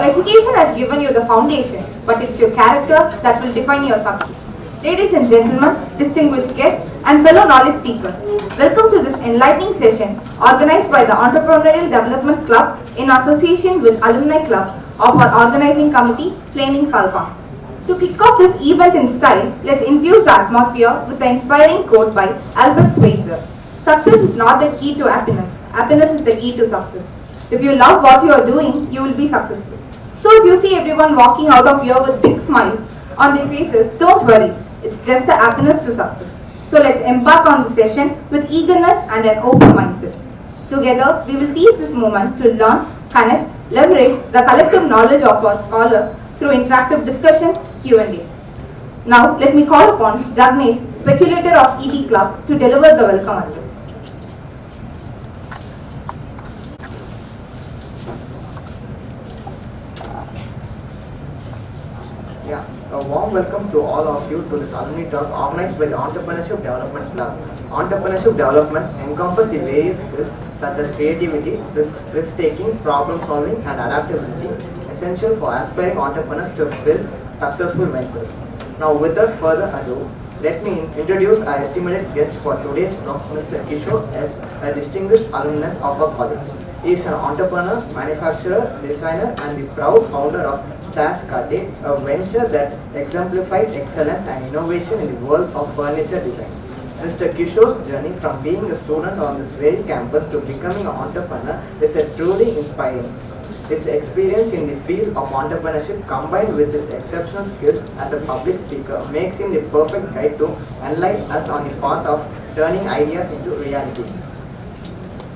education has given you the foundation, but it's your character that will define your success. Ladies and gentlemen, distinguished guests and fellow knowledge seekers, welcome to this enlightening session organized by the Entrepreneurial Development Club in association with Alumni Club of our organizing committee, Flaming Falcons. To kick off this event in style, let's infuse the atmosphere with the inspiring quote by Albert Schweitzer. Success is not the key to happiness. Happiness is the key to success. If you love what you are doing, you will be successful. So if you see everyone walking out of here with big smiles on their faces, don't worry. It's just the happiness to success. So let's embark on the session with eagerness and an open mindset. Together, we will seize this moment to learn, connect, leverage the collective knowledge of our scholars through interactive discussions, Q&As. Now, let me call upon Jagnesh, speculator of ET Club, to deliver the welcome address. A warm welcome to all of you to this alumni talk organized by the Entrepreneurship Development Club. Entrepreneurship development encompasses the various skills such as creativity, risk-taking, problem-solving and adaptability essential for aspiring entrepreneurs to build successful ventures. Now without further ado, let me introduce our estimated guest for today's talk, Mr. Kishore S., a distinguished alumnus of our college. He is an entrepreneur, manufacturer, designer and the proud founder of ChairsCarté, a venture that exemplifies excellence and innovation in the world of furniture designs. Mr. Kishore's journey from being a student on this very campus to becoming an entrepreneur is truly inspiring. His experience in the field of entrepreneurship combined with his exceptional skills as a public speaker makes him the perfect guide to enlighten us on the path of turning ideas into reality.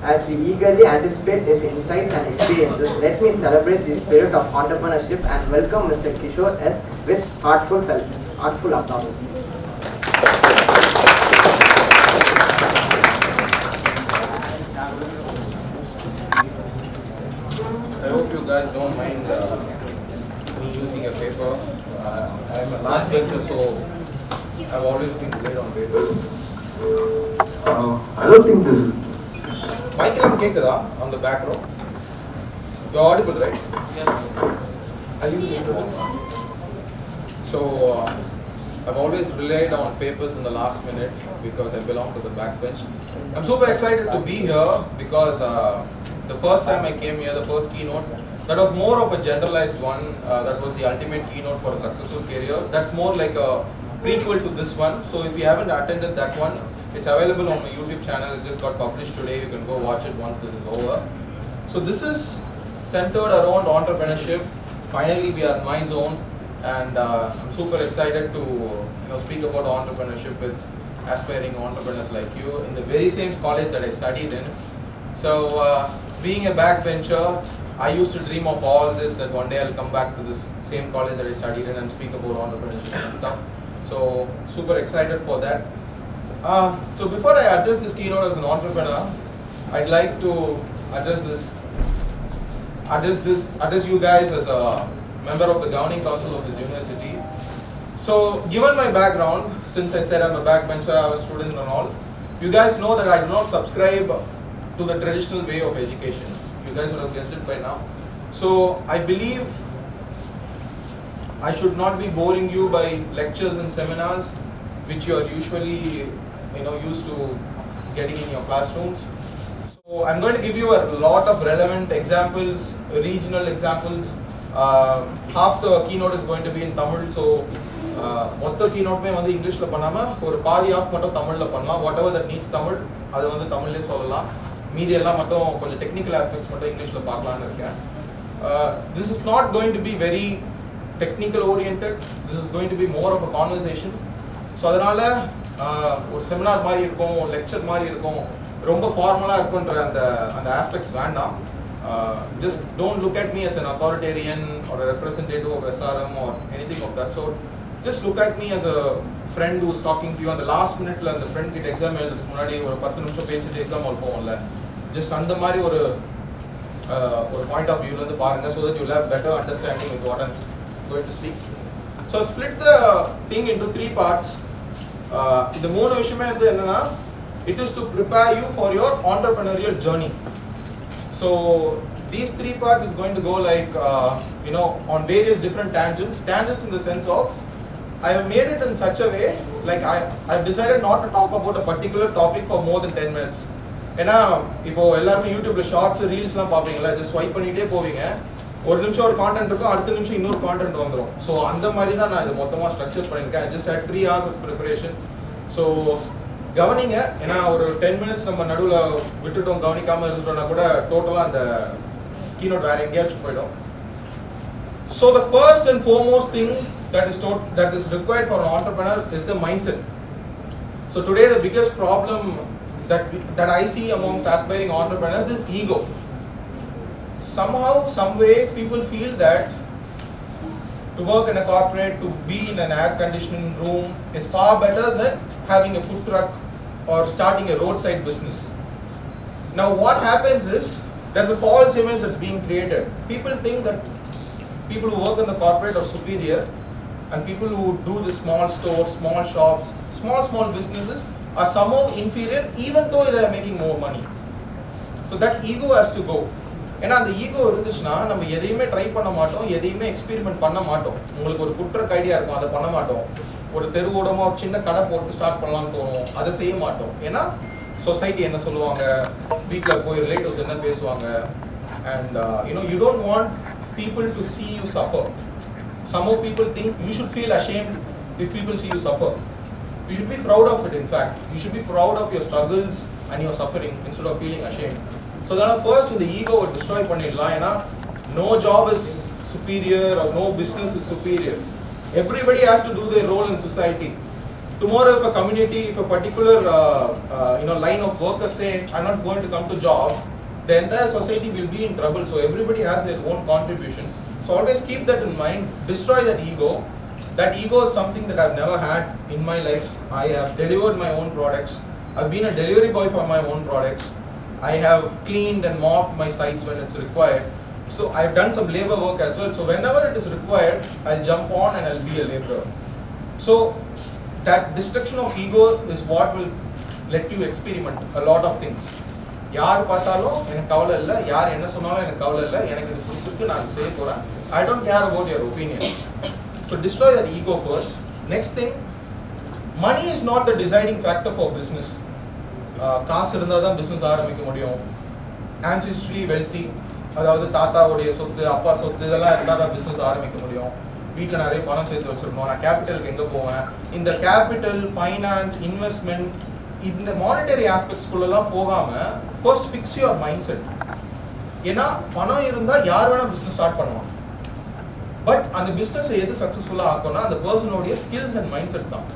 As we eagerly anticipate his insights and experiences, let me celebrate the spirit of entrepreneurship and welcome Mr. Kishore S. with heartful applause. I hope you guys don't mind me using a paper. I'm a last bencher, so I've always been great on papers. I don't think this is. Microphone கேக்குதா on the back row? You're audible, right? Yes. Are you able to? So I've always relied on papers in the last minute because I belong to the back bench. I'm super excited to be here because the first time I came here, the first keynote, that was more of a generalized one. That was the ultimate keynote for a successful career. That's more like a prequel to this one. So if you haven't attended that one, it's available on my YouTube channel. It just got published today. You can go watch it once this is over. So this is centered around entrepreneurship. Finally, we are in my zone, and I'm super excited to speak about entrepreneurship with aspiring entrepreneurs like you in the very same college that I studied in. So being a backbencher, I used to dream of all this, that one day I'll come back to this same college that I studied in and speak about entrepreneurship and stuff. So super excited for that. So before I address this keynote as an entrepreneur, I'd like to address you guys as a member of the governing council of this university. So given my background, since I said I'm a backbencher, I was a student and all, you guys know that I do not subscribe to the traditional way of education. You guys would have guessed it by now. So I believe I should not be boring you by lectures and seminars which you are usually used to getting in your classrooms. So I'm going to give you a lot of relevant examples, regional examples. Half the keynote is going to be in Tamil, so மொத்த கீனோட்மே வந்து இங்கிலீஷ்ல பண்ணாம ஒரு பாதி of மட்டும் தமிழ்ல பண்ணலாம். whatever that needs Tamil அது வந்து தமிழ்லயே சொல்லலாம். மீதி எல்லாம் மட்டும் கொஞ்சம் டெக்னிக்கல் ஆஸ்பெக்ட்ஸ் மட்டும் இங்கிலீஷ்ல பார்க்கலாம்னு இருக்கேன். This is not going to be very technical oriented. This is going to be more of a conversation. So அதனால ஒரு செமினார் மாதிரி இருக்கும், லெக்சர் மாதிரி இருக்கும், ரொம்ப ஃபார்மலா இருக்குன்ற அந்த ஆஸ்பெக்ட்ஸ் வேண்டாம். Just don't look at me as an authoritarian or a representative of SRM or anything of that sort. Just look at me as a friend who is talking to you on the last minute. அந்த friend கிட்ட exam எழுதுறதுக்கு முன்னாடி ஒரு 10 நிமிஷம் பேசிட்டு exam hall போவோம்ல, just அந்த மாதிரி ஒரு பாயிண்ட் ஆஃப் வியூல இருந்து பாருங்க, so that you will have better understanding with what I'm going to speak. So split the thing into 3 parts. இந்த மூணு விஷயமே வந்து என்னன்னா, it is to prepare you for your entrepreneurial journey. So these three parts is going to go like, on various different tangents. Tangents in the sense of, I have made it in such a way, like I've decided not to talk about a particular topic for more than 10 minutes. ஏன்னா இப்போ எல்லாருமே யூடியூப்ல shorts ரீல்ஸ்லாம் பார்ப்பீங்களா, just swipe பண்ணிட்டே போவீங்க, ஒரு நிமிஷம் ஒரு கான்டென்ட் இருக்கும், அடுத்த நிமிஷம் இன்னொரு கான்டென்ட் வந்துடும். ஸோ அந்த மாதிரி தான் நான் இது மொத்தமாக ஸ்ட்ரக்சர் பண்ணியிருக்கேன். Just had 3 hours of preparation. So கவனிங்க, ஏன்னா ஒரு 10 minutes நம்ம நடுவில் விட்டுட்டோம், கவனிக்காமல் இருந்துட்டோம்னா கூட டோட்டலாக அந்த keynote வேற எங்கேயாச்சும் போயிடும். So the first and foremost thing that is required for an entrepreneur is the mindset. So today the biggest problem that I see amongst aspiring entrepreneurs is ego. Somehow, some way, people feel that to work in a corporate, to be in an air conditioning room is far better than having a food truck or starting a roadside business. Now what happens is, there's a false image that's being created. People think that people who work in the corporate are superior, and people who do the small stores, small shops, small businesses are somehow inferior even though they are making more money. So that ego has to go. ஏன்னா அந்த ego இருந்துச்சுன்னா நம்ம எதையுமே try பண்ண மாட்டோம், எதையுமே experiment பண்ண மாட்டோம். உங்களுக்கு ஒரு ஃபுட் ட்ரக் ஐடியா இருக்கும், அதை பண்ண மாட்டோம். ஒரு தெருவோடமா ஒரு சின்ன கடை போட்டு ஸ்டார்ட் பண்ணலாம்னு தோணும், அதை செய்ய மாட்டோம். ஏன்னா சொசைட்டி என்ன சொல்லுவாங்க, வீட்டில் போய் ரிலேட்டிவ்ஸ் என்ன பேசுவாங்க, and you don't want people to see you suffer. Somehow people think you should feel ashamed if people see you suffer. You should be proud of it. In fact, you should be proud of your struggles and your suffering instead of feeling ashamed. So then first the ego will destroy பண்ணிடலாம். ஏன்னா no job is superior or no business is superior. Everybody has to do their role in society. Tomorrow if a community, if a particular line of workers say I'm not going to come to job, the entire society will be in trouble. So everybody has their own contribution. So always keep that in mind, destroy that ego. That ego is something that I've never had in my life. I have delivered my own products. I've been a delivery boy for my own products. I have cleaned and mopped my sites when it's required. So I've done some labor work as well. So whenever it is required, I'll jump on and I'll be a laborer. So that destruction of ego is what will let you experiment a lot of things. யார் பார்த்தாலும் எனக்கு கவலை இல்லை, யார் என்ன சொன்னாலும் எனக்கு கவலை இல்லை, எனக்கு இது பிடிச்சிருக்கு, நான் செய்ய போகிறேன். I don't care about your opinion. So destroy that ego first. Next thing, money is not the deciding factor for business. காசு இருந்தால் தான் பிஸ்னஸ் ஆரம்பிக்க முடியும். ancestry wealthy, அதாவது தாத்தாவுடைய சொத்து, அப்பா சொத்து, இதெல்லாம் இருந்தால் தான் பிஸ்னஸ் ஆரம்பிக்க முடியும். வீட்டில் நிறைய பணம் சேர்த்து வச்சுருக்கணும், நான் கேபிட்டலுக்கு எங்கே போவேன். இந்த கேபிட்டல், ஃபைனான்ஸ், இன்வெஸ்ட்மெண்ட், இந்த மானிட்டரி ஆஸ்பெக்ட்ஸ்குள்ளெல்லாம் போகாமல் first fix your mind set. ஏன்னா பணம் இருந்தால் யார் வேணால் பிஸ்னஸ் ஸ்டார்ட் பண்ணுவான். பட் அந்த பிஸ்னஸை எது சக்ஸஸ்ஃபுல்லாக ஆக்கும்னா அந்த பர்சனோடைய ஸ்கில்ஸ் அண்ட் மைண்ட் செட் தான்.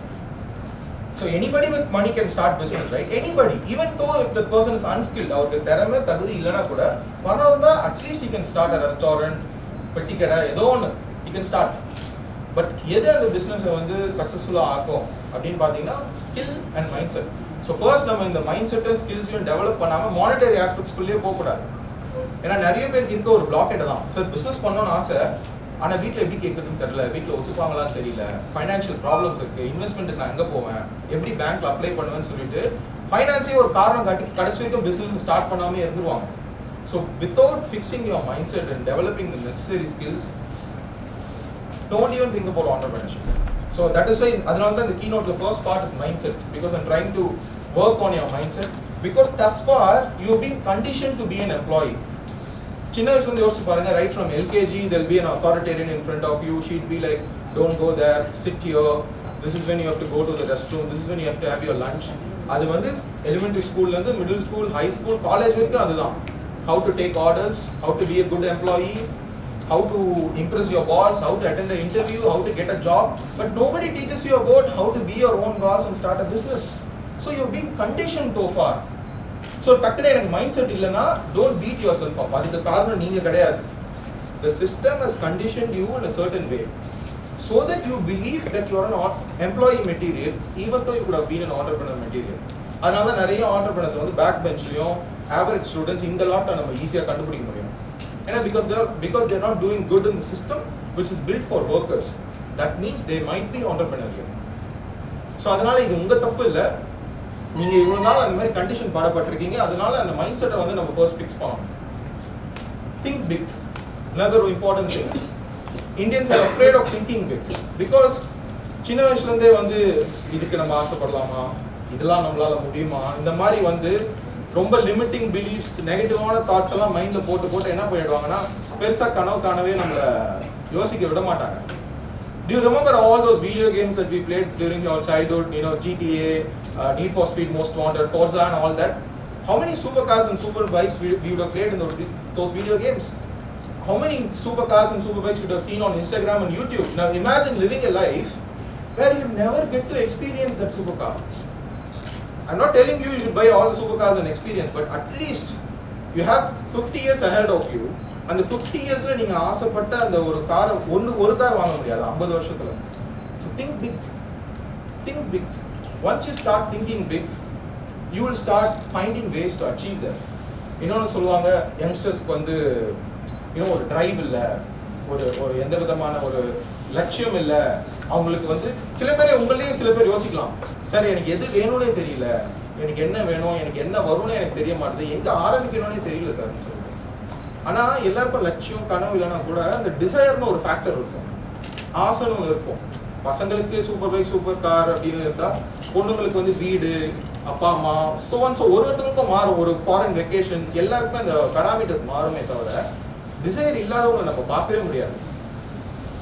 So anybody with money can start business, right? Anybody, even though if that person is unskilled, அவருக்கு திறமை தகுதி இல்லைனா கூட பணம் இருந்தால் at least he can start a restaurant, பெட்டி கடை, ஏதோ ஒன்று he can start. பட் எது அந்த பிஸ்னஸை வந்து சக்ஸஸ்ஃபுல்லாக ஆக்கும் அப்படின்னு பார்த்தீங்கன்னா skill and mind set. So first நம்ம இந்த மைண்ட் செட்டை ஸ்கில்ஸையும் டெவலப் பண்ணாமல் மானிட்டரி ஆஸ்பெக்ட்ஸ்குள்ளேயே போகக்கூடாது. ஏன்னா நிறைய பேருக்கு இருக்க ஒரு பிளாக்கெட்டை தான், சார் பிஸ்னஸ் பண்ணணும்னு ஆசை, ஆனால் வீட்டில் எப்படி கேட்குறதுன்னு தெரியல, வீட்டில் ஒத்துப்பாங்களான்னு தெரியல, ஃபைனான்ஷியல் ப்ராப்ளம்ஸ் இருக்குது, இன்வெஸ்ட்மெண்ட்டுக்கு நான் எங்கே போவேன், எப்படி பேங்க்கில் அப்ளை பண்ணுவேன்னு சொல்லிட்டு ஃபைனான்ஸே ஒரு காரணம் காட்டி கடைசி வரைக்கும் பிஸ்னஸ் ஸ்டார்ட் பண்ணாமே இருந்துருவாங்க. So without fixing your mind set and developing the necessary skills, don't even think about entrepreneurship. So that is why அதனால தான் the keynote, the first part is mindset, because I'm trying to work on your mindset, because thus far you have been conditioned to be an employee. சின்ன வயசுல இருந்து யோசிச்சு பாருங்க, right from LKG there'll be an authoritarian in front of you. She'd be like, don't go there, sit here, this is when you have to go to the restroom, this is when you have to have your lunch. அது வந்து elementary schoolல இருந்து middle school, high school, college வரைக்கும் அதுதான். How to take orders, how to be a good employee, how to impress your boss, how to attend the interview, how to get a job, but nobody teaches you about how to be your own boss and start a business. So you've been conditioned so far. So டக்குனு எனக்கு mind set இல்லைன்னா don't beat yourself up. அதுக்கு காரணம் நீங்கள் கிடையாது. The system has conditioned you in a certain way so that you believe that you are an employee material even though you could have been an entrepreneur material. அதனால தான் நிறைய entrepreneurs வந்து back பெஞ்ச்லையும் average students இந்த லாட்டை நம்ம ஈஸியாக கண்டுபிடிக்க முடியும். ஏன்னா because they are not doing good in the system which is built for workers. That means they might be entrepreneurial. So அதனால இது உங்கள் தப்பு இல்லை, நீங்கள் இவ்வளோ நாள் அந்த மாதிரி கண்டிஷன் பாடப்பட்டிருக்கீங்க, அதனால அந்த மைண்ட் செட்டை வந்து நம்ம ஃபர்ஸ்ட் ஃபிக்ஸ் பண்ணணும். think big. Another important thing, Indians are afraid of thinking big because சின்ன வயசுலேருந்தே வந்து இதுக்கு நம்ம ஆசைப்படலாமா, இதெல்லாம் நம்மளால முடியுமா, இந்த மாதிரி வந்து ரொம்ப லிமிட்டிங் பிலீஃப்ஸ், நெகட்டிவான தாட்ஸ் எல்லாம் மைண்டில் போட்டு என்ன பண்ணிடுவாங்கன்னா பெருசாக கனவு காணவே நம்மளை யோசிக்க விட மாட்டாங்க. Do you remember all those video games that we played during your childhood? You know, GTA, Need for Speed, Most Wanted, Forza, and all that. How many supercars and super bikes we would have played in those video games? How many supercars and super bikes you would have seen on Instagram and YouTube? Now imagine living a life where you never get to experience that supercar. I'm not telling you should buy all the supercars and experience, but at least you have 50 years ahead of you. And the 50 yearsல நீங்க ஆசைப்பட்ட அந்த ஒரு car ஒரு car வாங்க முடியாது 50 வருஷத்துல. So think big. Think big. Once you start thinking big, you will start finding ways to achieve that. இன்னொன்னு சொல்லுவாங்க, யங்ஸ்டர்ஸ்க்கு வந்து ஒரு டிரைவ் இல்லை, ஒரு எந்த விதமான ஒரு லட்சியம் இல்லை. அவங்களுக்கு வந்து சில பேர் உங்களையும் சில பேர் யோசிக்கலாம், சார் எனக்கு எது வேணும்னே தெரியல, எனக்கு என்ன வேணும், எனக்கு என்ன வரும்னு எனக்கு தெரிய மாட்டேது, எங்கே ஆரம்பிக்கணும்னே தெரியல சார் சொல்லுவேன். ஆனால் எல்லாருக்கும் லட்சியம் கனவு இல்லைன்னா கூட அந்த டிசைர்னு ஒரு ஃபேக்டர் இருக்கும், ஆசைன்னு ஒன்று இருக்கும். பசங்களுக்கு சூப்பர் பைக் சூப்பர் கார் அப்படின்னு இருந்தால் பொண்ணுங்களுக்கு வந்து வீடு, அப்பா அம்மா, ஸோ ஒருத்தருக்கும் மாறும். ஒரு ஃபாரின் வெக்கேஷன், எல்லாருக்குமே அந்த பேராமீட்டர்ஸ் மாறுமே தவிர டிசைர் இல்லாதவங்களை நம்ம பார்க்கவே முடியாது.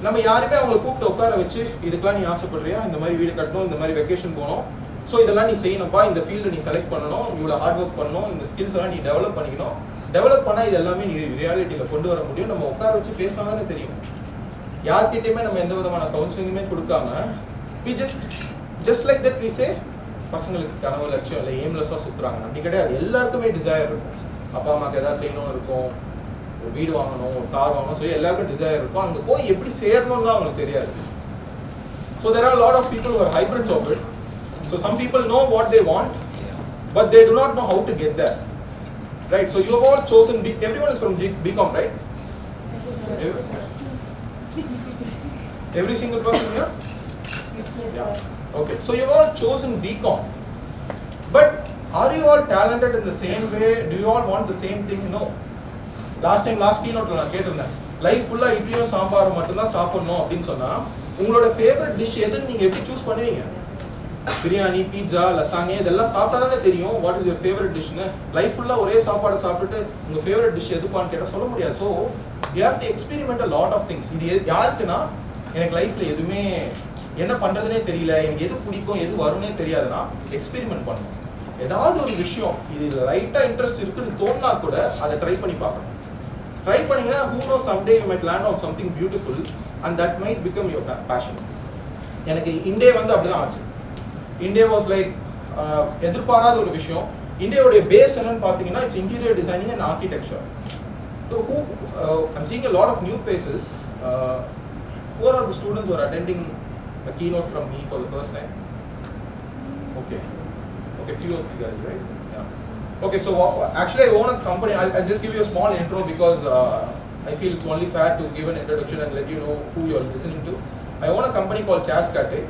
நம்ம யாருமே அவங்களை கூப்பிட்டு உட்கார வச்சு இதுக்கெல்லாம் நீ ஆசைப்படுறியா, இந்த மாதிரி வீடு கட்டணும், இந்த மாதிரி வெக்கேஷன் போகணும், ஸோ இதெல்லாம் நீ செய்யணும்ப்பா, இந்த ஃபீல்டை நீ செலக்ட் பண்ணணும், இவ்வளோ ஹார்ட் ஒர்க் பண்ணணும், இந்த ஸ்கில்ஸ் எல்லாம் நீ டெவலப் பண்ணிக்கணும், டெவலப் பண்ணால் இது எல்லாமே நீ ரியாலிட்டியில் கொண்டு வர முடியும். நம்ம உட்கார வச்சு பேசினா தானே தெரியும். யார்கிட்டையுமே நம்ம எந்த விதமான கவுன்சிலிங்குமே கொடுக்காம we just like that we say பசங்களுக்கு கனவு லட்சியம் இல்லை, எய்ம்லெஸ்ஸாக சுற்றுறாங்க. அப்படி கிடையாது. எல்லாருக்குமே டிசைர் இருக்கும். அப்பா அம்மாவுக்கு எதாவது செய்யணும்னு இருக்கும், ஒரு வீடு வாங்கணும், ஒரு கார் வாங்கணும், சொல்லி எல்லாருக்கும் டிசைர் இருக்கும். அங்கே போய் எப்படி சேரணும்னு தான் அவங்களுக்கு தெரியாது. So there are a lot of people who are hybrids of it. So some people know what they want, but they do not know how to get there. Right? So you have all chosen, everyone is from BCom, right? Yes. Every single person here? Yes, yeah. Okay. So you have all chosen BCom. But are you all talented in the same way? Do you all want the same thing? No. Last keynote நான் கேட்டிருந்தேன், life ஃபுல்லாக இட்லியும் சாம்பாரும் மட்டும்தான் சாப்பிடணும் அப்படின்னு சொன்னால் உங்களோட ஃபேவரட் டிஷ் எதுன்னு நீங்கள் எப்படி சூஸ் பண்ணுவீங்க? பிரியாணி, பீட்சா, லசாங்கே இதெல்லாம் சாப்பிட்டா தானே தெரியும் வாட் இஸ் யுவர் ஃபேவரட் டிஷ்னு. லைஃப் ஃபுல்லாக ஒரே சாப்பாடை சாப்பிட்டுட்டு உங்கள் ஃபேவரட் டிஷ் எதுப்பான்னு கேட்டால் சொல்ல முடியாது. So you have to experiment a lot of things. இது யாருக்குன்னா, எனக்கு லைஃப்பில் எதுவுமே என்ன பண்ணுறதுனே தெரியல, எனக்கு எது பிடிக்கும் எது வரும்னே தெரியாதுன்னா எக்ஸ்பெரிமெண்ட் பண்ணணும். ஏதாவது ஒரு விஷயம் இது லைட்டாக இன்ட்ரெஸ்ட் இருக்குன்னு தோணுனா கூட அதை ட்ரை பண்ணி பார்க்கணும். ட்ரை பண்ணிங்கன்னா who knows someday you might land on something beautiful and that might become your passion. எனக்கு இண்டே வந்து அப்படிதான் ஆச்சு. இண்டே வாஸ் லைக் எதிர்பாராத ஒரு விஷயம். இண்டேயோடைய பேஸ் என்னன்னு பார்த்தீங்கன்னா it's interior designing and architecture. So I'm seeing a lot of new faces. Who are the students who are attending a keynote from me for the first time? Okay, few of you guys, right? Yeah. Okay, so actually I own a company. I'll just give you a small intro because I feel it's only fair to give an introduction and let you know who you're listening to. I own a company called ChairsCarté,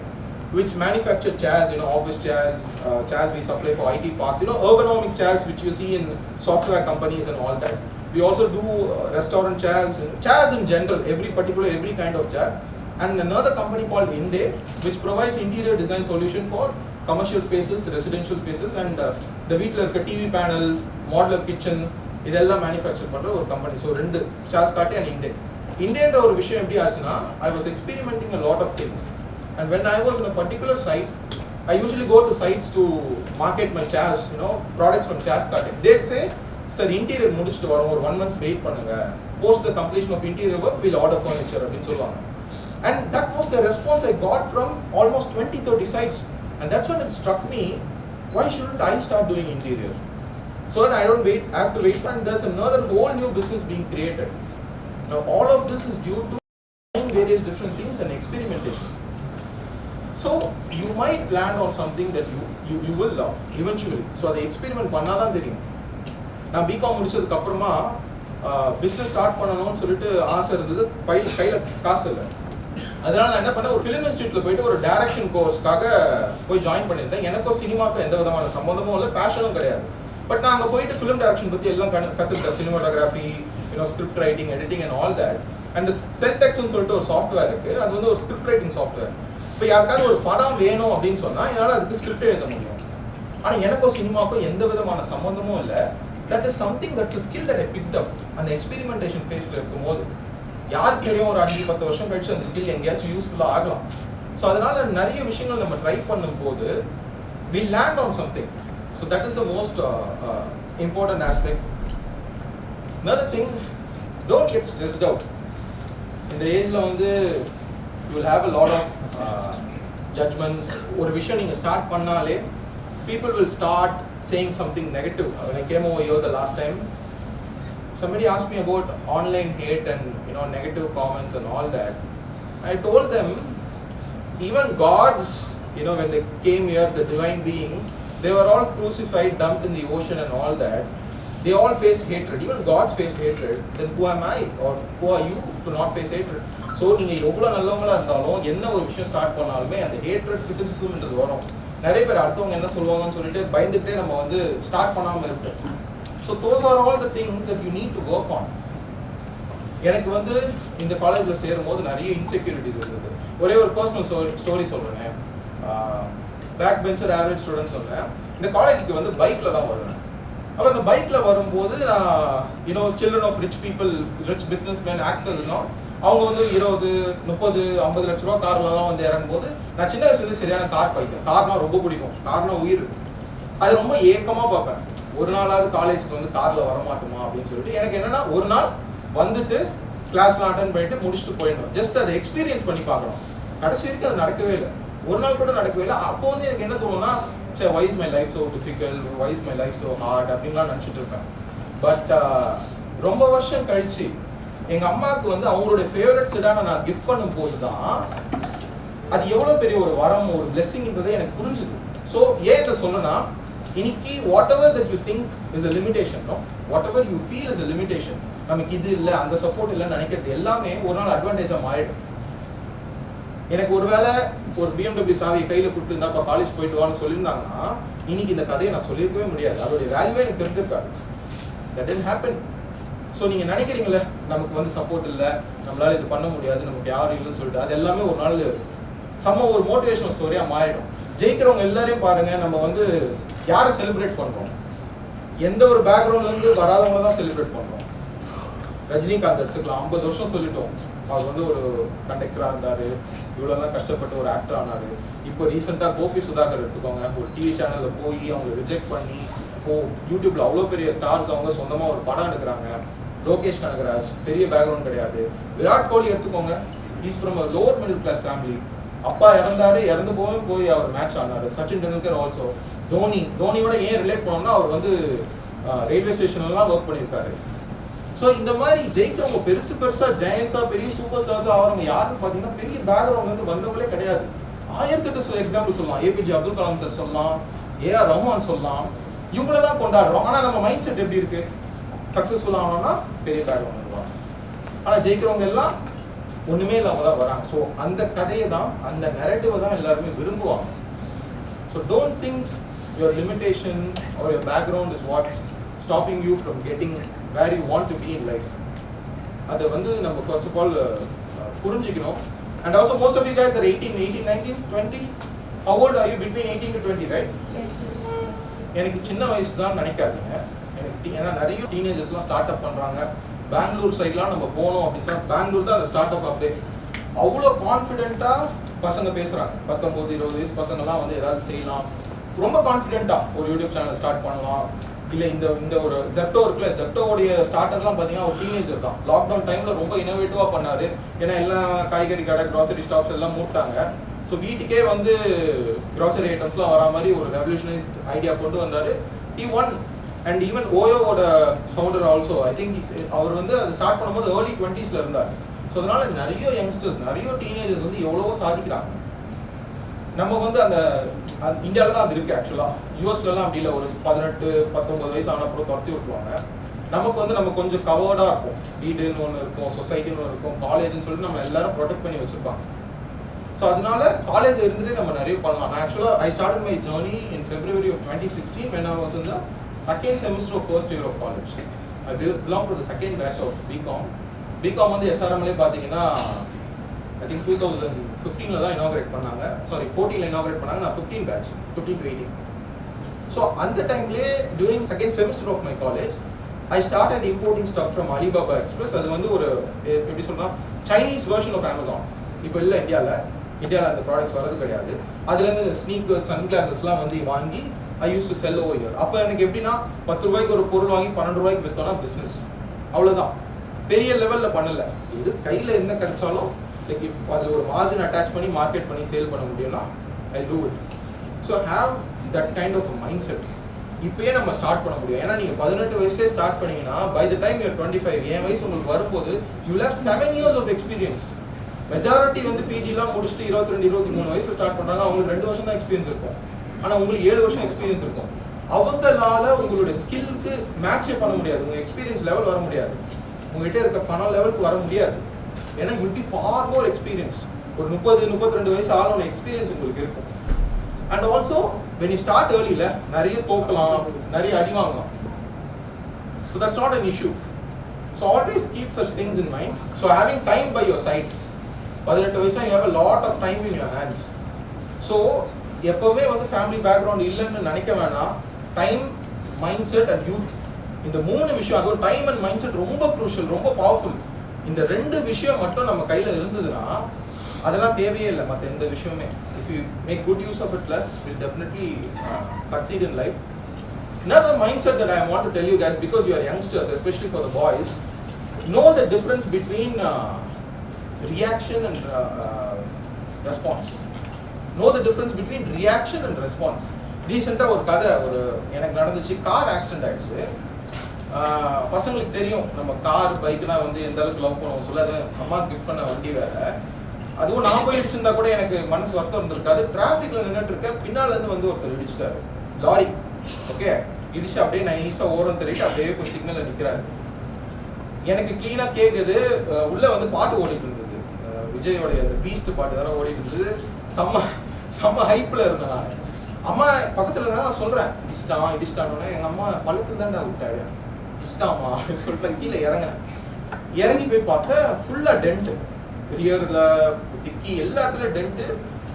which manufacture chairs, office chairs, chairs we supply for IT parks, ergonomic chairs which you see in software companies and all that. We also do restaurant chairs in general, every kind of chair. And another company called INDE, which provides interior design solution for commercial spaces, residential spaces, and the வீட்டில் இருக்க TV panel, modular kitchen இதெல்லாம் manufacture பண்ணுற ஒரு company. So ரெண்டு, ChairsCarté and INDE. INDEன்ற ஒரு விஷயம் எப்படி ஆச்சுன்னா, I was experimenting a lot of things. And when I was in a particular site, I usually go to sites to market my chairs, products from ChairsCarté. They'd say, sir, interior முடிச்சுட்டு வரோம், ஒரு 1 month wait பண்ணுங்க, post the completion of interior work, we'll order furniture அப்படின்னு சொல்லுவாங்க. And that was the response I got from almost 20-30 sites. And that's when it struck me, why shouldn't I start doing interior? So that I don't wait, I have to wait for, and there's another whole new business being created. Now all of this is due to trying various different things and experimentation. So you might land on something that you will love eventually. So அதை experiment பண்ணாதான் தெரியும். நான் BCom முடிச்சதுக்கு அப்புறமா business start பண்ணணும்னு சொல்லிட்டு ஆசை இருந்தது, கையில் காசு இல்லை. அதனால நான் என்ன பண்ணேன், ஒரு ஃபிலிம் இன்ஸ்டியூட்டில் போயிட்டு ஒரு டைரக்ஷன் கோர்ஸ்க்காக போய் ஜாயின் பண்ணியிருந்தேன். எனக்கும் சினிமாவுக்கும் எந்த விதமான சம்பந்தமும் இல்லை, பேஷனும் கிடையாது. பட் நான் அங்கே போயிட்டு ஃபிலிம் டைரக்ஷன் பற்றி எல்லாம் கற்றுக்கிட்டேன். Cinematography, script writing, editing and all that. And the Celtex னு சொல்லிட்டு ஒரு சாஃப்ட்வேர் இருக்கு. அது வந்து ஒரு ஸ்கிரிப்ட் ரைட்டிங் சாஃப்ட்வேர். இப்போ யாருக்காவது ஒரு படம் வேணும் அப்படின்னு சொன்னா என்னால் அதுக்கு ஸ்கிரிப்ட் எழுத முடியும். ஆனால் எனக்கும் சினிமாவுக்கும் எந்த விதமான சம்மந்தமும் இல்லை. That is something that's a skill that I picked up அந்த எக்ஸ்பெரிமெண்டேஷன் ஃபேஸில் இருக்கும்போது. யாருக்கு தெரியும் ஒரு 5-10 வருஷம் கழிச்சு அந்த ஸ்கில் எங்கேயாச்சும் யூஸ்ஃபுல்லாக ஆகலாம். ஸோ அதனால நிறைய விஷயங்கள் நம்ம ட்ரை பண்ணும்போது we land on something. So that is the most important aspect. Another thing, don't get stressed out. In the age la vandu you will have a lot of judgments. Or விஷயம் நீங்க start பண்ணாலே people will start saying something negative. When I came over here the last time, somebody asked me about online hate and negative comments and all that. I told them even gods, when they came here, the divine beings, they were all crucified, dumped in the ocean and all that. They all faced hatred. Even gods faced hatred. Then who am I or who are you to not face hatred? So நீங்க எவ்வளவு நல்லவங்களா இருந்தாலும் என்ன ஒரு விஷயம் start பண்ணாலுமே அந்த hatred கிரிட்டிசிசம்ன்றது வரும். நிறைய பேர் அடுத்தவங்க என்ன சொல்லுவாங்கன்னு சொல்லிட்டு பயந்துக்கிட்டே நம்ம வந்து ஸ்டார்ட் பண்ணாமல் இருப்போம். So those are all the things that you need to work on. எனக்கு வந்து இந்த காலேஜில் சேரும் போது நிறைய இன்செக்யூரிட்டிஸ் இருந்தது. ஒரே ஒரு பர்சனல் ஸ்டோரி சொல்கிறேன். பேக் பெஞ்சர் ஆவரேஜ் ஸ்டூடெண்ட் சொன்னேன். இந்த காலேஜுக்கு வந்து பைக்கில் தான் வருவேன். அப்போ அந்த பைக்கில் வரும்போது நான் children of rich people, rich business man, ஆக்டர்ஸ்லாம் அவங்க வந்து 20, 30, 50 லட்ச ரூபா கார்லாம் வந்து இறங்கும்போது நான் சின்ன வயசுலேருந்து சரியான கார் பைக்கேன். கார்னா ரொம்ப பிடிக்கும். கார்னா உயிர். அது ரொம்ப ஏக்கமாக பார்ப்பேன். ஒரு நாளாவது காலேஜுக்கு வந்து காரில் வரமாட்டோமா அப்படின்னு சொல்லிட்டு எனக்கு என்னன்னா ஒரு நாள் வந்துட்டு கிளாஸ்லாம் அட்டன் பண்ணிட்டு முடிச்சுட்டு போயிடணும். ஜஸ்ட் அதை எக்ஸ்பீரியன்ஸ் பண்ணி பார்க்கணும். கடைசி வரைக்கும் அது நடக்கவே இல்லை. ஒரு நாள் கூட நடக்கவே இல்லை. அப்போ வந்து எனக்கு என்ன தோணுன்னா, say why is my life so difficult, why is my life so hard அப்படின்லாம் நினச்சிட்டு இருப்பேன். பட் ரொம்ப வருஷம் கழிச்சு எங்கள் அம்மாவுக்கு வந்து அவங்களுடைய ஃபேவரட் செடானை நான் கிஃப்ட் பண்ணும் போது தான் அது எவ்வளோ பெரிய ஒரு வரம், ஒரு பிளெஸிங்ன்றதை எனக்கு புரிஞ்சுது. ஸோ ஏன் இதை சொல்லனா, இன்னைக்கு what ever that you think is a limitation, what ever you feel is a limitation. நமக்கு இது இல்லை, அந்த சப்போர்ட் இல்லைன்னு நினைக்கிறது எல்லாமே ஒரு நாள் அட்வான்டேஜாக மாறிடும். எனக்கு ஒரு வேளை ஒரு BMW சாவியை கையில் கொடுத்துருந்தா இப்போ காலேஜ் போயிட்டு வான்னு சொல்லியிருந்தாங்கன்னா இன்னைக்கு இந்த கதையை நான் சொல்லியிருக்கவே முடியாது. அதோடைய வேல்யூவே எனக்கு தெரிஞ்சிருக்காது. That tent happen. ஸோ நீங்கள் நினைக்கிறீங்களே நமக்கு வந்து சப்போர்ட் இல்லை, நம்மளால் இது பண்ண முடியாது, நமக்கு யாரும் இல்லைன்னு சொல்லிட்டு அது எல்லாமே ஒரு நாள் ஒரு மோட்டிவேஷனல் ஸ்டோரியாக மாறிடும். ஜெயிக்கிறவங்க எல்லாரையும் பாருங்கள், நம்ம வந்து யாரை செலிப்ரேட் பண்ணுறோம்? எந்த ஒரு பேக்ரவுண்ட்லேருந்து வராதவங்கள தான் செலிப்ரேட் பண்ணுறோம். ரஜினிகாந்த் எடுத்துக்கலாம். 50 வருஷம் சொல்லிட்டோம். அவர் வந்து ஒரு கண்டக்டராக இருந்தார், இவ்வளோலாம் கஷ்டப்பட்டு ஒரு ஆக்டர் ஆனார். இப்போ ரீசெண்டாக கோபி சுதாகர் எடுத்துக்கோங்க. ஒரு டிவி சேனலில் போய் அவங்க ரிஜெக்ட் பண்ணி யூடியூப்ல அவ்வளோ பெரிய ஸ்டார்ஸ் அவங்க சொந்தமாக ஒரு படம் எடுக்கிறாங்க. லோகேஷ் கனகராஜ் பெரிய பேக்ரவுண்ட் கிடையாது. விராட் கோலி எடுத்துக்கோங்க. Is from a lower middle class family. அப்பா இறந்தாரு, இறந்து போய் அவர் மேட்ச் ஆனார். சச்சின் டெண்டுல்கர் ஆல்சோ. தோனியோட ஏன் ரிலேட் பண்ணோம்னா அவர் வந்து ரயில்வே ஸ்டேஷன்லாம் ஒர்க் பண்ணியிருக்காரு. ஸோ இந்த மாதிரி ஜெயிக்கிறவங்க பெருசாக ஜெயன்ஸாக பெரிய சூப்பர் ஸ்டார்ஸாக ஆகிறவங்க யாருன்னு பார்த்தீங்கன்னா பெரிய பேக்ரவுண்ட்லேருந்து வந்தவங்களே கிடையாது. 1008 எக்ஸாம்பிள் சொல்லலாம். ஏபிஜே அப்துல் கலாம் சார் சொல்லலாம், ஏஆர் ரஹ்மான் சொல்லலாம். இவங்கள தான் கொண்டாடுறோம். ஆனால் நம்ம மைண்ட் செட் எப்படி இருக்கு? சக்ஸஸ்ஃபுல்லாக ஆனோம்னா பெரிய பேக்ரவுண்ட் வருவாங்க. ஆனால் ஜெயிக்கிறவங்க எல்லாம் ஒன்றுமே இல்லாமல் தான் வராங்க. ஸோ அந்த கதையை தான், அந்த நெரேட்டிவை தான் எல்லாருமே விரும்புவாங்க. So don't think your limitation or your background is what's stopping you from getting where you want to be in life. அதை வந்து நம்ம ஃபர்ஸ்ட் ஆஃப் ஆல் புரிஞ்சுக்கணும். And also most of you guys are 18, 19, 20. How old are you? Between 18 to 20, right? Yes. எனக்கு சின்ன வயசு தான் நினைக்காதீங்க. ஏன்னா நிறைய டீனேஜர்ஸ்லாம் ஸ்டார்ட் அப் பண்ணுறாங்க. பெங்களூர் சைட்லாம் நம்ம போனோம் அப்படின்னு சொன்னால் பெங்களூர் தான் அந்த ஸ்டார்ட் அப் அப்பே அவ்வளோ கான்ஃபிடென்ட்டாக பசங்க பேசுகிறாங்க. 19, 20 வயசு பசங்கள்லாம் வந்து ஏதாவது செய்யலாம். ரொம்ப கான்ஃபிடென்ட்டாக ஒரு யூடியூப் சேனல் ஸ்டார்ட் பண்ணலாம். இல்லை இந்த ஒரு ஜெப்டோ இருக்குல்ல, ஜெப்டோவுடைய ஸ்டார்டர்லாம் பார்த்தீங்கன்னா ஒரு டீனேஜர் தான். லாக்டவுன் டைமில் ரொம்ப இனோவேட்டிவாக பண்ணார். ஏன்னா எல்லாம் காய்கறி கடை, க்ராசரி ஸ்டாப்ஸ் எல்லாம் மூட்டாங்க. ஸோ வீட்டுக்கே வந்து க்ராசரி ஐட்டம்ஸ்லாம் வரா மாதிரி ஒரு ரெவல்யூஷனைஸ்ட் ஐடியா கொண்டு வந்தார். He won. அண்ட் ஈவன் ஓயோவோட ஃபவுண்டர் ஆல்சோ, ஐ திங்க் அவர் வந்து அதை ஸ்டார்ட் பண்ணும்போது ஏர்லி 20s இருந்தார். ஸோ அதனால நிறைய யங்ஸ்டர்ஸ், நிறைய டீனேஜர்ஸ் வந்து எவ்வளவோ சாதிக்கிறாங்க. நம்ம வந்து அந்த இந்தியாவில் தான் அது இருக்குது. ஆக்சுவலாக யூஎஸ்லலாம் அப்படி இல்லை. ஒரு 18, 19 வயசு ஆன அப்புறம் துரத்தி விட்டுருவாங்க. நமக்கு வந்து நம்ம கொஞ்சம் கவர்டாக இருக்கும். வீடுன்னு ஒன்று இருக்கும், சொசைட்டின்னு ஒன்று இருக்கும், காலேஜ்னு சொல்லிட்டு நம்ம எல்லாரும் ப்ரொடெக்ட் பண்ணி வச்சுருப்பாங்க. ஸோ அதனால காலேஜ் இருந்துட்டு நம்ம நிறைய பண்ணலாம். நான் ஆக்சுவலாக I started my journey in February of 2016 when I was in the second semester of first year of college. I belong to the second batch of BCom. BCom வந்து SRMலே பார்த்தீங்கன்னா I think 2015 தான் inaugurate பண்ணாங்க. Sorry, 14ல inaugurate பண்ணாங்க. நான் 15 batch, 15 to 18. So அந்த டைம்லே during second semester of my college, I started importing stuff from Alibaba Express. அது வந்து ஒரு எப்படி சொல்றா Chinese version of Amazon. இப்போ இல்ல இந்தியால அந்த ப்ராடக்ட்ஸ் வரது கிடையாது. அதுல இருந்து ஸ்னீக்கர்ஸ், சன்கிளாஸஸ்லாம் வந்து வாங்கி I used to sell over here. அப்ப எனக்கு எப்படின்னா 10 ரூபாய்க்கு ஒரு பொருள் வாங்கி 12 ரூபாய்க்கு வித்தோம்னா பிசினஸ். அவ்வளவுதான். பெரிய லெவல்ல பண்ணல. இது கையில என்ன கிடைச்சாலும் லைக் இஃப் அதுல ஒரு மார்ஜின் அட்டாச் பண்ணி மார்க்கெட் பண்ணி சேல் பண்ண முடியும்னா I'll do it. So have that kind of a mindset. இப்பயே நம்ம ஸ்டார்ட் பண்ண முடியும். ஏன்னா நீங்க 18 வயசுலயே ஸ்டார்ட் பண்ணீங்கன்னா by the time you are 25, என் வயசு உங்களுக்கு வரும்போது you will have 7 years of experience. Majority வந்து பிஜிலாம் முடிச்சுட்டு 22 23 வயசுல ஸ்டார்ட் பண்றாங்க. அவங்களுக்கு 2 வருஷம் தான் எக்ஸ்பீரியன்ஸ் இருக்கும். ஆனா உங்களுக்கு 7 வருஷம் எக்ஸ்பீரியன்ஸ் இருக்கும். அவங்களால உங்களுடைய ஸ்கில்க்கு மேட்சே பண்ண முடியாது. உங்க எக்ஸ்பீரியன்ஸ் லெவல் வர முடியாது. உங்ககிட்ட இருக்க பணம் லெவலுக்கு வர முடியாது. ஏன்னா you will be far more experienced. ஒரு 30-32 வயசு ஆளோட எக்ஸ்பீரியன்ஸ் உங்களுக்கு இருக்கும். And also when you start early ல நிறைய தோக்கலாம், நிறைய அடி வாங்கலாம். So that's not an issue. So always keep such things in mind. So having time by your side. 18 வயசுல you have a lot of time in your hands. So எப்பவுமே வந்து family background இல்லைன்னு நினைக்க வேணாம். Time, mind set and youth, இந்த 3 விஷயம், அதுவும் time and mind set ரொம்ப க்ரூஷியல், ரொம்ப பவர்ஃபுல். இந்த 2 விஷயம் மட்டும் நம்ம கையில் இருந்ததுன்னா அதெல்லாம் தேவையே இல்லை மற்ற எந்த விஷயமே. If you make good use of it, will definitely succeed in life. Another mindset that I want to tell you guys, because you are youngsters, especially for the boys, know the difference between reaction and response. Know the difference between reaction and response. ரீசெண்டா ஒரு கதை எனக்கு நடந்துச்சு. Car accident ஆயிடுச்சு. பசங்களுக்கு தெரியும் நம்ம car பைக்லாம் வந்து எந்த அளவுக்கு லவ் பண்ணுவோம் சொல்ல. அது அம்மா கிஃப்ட் பண்ண வண்டி வேற. அதுவும் நான் போய் இடிச்சிருந்தா கூட எனக்கு மனசு வருத்தம் இருந்திருக்காது. டிராஃபிக்ல நின்றுட்டு இருக்க, பின்னால இருந்து வந்து ஒருத்தர் இடிச்சிட்டாரு, லாரி. ஓகே, இடிச்சு அப்படியே நைஸா ஓரம் தெரிவிட்டு அப்படியே போய் சிக்னல்ல நிக்கிறாரு. எனக்கு கிளீனா கேக்குது. உள்ள வந்து பாட்டு ஓடிட்டு இருந்தது, விஜயோடைய அந்த பீஸ்ட் பாட்டு வேற ஓடிட்டு இருந்தது. செம்ம ஹைப்ல இருந்தேன் நான். அம்மா பக்கத்துல இருந்தா நான் சொல்றேன் இடிச்சிட்டானோன்னா எங்க அம்மா பழுத்துல தான்டா விட்டாரு, இஷ்டாமா அப்படின்னு சொல்லிட்டு கீழே இறங்கி போய் பார்த்தா ஃபுல்லா டென்ட், ரியர்ல டிக்கி எல்லா இடத்துலயும் டென்ட்.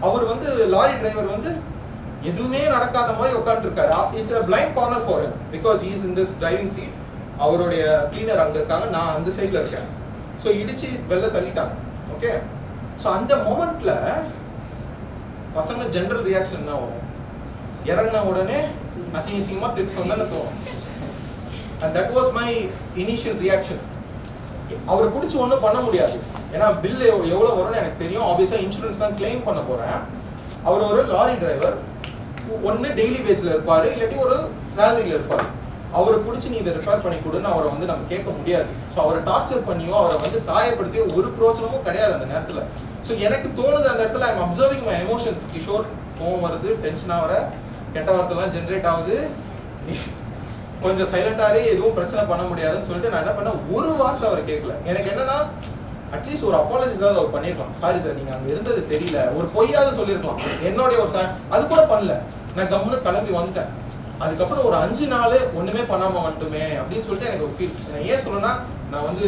அவர் வந்து லாரி டிரைவர் வந்து எதுவுமே நடக்காத மாதிரி உட்காந்துருக்காரு. It's a blind corner for him because he is in this driving seat. அவருடைய கிளீனர் அங்க இருக்காங்க, நான் அந்த சைட்ல இருக்கேன். ஸோ இடிச்சு வெளில தள்ளிட்டாங்க. ஓகே, ஸோ அந்த மொமெண்ட்ல பசங்க ஜென்ரல் ரியாக்ஷன் என்ன வரும்? இறங்கின உடனே அசிங்கமா திட்டம் தானே தோணும். And that was my initial reaction. அவரை பிடிச்சி ஒன்றும் பண்ண முடியாது. ஏன்னா பில் எவ்வளோ வரும்னு எனக்கு தெரியும். ஆப்வியஸாக இன்சூரன்ஸ் தான் கிளைம் பண்ண போகிறேன். அவர் ஒரு லாரி டிரைவர். ஒன்று டெய்லி வேஜில் இருப்பார், இல்லாட்டி ஒரு சேலரியில் இருப்பார். அவரை பிடிச்சி நீ இதை ரிப்பேர் பண்ணி கொடுன்னு அவரை வந்து நம்ம கேட்க முடியாது. ஸோ அவரை டார்ச்சர் பண்ணியோ அவரை வந்து காயப்படுத்தியோ ஒரு பிரோஜனமும் கிடையாது அந்த நேரத்தில். ஸோ எனக்கு தோணுது அந்த இடத்துல I'm observing my emotions. Kishore கோவம் வருது, டென்ஷனாக வர, கெட்ட வார்த்தைலாம் ஜென்ரேட் ஆகுது, கொஞ்சம் சைலண்டாரே எதுவும் பிரச்சனை பண்ண முடியாதுன்னு சொல்லிட்டு நான் என்ன பண்ணேன், ஒரு வார்த்தை அவர் கேட்கல. எனக்கு என்னன்னா அட்லீஸ்ட் ஒரு அப்பாலஜி தான் அவர் பண்ணிருக்கலாம். சாரி சார், நீங்க அங்க இருந்தது தெரியல, ஒரு பொய்யாவது சொல்லிருக்கலாம். என்னுடைய ஒரு அது கூட பண்ணல. நான் கம்முன்னு கிளம்பி வந்துட்டேன். அதுக்கப்புறம் ஒரு 5 நாள் ஒண்ணுமே பண்ணாம வந்துட்டுமே அப்படின்னு சொல்லிட்டு எனக்கு ஒரு ஃபீல். நான் ஏன் சொல்லணும்னா, நான் வந்து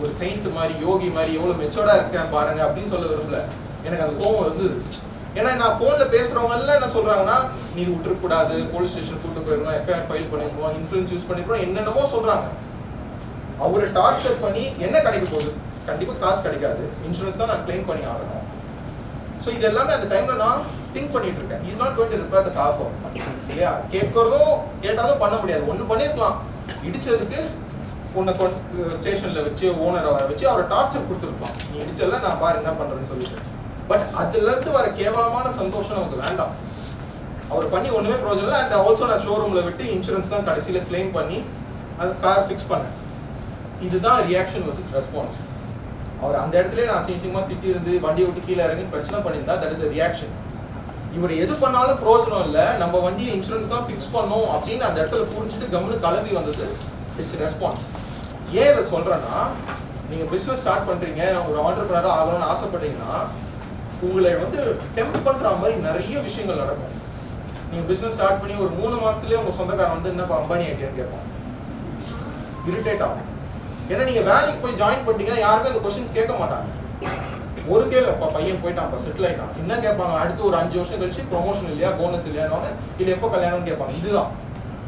ஒரு செயின்ட் மாதிரி, யோகி மாதிரி எவ்வளவு மெச்சோர்டா இருக்கேன் பாருங்க அப்படின்னு சொல்ல விரும்பல. எனக்கு அந்த கோவம் இருந்தது. ஏன்னா நான் போன்ல பேசுறவங்க எல்லாம் என்ன சொல்றாங்கன்னா, நீ விட்டுறக்கூடாது, போலீஸ் ஸ்டேஷன் கூட்டு போயிருக்கணும், எஃப்ஐஆர் ஃபைல் பண்ணிருக்கோம், இன்ஃபுளுன்ஸ் யூஸ் பண்ணிருக்கோம், என்னென்னமோ சொல்றாங்க. அவரை டார்ச்சர் பண்ணி என்ன கிடைக்க போகுது? கண்டிப்பா காசு கிடைக்காது. இன்சூரன்ஸ் தான் நான் கிளைம் பண்ணி ஆகணும். ஸோ இது எல்லாமே அந்த டைம்ல நான் திங்க் பண்ணிட்டு இருக்கேன். Is not going to repair the car for இல்லையா? கேட்டாலும் பண்ண முடியாது. ஒன்று பண்ணிருக்கலாம், இடிச்சதுக்கு உன்னை ஸ்டேஷன்ல வச்சு ஓனரை வர வச்சு அவரை டார்ச்சர் கொடுத்துருக்கலாம். நீ இடிச்சல நான் பாரு என்ன பண்றேன்னு சொல்லிட்டு. பட் அதுல இருந்து வர கேவலமான சந்தோஷம் நமக்கு வேண்டாம். அவர் பண்ணி ஒண்ணுமே ப்ரோஜனம் இல்லை. அண்ட் ஆல்சோ நான் ஷோரூம்ல விட்டு இன்சூரன்ஸ் தான் கடைசியில கிளைம் பண்ணி அந்த கார் ஃபிக்ஸ் பண்ணேன். இதுதான் ரியாக்ஷன் வர்சஸ் ரெஸ்பான்ஸ். அவர் அந்த இடத்துல நான் அசிங்கமா திட்டி இருந்து வண்டியை விட்டு கீழே இறங்கி பிரச்சனை பண்ணியிருந்தா தட் இஸ் a ரியாக்ஷன். இவர் எது பண்ணாலும் ப்ரோஜனம் இல்லை, நம்ம வண்டியை இன்சூரன்ஸ் தான் ஃபிக்ஸ் பண்ணோம் அப்படின்னு அந்த இடத்துல புரிஞ்சுட்டு கம்முன்னு கிளம்பி வந்தது இட்ஸ் ரெஸ்பான்ஸ். ஏன் இதை சொல்றேன்னா, நீங்க பிசினஸ் ஸ்டார்ட் பண்றீங்க, ஒரு ஆண்டர்பிரனரா ஆகணும்னு ஆசைப்படுறீங்கன்னா உங்களை வந்து டெம்ப் பண்ற மாதிரி நிறைய விஷயங்கள் நடக்கும். நீங்க பிசினஸ் ஸ்டார்ட் பண்ணி ஒரு 3 மாசத்துலயே உங்க சொந்தக்காரன் வந்து என்னப்பா அம்பானி ஆகிட்டேன்னு கேட்பான். இரிட்டேட் ஆகும். ஏன்னா நீங்கள் வேலைக்கு போய் ஜாயின் பண்ணிட்டீங்கன்னா யாருமே அந்த கொஸ்டின்ஸ் கேட்க மாட்டாங்க. ஒரு கேள்வி அப்பா பையன் போயிட்டான்ப்பா செட்டில் ஆகிட்டான் என்ன கேட்பாங்க, அடுத்து ஒரு 5 வருஷம் கழிச்சு ப்ரொமோஷன் இல்லையா போனஸ் இல்லையான்னு இல்லை எப்போ கல்யாணம்னு கேட்பாங்க. இதுதான்.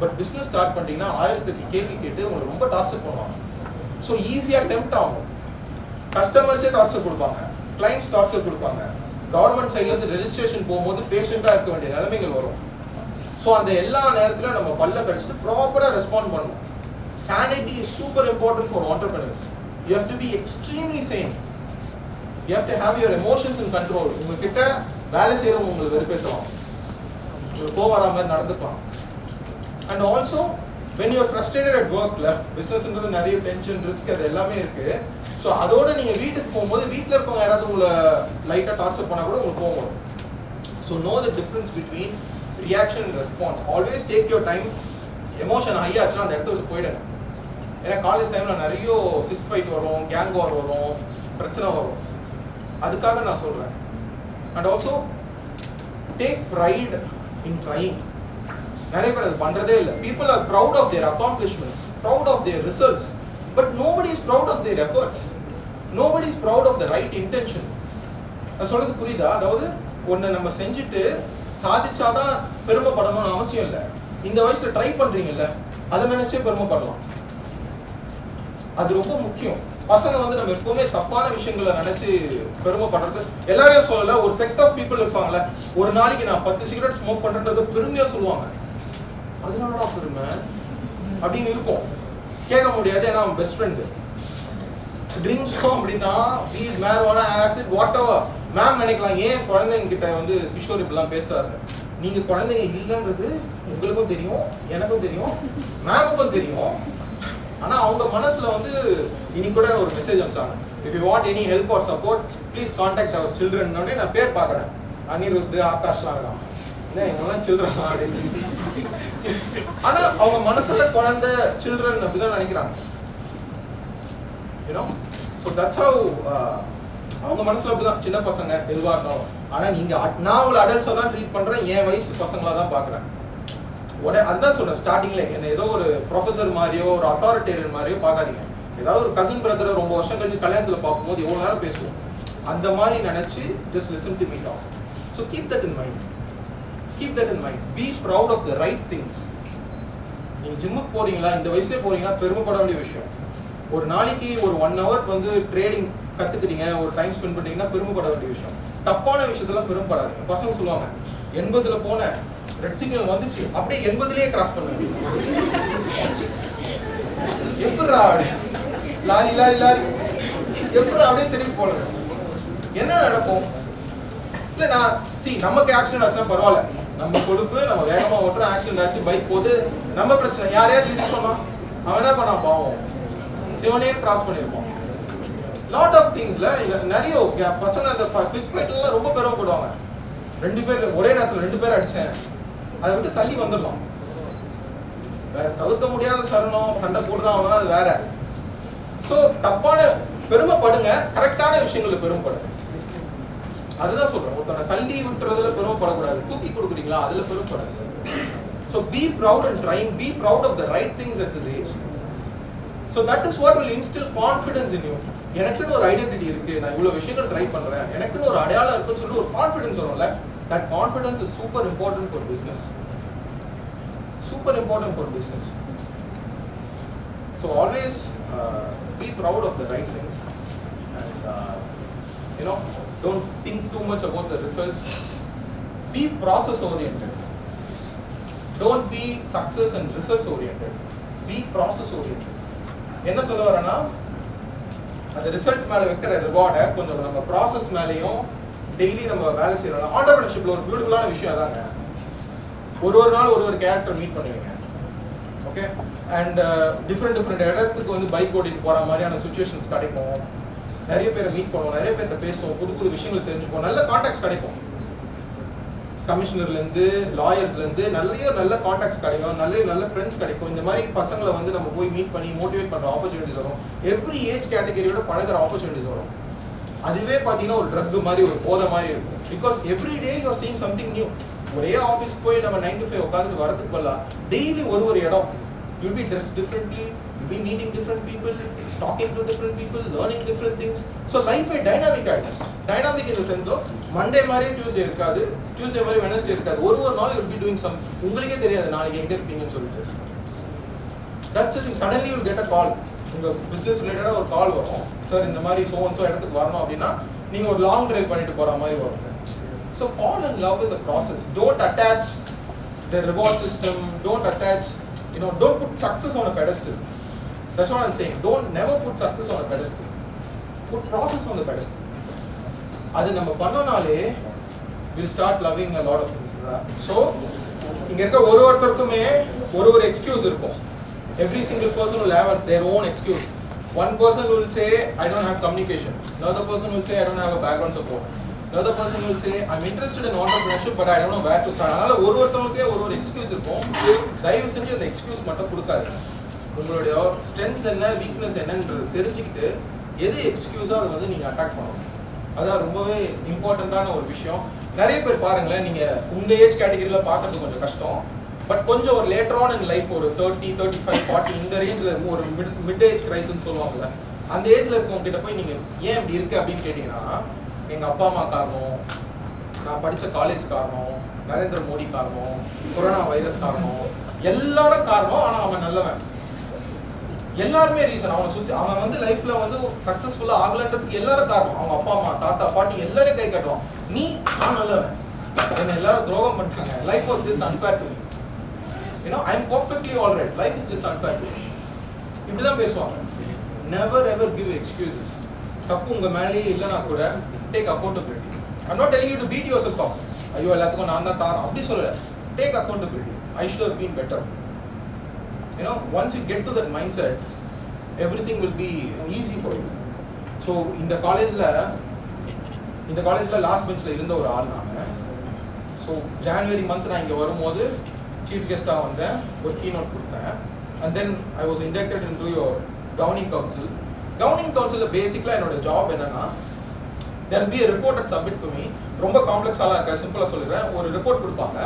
பட் பிஸ்னஸ் ஸ்டார்ட் பண்ணிட்டீங்கன்னா 1008 கேள்வி கேட்டு உங்களை ரொம்ப டார்ச்சர் பண்ணுவாங்க. ஸோ ஈஸியாக டெம்ப்ட் ஆகும். கஸ்டமர்ஸே டார்ச்சர் கொடுப்பாங்க, கிளைண்ட்ஸ் டார்ச்சர் கொடுப்பாங்க. கவர்மெண்ட் சைட்லேருந்து ரெஜிஸ்ட்ரேஷன் போகும்போது பேஷண்ட்டாக இருக்க வேண்டிய நிலைமைகள் வரும். ஸோ அந்த எல்லா நேரத்திலும் நம்ம பல்ல கடிச்சிட்டு ப்ராப்பராக ரெஸ்பாண்ட் பண்ணணும். Sanity is super important for entrepreneurs. You have to be extremely sane. You have to have your emotions in control. உங்ககிட்ட வேலை செய்கிறவங்க உங்களை வெறுப்பேற்றலாம், உங்களுக்கு கோவம் வர மாதிரி நடந்துக்கலாம். And also when you are frustrated at work, பிஸ்னஸ்ன்றது நிறைய டென்ஷன் ரிஸ்க் அது எல்லாமே இருக்கு. ஸோ அதோட நீங்கள் வீட்டுக்கு போகும்போது வீட்டில் இருக்கவங்க யாராவது உங்களை லைட்டாக டார்ச்சர் பண்ணால் கூட உங்களுக்கு கோவம் வரும். So know the difference between reaction and response. Always take your time. Emotion ஹையாச்சுன்னா அந்த இடத்த விட்டு போயிடுங்க. ஏன்னா காலேஜ் டைமில் நிறைய ஃபிஸ்ட் ஃபைட் வரும், கேங் வார் வரும், பிரச்சனை வரும். அதுக்காக நான் சொல்கிறேன். And also take pride in trying. நிறைய பேர் அது பண்ணுறதே இல்லை. People are proud of their accomplishments, proud of their results, but nobody is proud of their efforts. Nobody is proud of the right intention. நான் சொல்கிறது புரியுதா? அதாவது ஒன்று நம்ம செஞ்சுட்டு சாதிச்சாதான் பெருமைப்படணும்னு அவசியம் இல்லை. இந்த வயசுல ட்ரை பண்றீங்கல்ல, அதை நினைச்சே பெருமைப்படலாம். அது ரொம்ப முக்கியம். பசங்க வந்து நம்ம எப்பவுமே தப்பான விஷயங்களை நினைச்சு பெருமைப்படுறது எல்லாரையும் சொல்லல. ஒரு செக்ட் ஆஃப் பீப்புள் இருப்பாங்கல்ல, ஒரு நாளைக்கு நான் 10 சிகரெட் ஸ்மோக் பண்றதை பெருமையா சொல்லுவாங்க. அதனாலடா பெருமை அப்படின்னு இருக்கும். கேட்க முடியாது, ஏன்னா அவன் பெஸ்ட் ஃப்ரெண்டு. ட்ரிங்க்ஸும் அப்படிதான், வீட் மேரிஜுவானா ஆசிட் வாட் எவர். மேம் நினைக்கலாம் ஏன் குழந்தைங்க கிட்ட வந்து கிஷோர் இப்படிலாம் பேசுறாரு. நீங்க குழந்தைங்க இல்லைன்றது உங்களுக்கும் தெரியும், எனக்கும் தெரியும், மேமுக்கும் தெரியும். ஆனா அவங்க மனசுல வந்து இன்னைக்கு கூட ஒரு மெசேஜ் அனுப்பிச்சாங்க, if you want any help or support please contact our children. நான் பேர் பார்க்குறேன், அனிருத் ஆகாஷ்லாம் இருக்கான், ஏன் இவங்கெல்லாம் சில்ட்ரன் அப்படின்னு. ஆனா அவங்க மனசுல குழந்தை சில்ட்ரன் அப்படிதான் நினைக்கிறாங்க. யூனோ, ஸோ தட்ஸ் ஹவ் அவங்க மனசுல அப்படிதான் சின்ன பசங்க எதுவாக இருந்தாலும். ஆனா நீங்க நான் உங்களை அடல்ட்ஸா தான் ட்ரீட் பண்றேன், என் வயசு பசங்களா தான் பாக்குறேன். அதுதான் சொல்றேன் ஸ்டார்டிங்ல, என்ன ஏதோ ஒரு ப்ரொஃபஸர் மாதிரியோ ஒரு அத்தாரிட்டேரியன் மாதிரியோ பார்க்காதீங்க. ஏதாவது ஒரு கசின் பிரதரை ரொம்ப வருஷம் கழிச்சு கல்யாணத்துல பார்க்கும்போது எவ்வளவு நேரம் பேசுவோம், அந்த மாதிரி நினைச்சு just listen to me talk. So keep that in mind, keep that in mind. Be proud of the right things. நீங்க ஜிம்முக்கு போறீங்களா, இந்த வயசுலேயே போறீங்கன்னா பெருமைப்பட வேண்டிய விஷயம். ஒரு நாளைக்கு ஒரு 1 hour வந்து ட்ரேடிங் கத்துக்கிட்டீங்க, ஒரு டைம் ஸ்பெண்ட் பண்ணீங்கன்னா பெருமைப்பட வேண்டிய விஷயம். தப்பான விஷயத்துல பெருமைப்படாதீங்க. பசங்க சொல்லுவாங்க 80ல போன ரெட் சிக்னல் வந்துச்சு, அப்படியே 80லயே கிராஸ் பண்ணுங்க. எப்படா லாரி லாரி லாரி எப்படா அப்படியே திரும்பி போடுங்க. என்ன நடக்கும்? இல்ல நான் நமக்கு ஆக்சிடென்ட் ஆச்சுன்னா பரவாயில்ல, நம்ம கொழுப்பு, நம்ம வேகமா ஓட்டுறோம், ஆக்சிடென்ட் ஆச்சு, பைக் போகுது, நம்ம பிரச்சனை. யாரையாவது இடி சொன்னா அவன் என்ன பண்ணா பாவம், சிவனே கிராஸ் பண்ணிருப்பான். லாட் ஆஃப் திங்ஸ்ல நிறைய பசங்க அந்த ஃபிஸ்ட் ஃபைட்லாம் ரொம்ப பெருமைப்படுவாங்க. 2 பேர் ஒரே நேரத்தில் 2 பேர் அடிச்சேன், அதை விட்டு தள்ளி வந்துடலாம். வேற தவிர்க்க முடியாத சரணம், சண்டை போட்டுதான் ஆகணும், அது வேற. ஸோ தப்பான பெருமைப்படுங்க, கரெக்டான விஷயங்கள்ல பெருமைப்படுங்க. அதுதான் சொல்றேன், ஒருத்தனை தள்ளி விட்டுறதுல பெருமைப்படக்கூடாது. தூக்கி கொடுக்குறீங்களா, அதுல பெருமைப்படுங்க. So be proud and trying, be proud of the right things at this age. So that is what will instill confidence in you. எனக்குன்னு ஒரு ஐடென்டிட்டி இருக்கு, நான் இவ்வளவு விஷயங்கள் ட்ரை பண்றேன், எனக்குன்னு ஒரு அடையாளம் இருக்குன்னு சொல்லி ஒரு கான்ஃபிடன்ஸ் வரும்ல. That confidence is super important for business. Super important for business. So always be proud of the right things and don't think too much about the results. Be process oriented. Don't be success and results oriented. Be process oriented. என்ன சொல்ல வரேன்னா, அந்த result மேல வைக்கிற ரிவார்டை கொஞ்சம் நம்ம process மேலேயும் daily நம்ம வேலை செய்யறோம். ஆண்டர்பிரினர்ஷிப்ல ஒரு பியூட்டிஃபுல்லான விஷயம் அதாங்க, ஒரு நாள் ஒரு கேரக்டர் மீட் பண்ணுவீங்க. ஓகே, அண்ட் டிஃப்ரெண்ட் இடத்துக்கு வந்து பைக் ஓட்டிட்டு போற மாதிரியான சுச்சுவேஷன்ஸ் கிடைக்கும். நிறைய பேரை மீட் பண்ணுவோம், நிறைய பேர்கிட்ட பேசுவோம், புது விஷயங்கள் தெரிஞ்சுப்போம், நல்ல கான்டாக்ட்ஸ் கிடைக்கும். கமிஷனர்லேருந்து லாயர்ஸ்லேருந்து நல்ல கான்டாக்ட்ஸ் கிடைக்கும், நல்ல ஃப்ரெண்ட்ஸ் கிடைக்கும். இந்த மாதிரி பசங்களை வந்து நம்ம போய் மீட் பண்ணி மோட்டிவேட் பண்ணுற ஆப்பர்ச்சுனிட்டிஸ் வரும். எவ்ரி ஏஜ் கேட்டகரியோட பழகிற ஆப்பர்ச்சுனிட்டிஸ் வரும். அதுவே பார்த்தீங்கன்னா ஒரு ட்ரக் மாதிரி, ஒரு போதை மாதிரி இருக்கும். Because every day you are seeing something new. ஒரே ஆஃபீஸ்க்கு போய் நம்ம 9 to 5 உட்காந்துட்டு வரதுக்கு பதிலாக டெய்லி ஒரு இடம், you'll be dress differently, You'll be meeting different people, talking to different people, learning different things. So life is dynamic. Dynamic in the sense of Monday Monday Tuesday irukadu, Tuesday Monday Wednesday irukadu. One நாள் you will be doing something. உங்களுக்கே தெரியாது நாளைக்கு எங்க இருப்பீங்கன்னு சொல்லிட்டு. That's the thing. Suddenly you'll get a call. உங்க business related ஒரு கால் வரும். சார் இந்த மாதிரி so and so இடத்துக்கு வரணும் அப்படினா நீங்க ஒரு long drive பண்ணிட்டு போற மாதிரி வரும். So fall in love with the process. Don't attach the reward system. Don't attach, don't put success on a pedestal. That's what I'm saying. Never put success on a pedestal. Put process on the pedestal. அது நம்ம பண்ணனாலே we'll start loving a lot of things. So இங்க இருக்க ஒருத்தருக்குமே ஒரு excuse இருக்கும். Every single person will have their own excuse. One person will say I don't have communication. Another person will say I don't have a background support. Another person will say I'm interested in entrepreneurship but I don't know where to start. அதனால ஒருத்தருக்கே ஒரு excuse இருக்கும். தயவு செஞ்சு அந்த excuse மட்டும் கொடுக்காதீங்க. உங்களுடைய strengths என்ன வீக்னஸ் என்னன்றது தெரிஞ்சுக்கிட்டு எது எக்ஸ்கியூஸோ அதை வந்து நீங்கள் அட்டாக் பண்ணணும். அதான் ரொம்பவே இம்பார்ட்டண்ட்டான ஒரு விஷயம். நிறைய பேர் பாருங்களேன், நீங்கள் உங்கள் ஏஜ் கேட்டகரியில் பார்க்கறது கொஞ்சம் கஷ்டம். பட் கொஞ்சம் ஒரு லேட்டர் ஆன் இன் லைஃப் ஒரு 30, 35, 40 இந்த ரேஞ்சில் ஒரு மிட் ஏஜ் கிரைஸ்ன்னு சொல்லுவாங்கல்ல, அந்த ஏஜில் இருக்கவங்ககிட்ட போய் நீங்கள் ஏன் இப்படி இருக்கு அப்படின்னு கேட்டிங்கன்னா, எங்கள் அப்பா அம்மா காரணம், நான் படித்த காலேஜ் காரணம், நரேந்திர மோடி காரணம், கொரோனா வைரஸ் காரணம், எல்லாரும் காரணம். ஆனால் அவன் நல்லவன், எல்லாருமே ரீசன். அவனை சுற்றி அவன் வந்து லைஃப்ல வந்து சக்சஸ்ஃபுல்லாக ஆகலன்றதுக்கு எல்லாரும் காரணம். அவங்க அப்பா அம்மா தாத்தா பாட்டி எல்லாரும் கை கட்டுவான். நான் நல்லவன், என்னை எல்லாரும் துரோகம் பண்ணிட்டாங்க, life was just unfair to me, I am perfectly all right, life is just unfair to me. இப்படிதான் பேசுவாங்க. Never ever give excuses. தப்பு உங்க மேலேயே இல்லைனா கூட take accountability. I'm not telling you to beat yourself up. ஐயோ எல்லாத்துக்கும் நான் தான் காரணம் அப்படி சொல்லல. Take accountability. I should have been better. Once you get to that mindset, everything will be easy for you. So இந்த காலேஜ்ல last பெஞ்ச்ல இருந்த ஒரு ஆள் நான். ஸோ ஜான்வரி மந்த் நான் இங்கே வரும்போது சீஃப் கெஸ்டாக வந்தேன், ஒரு கீனோட் கொடுத்தேன். And then I was inducted in to your governing council. Governing கவுன்சிலில் பேசிக்கலாக என்னோட ஜாப் என்னன்னா, there will be a report at submit to me. ரொம்ப காம்ப்ளெக்ஸாலாம் இருக்க, சிம்பிளாக சொல்லிடுறேன். ஒரு ரிப்போர்ட் கொடுப்பாங்க.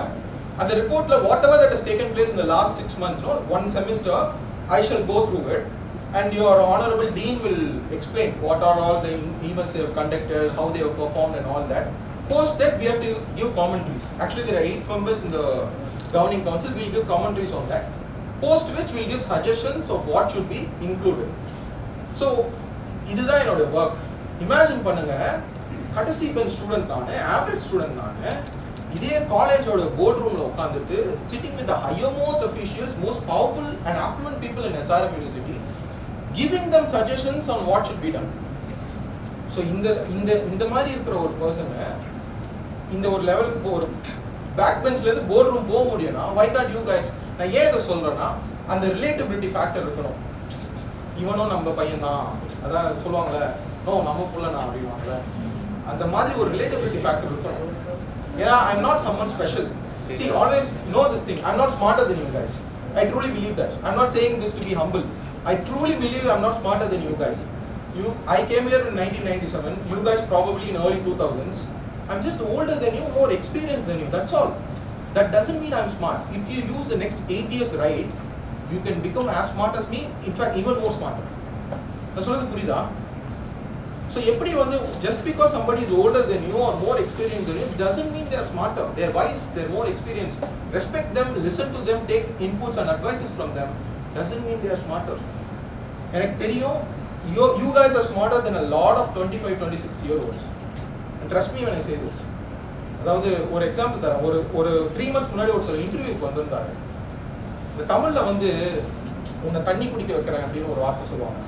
அந்த ரிப்போர்ட்ல whatever that has taken place in the last 6 months, one semester, I shall go through it and your honorable dean will explain what are all the events they have conducted, how they have performed and all that. Post that we have to give commentaries. Actually there are 8 members in the governing council. We will give commentaries on that. Post which we will give suggestions of what should be included. So இதுதான் என்னோட work. Imagine பண்ணுங்க, கடைசி bench student நான், average student நான், இதே காலேஜோட board ரூம்ல உட்காந்துட்டு sitting with the higher most officials, most powerful and affluent people in SRM University, giving them suggestions on what should be done. So இந்த மாதிரி இருக்கிற ஒரு பர்சனை இந்த ஒரு லெவலுக்கு ஒரு பேக் பெஞ்ச்லேருந்து போர்ட் ரூம் போக முடியும்னா, why can't you guys? நான் ஏன் இதை சொல்கிறேன்னா, அந்த ரிலேட்டபிலிட்டி ஃபேக்டர் இருக்கணும். இவனும் நம்ம பையன் தான், அதான் சொல்லுவாங்களே, நோ நம்ம புள்ளனா அப்படிவாங்களே, அந்த மாதிரி ஒரு ரிலேட்டபிலிட்டி ஃபேக்டர் இருக்கணும். ஏன்னா I'm not someone special. See, always know this thing. I'm not smarter than you guys. I truly believe that. I'm not saying this to be humble. I truly believe I'm not smarter than you guys. I came here in 1997. You guys probably in early 2000s. I'm just older than you, more experienced than you. That's all. That doesn't mean I'm smart. If you use the next 8 years right, you can become as smart as me. In fact, even more smarter. நான் சொல்றது புரியுதா? So எப்படி வந்து just because somebody is older than you or more experienced than you doesn't mean they are smarter. They are wise, they are more experienced. Respect them, listen to them, take inputs and advices from them. Doesn't mean they are smarter. எனக்கு தெரியும், you guys are smarter than a lot of 25, 26 year olds. And trust me when I say this. அதாவது ஒரு example தரேன். ஒரு 3 months முன்னாடி ஒருத்தர் இன்டர்வியூக்கு வந்திருந்தாரு. இந்த தமிழ்ல வந்து உன்னை தண்ணி குடிக்க வைக்கிறேன் அப்படின்னு ஒரு வார்த்தை சொல்லுவாங்க.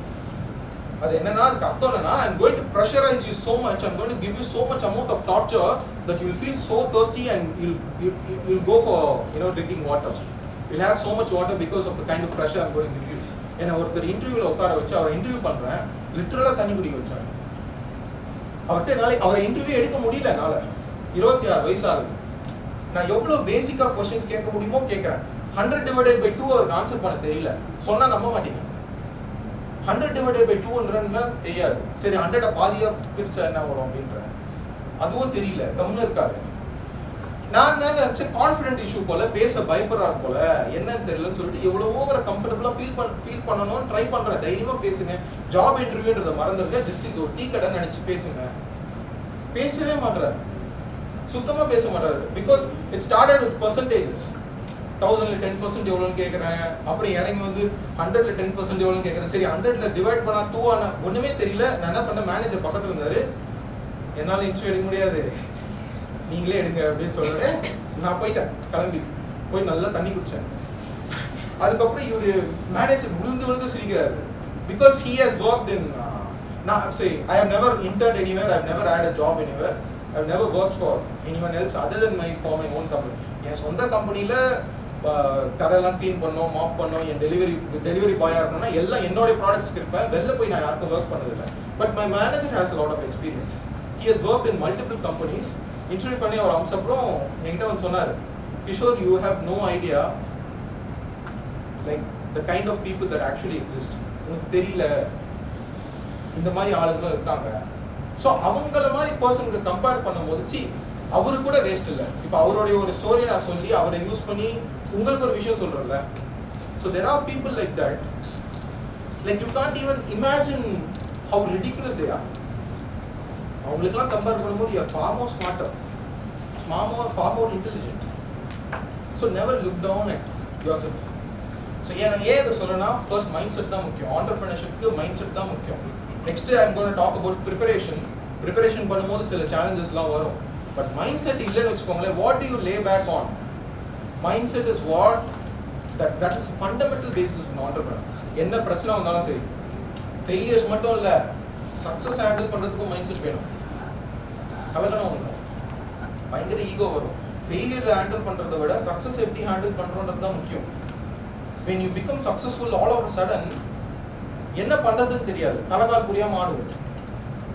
அது என்னன்னா, அதுக்கு அர்த்தம் என்னன்னா, I'm going to pressurize you so much, I'm going to give you so much amount of torture that you will feel so thirsty and you'll go for drinking water. You'll have so much water because of the kind of pressure I'm going to give you. என்ன ஒருத்தர் இன்டர்வியூல உட்கார வச்சு அவர் interview பண்றேன், லிட்டரலா தண்ணி குடிக்க வச்சாங்க. அவரை இன்டர்வியூ எடுக்க முடியல. என்னால 26 வயசு ஆகுது. நான் எவ்வளவு பேசிக்கா क्वेश्चंस கேட்க முடியுமோ கேட்கறேன். 100/2 அவருக்கு ஆன்சர் பண்ண தெரியல. சொன்னா நம்ப மாட்டீங்க. 100/2 தெரியாது. சரி 100 பாதியா பிரிச்சா என்ன வரும் அப்படின்ற அதுவும் தெரியல. கம்முன்னு இருக்காரு. நான் நினைச்ச கான்ஃபிடென்ட் இஷ்யூ போல, பேச பயப்படுறாரு போல, என்னன்னு தெரியலன்னு சொல்லிட்டு எவ்வளவோ கம்ஃபர்டபுளா ஃபீல் பண்ணணும்னு ட்ரை பண்றேன். தைரியமா பேசுங்க, ஜாப் இன்டர்வியூன்றத மறந்துருங்க, ஜஸ்ட் இது ஒரு டீ கடை நினைச்சு பேசுங்க. பேசவே மாட்டாரு, சுத்தமா பேச மாட்டாரு. Because it started with percentages. 1000ல 10% எவ்வளோன்னு கேட்குறேன், அப்புறம் இறங்கி வந்து 100ல 10% எவ்வளோன்னு கேட்குறேன். சரி 100ல டிவைட் பண்ணா 2 ஆனா ஒன்றுமே தெரியல. நான் என்ன பண்ணேன், மேனேஜர் பக்கத்தில் இருந்தாரு, என்னால் இன்டர்வியூ எடுக்க முடியாது, நீங்களே எடுங்க அப்படின்னு சொல்லிட்டு நான் போயிட்டேன். கிளம்பி போய் நல்லா தண்ணி குடித்தேன். அதுக்கப்புறம் இவர் மேனேஜர் விழுந்து சிரிக்கிறாரு. Because he has worked in I have never interned anywhere, I have never had a job anywhere, I have never worked for anyone else other than for my own company. என் சொந்த கம்பெனியில் தரெல்லாம் clean பண்ணோம், mop பண்ணோம், என் delivery பாயாக இருக்கணும்னா எல்லாம் என்னோடய ப்ராடக்ட்ஸ்க்கு இருப்பேன். வெளில போய் நான் யாருக்கும் ஒர்க் பண்ணதில்லை. But my manager has a lot of experience. He has work in multiple companies. Interview பண்ணி அவர் அப்புறம் என்கிட்ட வந்து சொன்னார், Kishore, you have no idea like the kind of people that actually exist. உனக்கு தெரியல, இந்த மாதிரி ஆளுங்களும் இருக்காங்க. ஸோ அவங்கள மாதிரி பர்சனுக்கு கம்பேர் பண்ணும்போது அவரு கூட வேஸ்ட் இல்லை. இப்போ அவருடைய ஒரு ஸ்டோரி நான் சொல்லி அவரை யூஸ் பண்ணி உங்களுக்கு ஒரு விஷயம் சொல்றேன்ல. So there are people like that, like you can't even imagine how ridiculous they are. அவங்களுக்கெல்லாம் கம்பேர் பண்ணும்போது you are far more smarter, far more intelligent. So never look down at yourself. So ஏன் இதை சொல்லணும்னா, first mind set தான் முக்கியம். ஆண்டர்பிரினர்ஷிப்க்கு mind set தான் முக்கியம். Next I am going to talk about preparation பண்ணும்போது சில சேலஞ்சஸ்லாம் வரும். பட் மைண்ட் செட் இல்லைன்னு வச்சுக்கோங்களேன், what do you lay back on? Mindset is what that is fundamental basis in entrepreneur. என்ன பிரச்சனை வந்தாலும் சரி, ஃபெயிலியர்ஸ் மட்டும் இல்லை, சக்ஸஸ் ஹேண்டில் பண்ணுறதுக்கும் மைண்ட் செட் வேணும். அவதானம் வந்துடும், பயங்கர ஈகோ வரும். ஃபெயிலியர் ஹேண்டில் பண்ணுறதை விட சக்ஸஸ் எப்படி ஹேண்டில் பண்ணுறோன்றது தான் முக்கியம். when you become successful all of a sudden என்ன பண்றதுன்னு தெரியாது, தலைகால் புரியாம ஆடுவோம்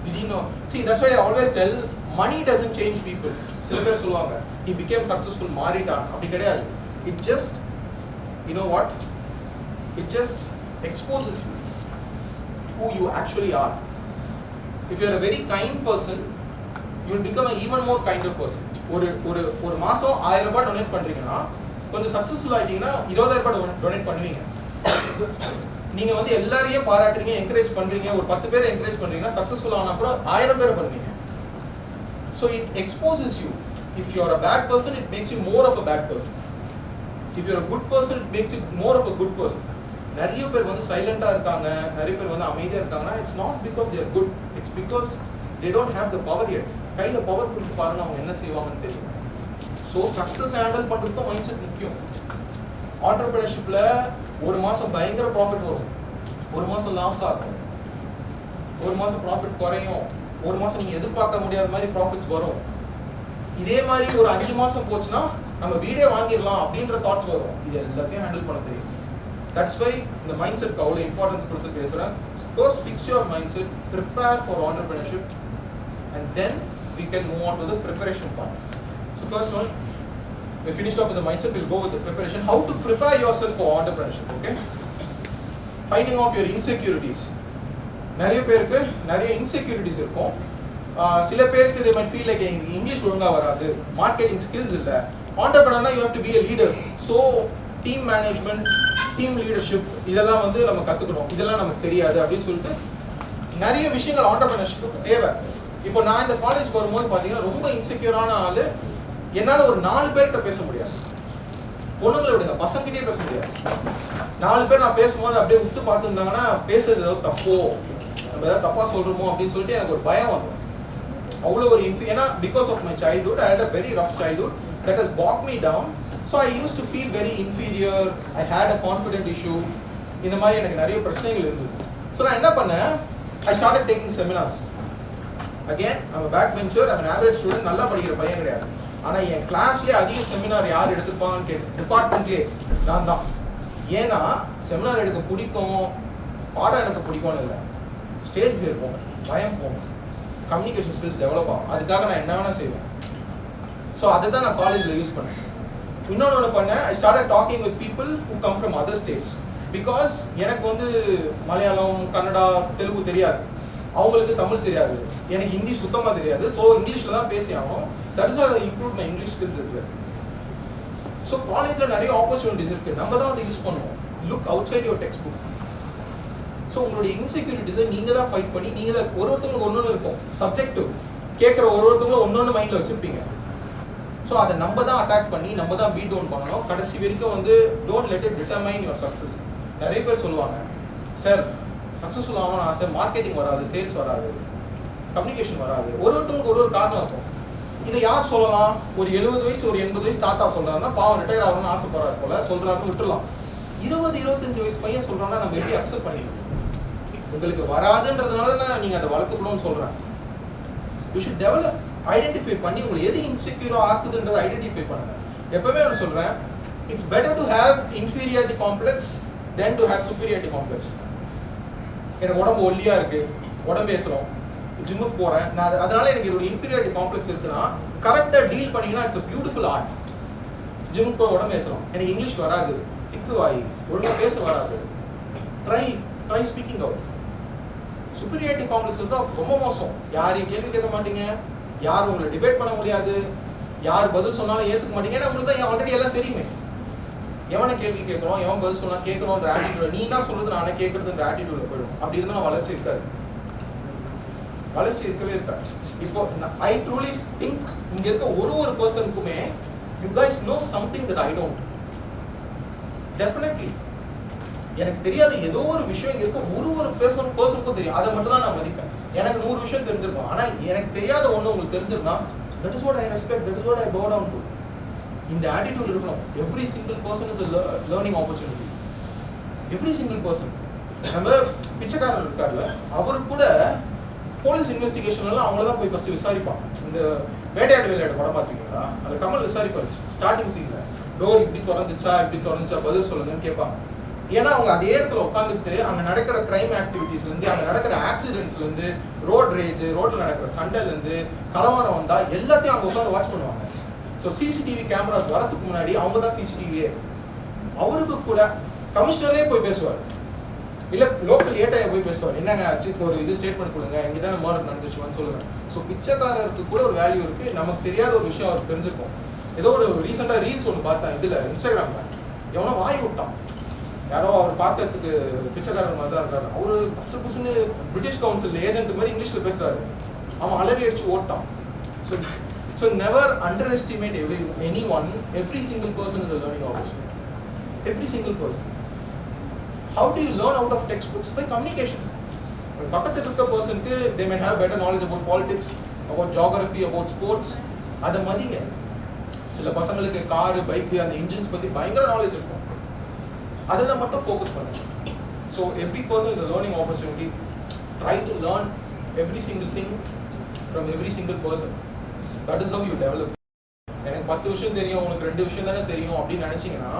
திடீர்னு. see that's why I always tell money doesn't change people. சில பேர் சொல்லுவாங்க he became successful மாறிட்டான், அப்படி கிடையாது. it just you know what, it just exposes you who you actually are. if you are a very kind person you will become an even more kinder person. ஒரு மாசம் 1000 ரூபாய் donate பண்றீங்கன்னா கொஞ்சம் successful ஆகிட்டீங்கன்னா 20,000 ரூபாய் donate பண்ணுவீங்க. நீங்கள் வந்து எல்லாரையும் பாராட்டுறீங்க, என்கரேஜ் பண்ணுறீங்க, ஒரு 10 பேரை என்கரேஜ் பண்ணுறீங்கன்னா சக்ஸஸ்ஃபுல் ஆன அப்புறம் 1000 பேரை பண்ணுவீங்க. So it exposes you. If you are a bad person it makes you more of a bad person. If you are a good person it makes you more of a good person. நிறைய பேர் வந்து சைலண்டாக இருக்காங்க, நிறைய பேர் வந்து அமைதியாக இருக்காங்கன்னா it's not because they are good, it's because they don't have the power yet. கையில் பவர் கொடுத்து பாருங்க, அவங்க என்ன செய்வாங்கன்னு தெரியும். ஸோ சக்ஸஸ் ஹேண்டில் பண்ணுறதுக்கும் மைண்ட் செட் முக்கியம். ஆண்டர்பிரினர்ஷிப்பில் ஒரு மாதம் பயங்கர ப்ராஃபிட் வரும், ஒரு மாதம் லாஸ் ஆகும், ஒரு மாதம் ப்ராஃபிட் குறையும், ஒரு மாதம் நீங்கள் எதிர்பார்க்க முடியாத மாதிரி ப்ராஃபிட்ஸ் வரும். இதே மாதிரி ஒரு 5 மாதம் போச்சுன்னா நம்ம வீடே வாங்கிடலாம் அப்படின்ற தாட்ஸ் வரும். இது எல்லாத்தையும் ஹேண்டில் பண்ண தெரியும். தட்ஸ் வை இந்த மைண்ட் செட்க்கு அவ்வளோ இம்பார்ட்டன்ஸ் கொடுத்து பேசுகிறேன். First fix your mind set, prepare for entrepreneurship and then we can move on to the preparation part. So first one, we finished off with the mindset, we'll go with the preparation. How to prepare yourself for entrepreneurship, okay? Fighting off your insecurities. நிறைய பேருக்கு நிறைய insecurities இருக்கும். சில பேருக்கு they might feel like English ஒழுங்காக வராது, marketing skills இல்லை. ஆண்டர்பிரினர்னா you have to be a leader. So team management, team leadership இதெல்லாம் வந்து நம்ம கற்றுக்கணும். இதெல்லாம் நமக்கு தெரியாது அப்படின்னு சொல்லிட்டு நிறைய விஷயங்கள் ஆண்டர்பிரினர்ஷிப்புக்கு தேவை. இப்போ நான் இந்த காலேஜ்க்கு வரும்போது பார்த்தீங்கன்னா ரொம்ப இன்செக்யூரான ஆள். என்னால் ஒரு 4 பேர்கிட்ட பேச முடியாது. பொண்ணுங்களை விடுங்க, பசங்கிட்டே பேச முடியாது. 4 பேர் நான் பேசும்போது அப்படியே உத்து பார்த்துருந்தாங்கன்னா பேசுறது ஏதாவது தப்போ, நம்ம ஏதாவது தப்பாக சொல்கிறோமோ அப்படின்னு சொல்லிட்டு எனக்கு ஒரு பயம் வரும். அவ்வளோ ஒரு ஏன்னா because of my childhood I had a very rough childhood that has put me down. So I used to feel very inferior, I had a confident issue. இந்த மாதிரி எனக்கு நிறைய பிரச்சனைகள் இருந்தது. ஸோ நான் என்ன பண்ணேன், I started taking seminars. Again I'm a back bencher, I'm an average student, நல்லா படிக்கிற பையன் கிடையாது. ஆனால் என் கிளாஸ்லேயே அதிக செமினார் யார் எடுத்துருப்பாங்கன்னு கேட்டு டிபார்ட்மெண்ட்லேயே நான் தான். ஏன்னா செமினார் எடுக்க பிடிக்கும், பாடம் எனக்கு பிடிக்கும்னு இல்லை, ஸ்டேஜ் பேர் போவேன், பயம் போவேன், கம்யூனிகேஷன் ஸ்கில்ஸ் டெவலப் ஆகும். அதுக்காக நான் என்ன வேணால் செய்வேன். ஸோ அதை தான் நான் காலேஜில் யூஸ் பண்ணேன். இன்னொன்று பண்ணேன், I started talking with people who come from other states. Because எனக்கு வந்து மலையாளம், கன்னடா, தெலுங்கு தெரியாது. அவங்களுக்கு தமிழ் தெரியாது, எனக்கு ஹிந்தி சுத்தமாக தெரியாது, ஸோ இங்கிலீஷில் தான் பேசி ஆகணும். That is I improve my English skills as well. So காலேஜில் நிறைய ஆப்பர்ச்சுனிட்டிஸ் இருக்குது, நம்ம தான் வந்து யூஸ் பண்ணுவோம். Look outside your textbook. So உங்களுடைய இன்செக்யூரிட்டிஸை நீங்கள் தான் ஃபைட் பண்ணி, நீங்கள் தான் ஒருத்தவங்களுக்கு ஒன்று இருக்கும் சப்ஜெக்டிவ், கேட்குற ஒருத்தவங்களும் ஒன்று மைண்டில் வச்சுருப்பீங்க. ஸோ அதை நம்ம தான் அட்டாக் பண்ணி நம்ம தான் பீட் டவுன் பண்ணணும். கடைசி வரைக்கும் வந்து don't let it determine your success. நிறைய பேர் சொல்லுவாங்க, சார் சக்ஸஸ்ஃபுல் ஆகணும்னு ஆசை, மார்க்கெட்டிங் வராது, சேல்ஸ் வராது, கம்யூனிகேஷன் வராது. ஒருத்தவங்களுக்கு ஒரு காரணம் இருக்கும். இதை யார் சொல்லலாம்? ஒரு 70 வயசு ஒரு 80 வயசு தாத்தா சொல்றாருன்னா பாவம் ரிட்டையர் ஆகணும்னு ஆசைப்படுறாரு போல சொல்றாருன்னு விட்டுலாம். 20-25 வயசு பையன் சொல்றான்னா நம்ம எப்படி அக்செப்ட் பண்ணிக்கணும்? உங்களுக்கு வராதுன்றதுனால தான் நீங்க அதை வளர்த்துக்கணும்னு சொல்றேன். யூ ஷுட் டெவலப், ஐடென்டிஃபை பண்ணி உங்களை எது இன்செக்யூரா ஆக்குதுன்றதை ஐடென்டிஃபை பண்ணுங்க. எப்பவுமே நான் சொல்றேன், it's better to have inferiority complex then to have superiority complex. எனக்கு உடம்பு ஒல்லியா இருக்கு, உடம்பு ஏற்றுறோம், ஜிம்முக்கு போறேன், நான் அதனால எனக்கு ஒரு இன்ஃபீரியாரிட்டி காம்ப்ளெக்ஸ் இருக்குன்னா கரெக்டாக டீல் பண்ணீங்கன்னா இட்ஸ் a பியூட்டிஃபுல் ஆர்ட். ஜிம்முக்கு போய் உடம்பு ஏற்றுறோம், எனக்கு இங்கிலீஷ் வராது, திக்கு வாய், ஒழுங்காக பேச வராது, try speaking out. Superiority complex இருந்தால் ரொம்ப மோசம். யாரையும் கேள்வி கேட்க மாட்டீங்க, யாரும் உங்களை டிபேட் பண்ண முடியாது, யார் பதில் சொன்னாலும் ஏற்றுக்க மாட்டீங்க. ஏன்னா உங்களுக்கு தான் ஆல்ரெடி எல்லாம் தெரியுமே. எவனை கேள்வி கேட்கணும், எவன் பதில் சொன்னா கேட்கணுன்ற ஆட்டிடியூட், நீ என்ன சொல்றது நானே கேட்கறதுன்ற ஆட்டிடியூட்ல போயிடும். அப்படி இருந்தாலும் வளர்ச்சி இருக்காது, வளர்ச்சி இருக்கவே இருக்காது. இப்போ ஐ ட்ரூலி திங்க் இங்க இருக்க ஒரு பர்சனுக்குமே you guys know something that I don't. Definitely எனக்கு தெரியாத ஏதோ ஒரு விஷயம் இங்க இருக்க ஒரு பர்சனுக்கும் தெரியும். அதை மட்டும் தான் நான் மதிப்பேன். எனக்கு 100 விஷயம் தெரிஞ்சிருக்கும், ஆனா எனக்கு தெரியாத ஒண்ணு உங்களுக்கு தெரிஞ்சிருந்தா that is what I respect, that is what I bow down to. இந்த ஆட்டிடியூட் இருக்கணும். Every single person is a learning opportunity. Every single person. நம்ம பிச்சைக்காரர் இருக்கார்ல, அவரு கூட போலீஸ் இன்வெஸ்டிகேஷன்லாம் அவங்கள தான் போய் ஃபர்ஸ்ட் விசாரிப்பாங்க. இந்த வேட்டையாடு படம் பார்த்துருக்கீங்களா? அந்த கமல் விசாரிப்பார் ஸ்டார்டிங் சீன்ல, டோர் இப்படி திறந்துச்சா பதில் சொல்லுங்கன்னு கேட்பாங்க. ஏன்னா அவங்க அதே இடத்துல உட்காந்துட்டு அங்கே நடக்கிற கிரைம் ஆக்டிவிட்டிஸ்லேருந்து, அங்கே நடக்கிற ஆக்சிடென்ட்ஸ்லேருந்து, ரோட் ரேஜ், ரோட்டில் நடக்கிற சண்டைலேருந்து, கலவரம் வந்தால் எல்லாத்தையும் அவங்க உட்காந்து வாட்ச் பண்ணுவாங்க. ஸோ சிசிடிவி கேமராஸ் வரதுக்கு முன்னாடி அவங்க தான் சிசிடிவியே. அவருக்கு கூட கமிஷனரே போய் பேசுவார், இல்லை லோக்கல் ஏட்டையை போய் பேசுவார். என்னங்க ஆச்சு, ஒரு இது ஸ்டேட்மெண்ட் கொடுங்க, இங்கே தானே மர்டர் நடந்துச்சுன்னு சொல்லுங்க. ஸோ பிச்சைக்காரருக்கு கூட ஒரு வேல்யூ இருக்குது. நமக்கு தெரியாத ஒரு விஷயம் அவருக்கு தெரிஞ்சிருக்கும். ஏதோ ஒரு ரீசெண்டாக ரீல்ஸ் ஒன்று பார்த்தேன், இதில் இன்ஸ்டாகிராமில் எவனோ வாய் விட்டான். யாரோ அவர் பார்க்கறதுக்கு பிச்சைக்காரர் மாதிரி தான் இருக்காரு. அவரு பசு புசுன்னு பிரிட்டிஷ் கவுன்சில் ஏஜென்ட் மாதிரி இங்கிலீஷில் பேசுறாரு. அவன் அலறி அடிச்சு ஓட்டான். So never underestimate anyone. Every single person is a learning opportunity. Every single person. How do you learn out of textbooks? By communication. பக்கத்துல இருக்க பர்சனுக்கு they may have better knowledge about politics, about geography, about sports. அதை மதிங்க. சில பசங்களுக்கு car, bike, அந்த engines பற்றி பயங்கர knowledge இருக்கும். அதெல்லாம் மட்டும் ஃபோக்கஸ் பண்ணுங்க. So every person is a learning opportunity. Try to learn every single thing from every single person. That is how you develop. எனக்கு 10 விஷயம் தெரியும், உனக்கு 2 விஷயம் தானே தெரியும் அப்படின்னு நினைச்சீங்கன்னா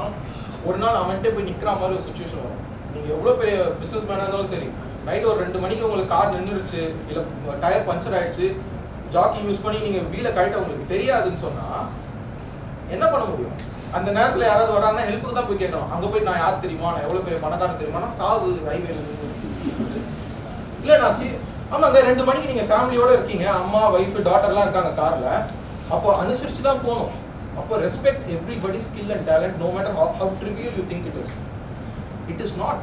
ஒரு நாள் அவன்கிட்ட போய் நிற்கிற மாதிரி ஒரு சுச்சுவேஷன் வரும். நீங்கள் எவ்வளோ பெரிய பிஸ்னஸ் மேனாக இருந்தாலும் சரி, நைட் ஒரு 2 மணிக்கு உங்களுக்கு கார் நின்றுருச்சு, இல்லை டயர் பஞ்சர் ஆகிடுச்சு, ஜாக்கி யூஸ் பண்ணி நீங்கள் வீலை கழட்ட உங்களுக்கு தெரியாதுன்னு சொன்னால் என்ன பண்ண முடியும்? அந்த நேரத்தில் யாராவது வராங்கன்னா ஹெல்ப்புக்கு தான் போய் கேட்கணும். அங்கே போய் நான் யார் தெரியுமா, நான் எவ்வளோ பெரிய பணக்காரன் தெரியுமா, சாவு ஹைவேல இல்லை நான் ஆமாங்க 2 மணிக்கு நீங்கள் ஃபேமிலியோடு இருக்கீங்க, அம்மா ஒய்ஃபு டாட்டர்லாம் இருக்காங்க காரில், அப்போ அனுசரித்து தான் போகணும். அப்போ respect everybody skill and talent, no matter how trivial you think it is not.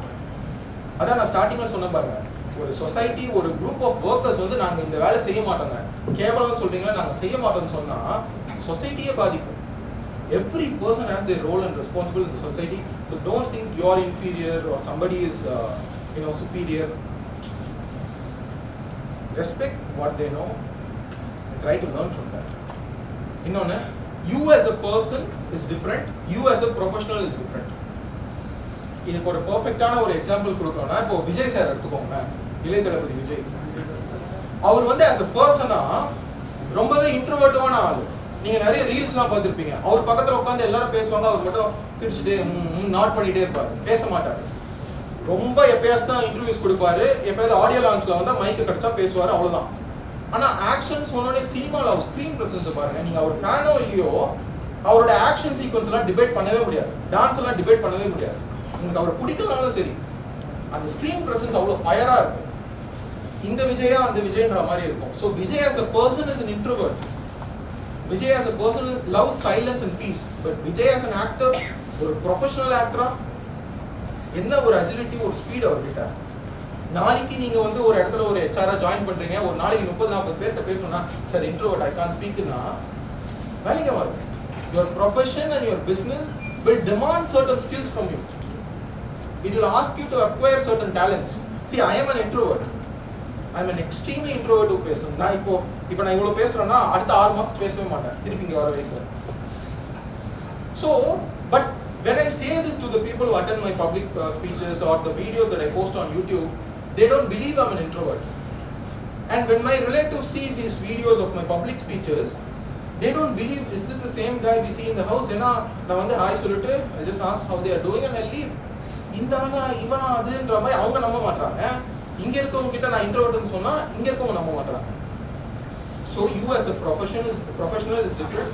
அதான் நான் ஸ்டார்டிங்கில் சொன்ன பாருங்க, ஒரு சொசைட்டி, ஒரு குரூப் ஆஃப் ஒர்க்கர்ஸ் வந்து நாங்கள் இந்த வேலை செய்ய மாட்டோங்க, கேவலம்னு சொல்கிறீங்களா, நாங்கள் செய்ய மாட்டோம்னு சொன்னால் சொசைட்டியே பாதிக்கும். Every person has their role and responsibility in the society. So don't think you are inferior or somebody is superior. Respect what they know and try to learn from that. Innone, you as a person is different, you as a professional is different. இதுக்கு ஒரு பெர்ஃபெக்ட்டான ஒரு example கொடுக்கணும்னா, இப்போ Vijay sir எடுத்துக்கோங்க, இளைய தளபதி விஜய். அவர் வந்து as a persona ரொம்பவே இன்ட்ரோவர்ட்டான ஆளு. நீங்க நிறைய ரீல்ஸ்லாம் பார்த்துருப்பீங்க. அவர் பக்கத்தில் உட்காந்து எல்லாரும் பேசுவாங்க, அவர் மட்டும் சிரிச்சுட்டு நாட் பண்ணிட்டே இருப்பாரு, பேச மாட்டாரு. ரொம்ப எப்பயாச்சும் தான் இன்டர்வியூஸ் கொடுப்பாரு, எப்பயாவது ஆடியோ லான்ச்ல வந்தால் மைக்கு கிடைச்சா பேசுவார், அவ்வளோதான். ஆனால் ஆக்ஷன் சொன்னோடனே சினிமாவில் அவர் ஸ்க்ரீன் ப்ரெசன்ஸை பாருங்க. நீங்கள் அவர் ஃபேனோ இல்லையோ, அவரோட ஆக்ஷன் சீக்வன்ஸ் எல்லாம் டிபேட் பண்ணவே முடியாது, டான்ஸ் எல்லாம் டிபேட் பண்ணவே முடியாது. உங்களுக்கு அவர் பிடிக்கலனாலும் சரி, அந்த ஸ்க்ரீன் ப்ரெசன்ஸ் அவ்வளோ ஃபயராக இருக்கும். இந்த விஜயா அந்த விஜயன்ற மாதிரி இருக்கும். So Vijay as a person is an introvert. Vijay as a person loves silence and peace. But Vijay as an actor, ஒரு ப்ரொஃபஷனல் ஆக்டரா என்ன ஒரு அஜிலிட்டி, ஒரு ஸ்பீட் அவர்கிட்ட. நாளைக்கு நீங்க வந்து ஒரு இடத்துல ஒரு HR ஜாயின் பண்றீங்க, ஒரு நாளைக்கு 30-40 பேர்கிட்ட பேசணும்னா சார் இன்ட்ரோவர்ட் ஐ கான்ட் ஸ்பீக்னா வேலைக்கு வரும். Your profession and your business will demand certain skills from you. It will ask you to acquire certain talents. See, I am an introvert. I am an extremely introverted person. நான் இப்போ நான் இவ்வளவு பேசுறேன்னா அடுத்த 6 மாசத்துக்கு பேசவே மாட்டேன், திருப்பி இங்க வர வைக்கிறேன். So, but when I say this to the people who attend my public speeches or the videos that I post on YouTube, they don't believe I'm an introvert. And when my relatives see these videos of my public speeches, they don't believe, is this the same guy we see in the house? ஏன்னா நான் வந்து hi சொல்லிட்டு I just ask how they are doing and I leave. இந்த ஆளா இவனா அதுன்ற மாதிரி அவங்க நம்ப மாட்டாங்க. இங்க இருக்கவங்க கிட்ட நான் இன்ட்ரோவர்ட்னு சொன்னா இங்க இருக்கவங்க நம்ப மாட்டாங்க. So you as a professional is different.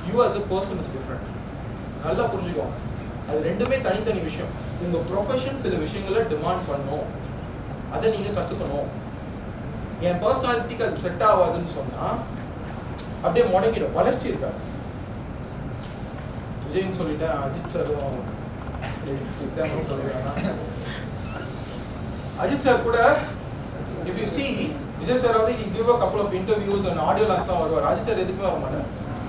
You as a person is different. நல்லா புரிஞ்சுக்கோங்க. அது ரெண்டுமே தனித்தனி விஷயம். உங்க ப்ரொஃபஷன் சில விஷயங்களை டிமாண்ட் பண்ணும், அதை நீங்க கத்துக்கணும். என் பர்சனாலிட்டிக்கு அது செட் ஆகாதுன்னு சொன்னா அப்படியே முடங்கிடும், வளர்ச்சி இருக்காது. விஜய்னு சொல்லிட்டேன், அஜித் சாரும் எக்ஸாம்பிள் சொல்லுவாங்க. அஜித் சார் கூட if you see Vijay sir வந்து he give a couple of interviews and audio launch தான் வருவார். அஜித் சார் எதுக்குமே வர மாட்டார்,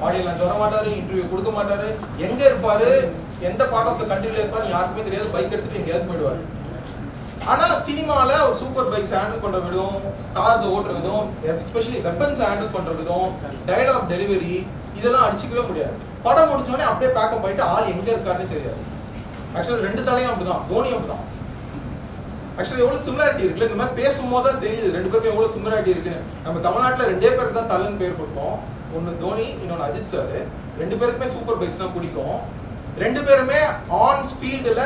ஆடியோ லான்ச் வர மாட்டாரு, இன்டர்வியூ கொடுக்க மாட்டாரு. எங்க இருப்பாரு, எந்த பார்ட் ஆஃப் த கண்ட்ரில இருப்பாரு யாருக்குமே தெரியாது. பைக் எடுத்துட்டு எங்கேயாவது போயிடுவாரு. ஆனா சினிமால ஒரு சூப்பர் பைக்ஸ் ஹேண்டில் பண்ற விதம், கார்ஸ் ஓட்டுற விதம், எஸ்பெஷலி வெப்பன்ஸ் ஹேண்டில் பண்ற விதம், டயலாக் டெலிவரி, இதெல்லாம் அடிச்சுக்கவே முடியாது. படம் முடிச்சோடனே அப்படியே பேக்கப் ஆயிட்டு ஆள் எங்க இருக்காருன்னு தெரியாது. ஆக்சுவலி 2 தலையும் அப்படிதான், தோனியும் அப்படிதான். ஆக்சுவலி எவ்வளவு சிமிலாரிட்டி இருக்குல்ல, இந்த மாதிரி பேசும்போது தான் தெரியுது 2 பேருக்கும் எவ்வளவு சிமிலாரிட்டி இருக்குன்னு. நம்ம தமிழ்நாட்டில் 2 பேருக்கு தான் தலன்னு பேர் கொடுத்தோம். ஒன்னு தோனி, இன்னொன்னு அஜித் சார். 2 பேருக்குமே சூப்பர் பைக்ஸ் தான் பிடிக்கும். 2 பேருமே ஆன் ஃபீல்டுல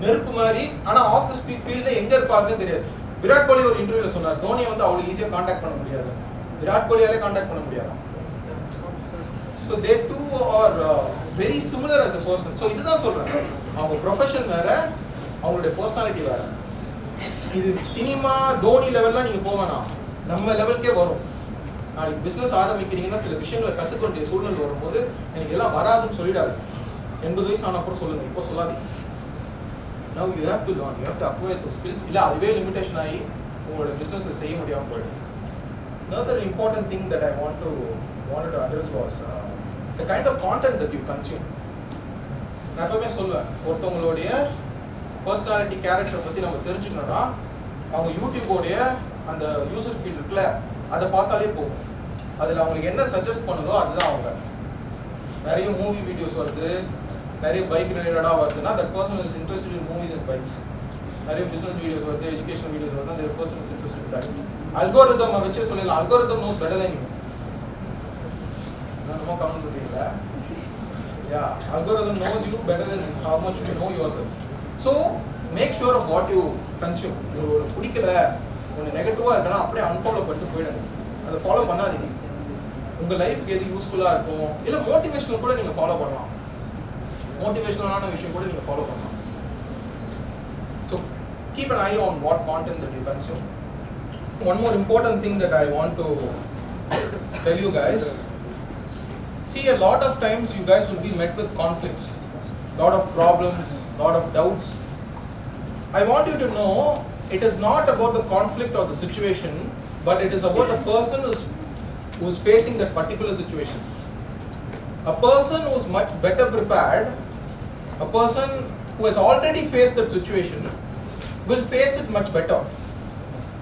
நெருப்பு மாதிரி, ஆனா ஆஃப் தி ஸ்பீட் ஃபீல்ட்ல எங்க இருப்பாருன்னு தெரியாது. விராட் கோலி ஒரு இன்டர்வியூல சொன்னார், தோனியை வந்து அவ்வளவு ஈஸியா கான்டாக்ட் பண்ண முடியாது, விராட் கோலியாலே கான்டாக்ட் பண்ண முடியாது. So they two are very similar as a person. So இதுதான் சொல்றேன், அவங்க ப்ரொஃபஷன் வேற, அவங்களுடைய பர்சனாலிட்டி வேற. இது சினிமா தோனி லெவல்லாம் நீங்க போவேனா, நம்ம லெவலுக்கே வரும். நாளைக்கு பிசினஸ் ஆரம்பிக்கிறீங்கன்னா சில விஷயங்களை கத்துக்க வேண்டிய சூழ்நிலை வரும்போது எனக்கு எல்லாம் வராதுன்னு சொல்லிடாது. 80 வயசு ஆன அப்புறம் சொல்லுங்க, இப்போ சொல்லாதீங்க. Now you have to learn, you have to acquire those skills. இல்ல அதுவே லிமிட்டேஷன் ஆகி உங்களோட பிசினஸ் செய்ய முடியாம போயிடும். Another important thing that I wanted to address was the kind of content that you consume. நான் எப்பவுமே சொல்லுவேன், ஒருத்தவங்களுடைய பர்சனாலிட்டி கேரக்டர் பத்தி நம்ம தெரிஞ்சுக்கணும்னா அவங்க யூடியூபோடைய அந்த யூசர் ஃபீல்ட் இருக்குல்ல, அதை பார்த்தாலே போகும். அதில் அவங்களுக்கு என்ன சஜஸ்ட் பண்ணுதோ அதுதான் அவங்க. நிறைய மூவி வீடியோஸ் வருது, நிறைய பைக் ரிலேட்டடாக வருதுன்னா that person is interested in movies and bikes. நிறைய பிஸ்னஸ் வீடியோஸ் வருது, எஜுகேஷன் வீடியோஸ் வருது, அந்த person is interested in that. Algorithm வச்சே சொல்லலாம், algorithm knows better than you. நம்ம கமெண்ட் பண்ணுறீங்களா? Yeah, algorithm knows you better than how much you know yourself. So make sure of what you consume. உங்களுக்கு பிடிக்கல, உங்களுக்கு நெகட்டிவாக இருக்குன்னா அப்படியே அன்ஃபாலோ பண்ணிட்டு போயிடுங்க, அதை ஃபாலோ பண்ணாதீங்க. உங்கள் லைஃப்க்கு எது யூஸ்ஃபுல்லாக இருக்கும், இல்லை மோட்டிவேஷனல் கூட நீங்கள் ஃபாலோ பண்ணலாம், மோட்டிவேஷனலான விஷயம் கூட நீங்கள் ஃபாலோ பண்ணலாம். So keep an eye on what content that you consume. One more important thing that I want to tell you guys, see, a lot of times you guys will be met with conflicts, lot of problems, lot of doubts. I want you to know it is not about the conflict or the situation, but it is about the person who's facing that particular situation. A person who's much better prepared, a person who has already faced that situation will face it much better.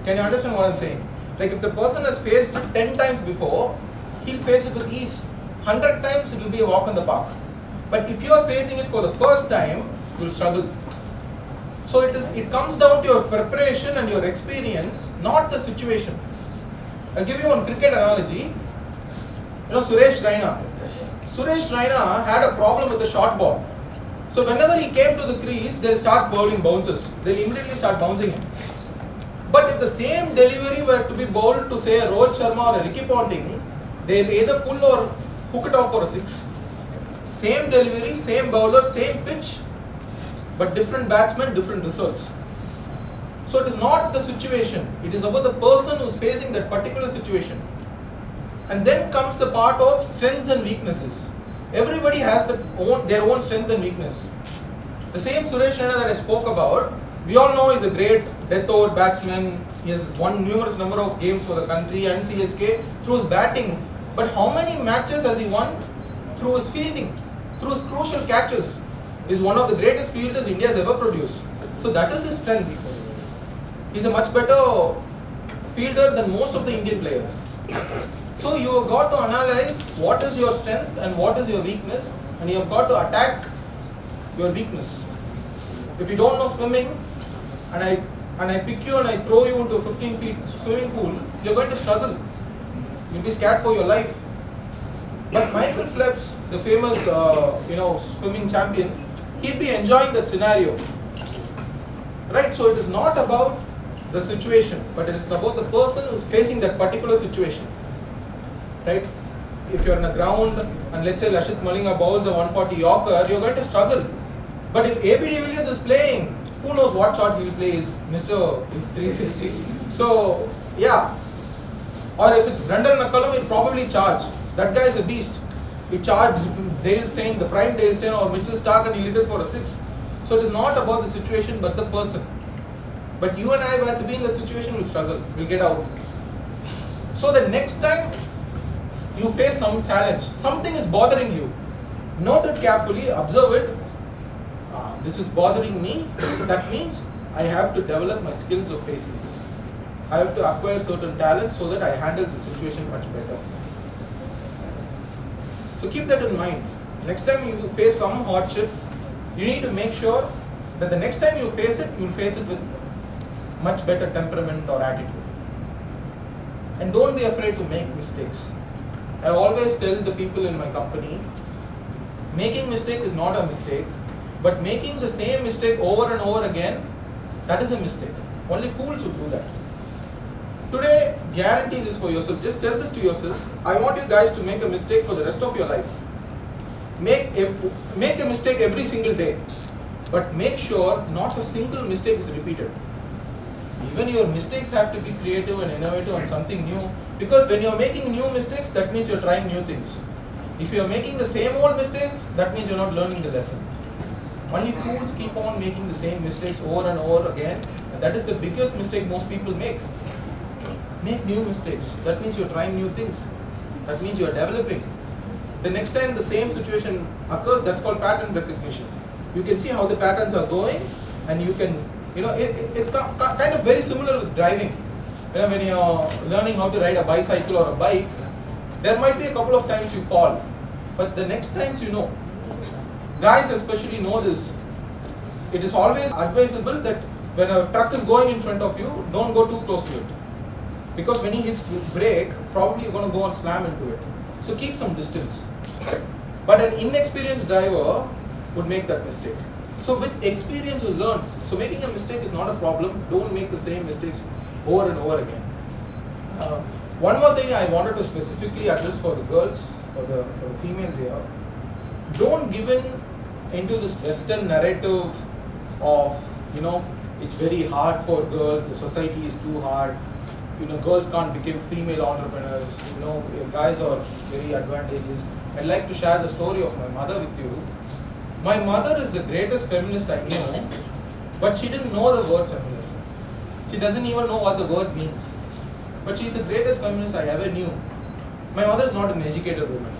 Can you understand what I'm saying? Like if the person has faced it 10 times before, he'll face it with ease. 100 times it will be a walk in the park. But if you are facing it for the first time, you'll struggle. So it comes down to your preparation and your experience, not the situation. I'll give you one cricket analogy. You know Suresh Raina had a problem with the short ball. So whenever he came to the crease, they'll start bowling bounces. They'll immediately start bouncing him. But if the same delivery were to be bowled to say a Rohit Sharma or a Ricky Ponting, they'll either pull or hook it off for a 6. Same delivery, same bowler, same pitch, but different batsmen, different results. So it is not the situation, it is about the person who is facing that particular situation. And then comes the part of strengths and weaknesses. Everybody has their own strength and weakness. The same Suresh Raina that I spoke about, we all know is a great death over batsman. He has won numerous number of games for the country and CSK through his batting. But how many matches has he won through his fielding, through his crucial catches? He is one of the greatest fielders India has ever produced. So that is his strength. He is a much better fielder than most of the Indian players. So you have got to analyze what is your strength and what is your weakness, and you have got to attack your weakness. If you don't know swimming, and I pick you and I throw you into a 15 feet swimming pool, you're going to struggle. You'll be scared for your life. But Michael Phelps, the famous swimming champion, he'd be enjoying that scenario. Right? So it is not about the situation, but it is about the person who's facing that particular situation. Right? If you're on the ground and let's say Lashit Malinga bowls a 140 Yorker, you're going to struggle. But if AB de Villiers is playing, who knows what shot he'll play? Is 360. So yeah. Or if it's Brendan McCullum, he'll probably charge. That guy is a beast. He charged Dale Steyn, the prime Dale Steyn or Mitchell Stark, and he hit it for a 6. So it is not about the situation but the person. But you and I were to be in that situation, we'll struggle, we'll get out. So the next time you face some challenge, something is bothering you, note it carefully, observe it. This is bothering me, that means I have to develop my skills of facing this. I have to acquire certain talents so that I handle the situation much better. So keep that in mind. Next time you face some hardship, you need to make sure that the next time you face it, you'll face it with much better temperament or attitude. And don't be afraid to make mistakes. I always tell the people in my company, making mistake is not a mistake, but making the same mistake over and over again, that is a mistake. Only fools would do that. Today, guarantee this for yourself. Just tell this to yourself. I want you guys to make a mistake for the rest of your life. Make a mistake every single day. But make sure not a single mistake is repeated. Even your mistakes have to be creative and innovative and something new. Because when you're making new mistakes, that means you're trying new things. If you're making the same old mistakes, that means you're not learning the lesson. Only fools keep on making the same mistakes over and over again. And that is the biggest mistake most people make. Make new mistakes. That means you're trying new things. That means you're developing. The next time the same situation occurs, that's called pattern recognition. You can see how the patterns are going, and you can, it's kind of very similar with driving. When you're learning how to ride a bicycle or a bike, there might be a couple of times you fall, but the next times you know. Guys especially know this. It is always advisable that when a truck is going in front of you, don't go too close to it. Because when he hits brake, probably you're going to go and slam into it. So keep some distance. But an inexperienced driver would make that mistake. So with experience you learn. So making a mistake is not a problem. Don't make the same mistakes over and over again. One more thing I wanted to specifically address for the girls, for the females here. Don't give in into this Western narrative of, it's very hard for girls, the society is too hard. Girls can't become female entrepreneurs. Guys are very advantageous. I'd like to share the story of my mother with you. My mother is the greatest feminist I knew, but she didn't know the word feminism. She doesn't even know what the word means. But she's the greatest feminist I ever knew. My mother is not an educated woman.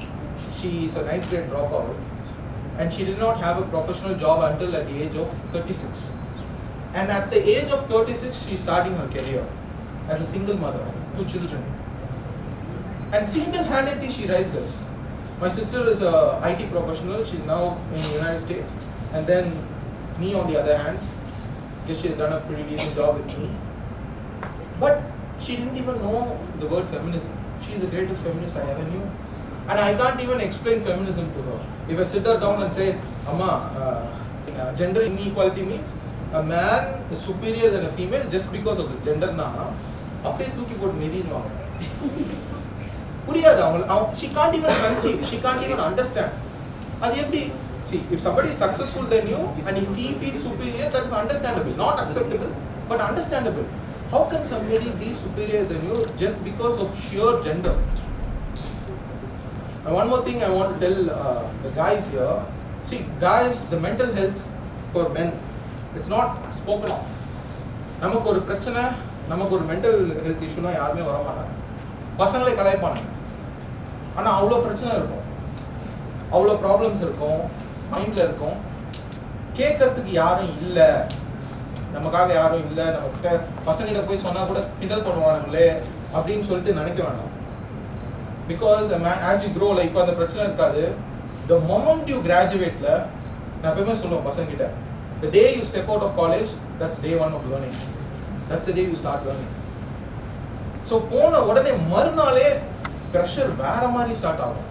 She is a 9th grade dropout, and she did not have a professional job until at the age of 36. And at the age of 36, she's starting her career as a single mother, 2 children. And single-handedly she raised us. My sister is a IT professional, she's now in the United States. And then me on the other hand, guess she has done a pretty decent job with me. But she didn't even know the word feminism. She's the greatest feminist I ever knew. And I can't even explain feminism to her. If I sit her down and say, Amma, gender inequality means a man is superior than a female just because of his gender na, அப்படியே தூக்கி போட்டு மிதினுவாங்க. புரியாது அவங்களுக்கு. She can't even conceive, she can't even understand. அது எப்படி? See, if somebody is successful than you and if he feels superior, that is understandable, not acceptable, but understandable. How can somebody be superior than you just because of sheer gender? And one more thing I want to tell the guys here. See, guys, the mental health for men, it's not spoken of. நமக்கு ஒரு பிரச்சனை, நமக்கு ஒரு mental health இஷ்யூனா யாருமே வர மாட்டாங்க. பசங்களே கலாய்ப்பாங்க. ஆனால் அவ்வளோ பிரச்சனை இருக்கும், அவ்வளோ ப்ராப்ளம்ஸ் இருக்கும், மைண்டில் இருக்கும். கேட்கறதுக்கு யாரும் இல்லை, நமக்காக யாரும் இல்லை, நம்மக்கிட்ட பசங்கிட்ட போய் சொன்னால் கூட கிண்டல் பண்ணுவானுங்களே அப்படின்னு சொல்லிட்டு நினைக்க வேண்டாம். Because as you grow, like இப்போ அந்த பிரச்சனை இருக்காது. The moment you graduate, நான் எப்பவுமே சொல்லுவேன் பசங்கிட்ட, the day you step out of college, that's day one of learning. That's the day you start learning. So போன உடனே மறுநாளே ப்ரெஷர் வேற மாதிரி ஸ்டார்ட் ஆகும்.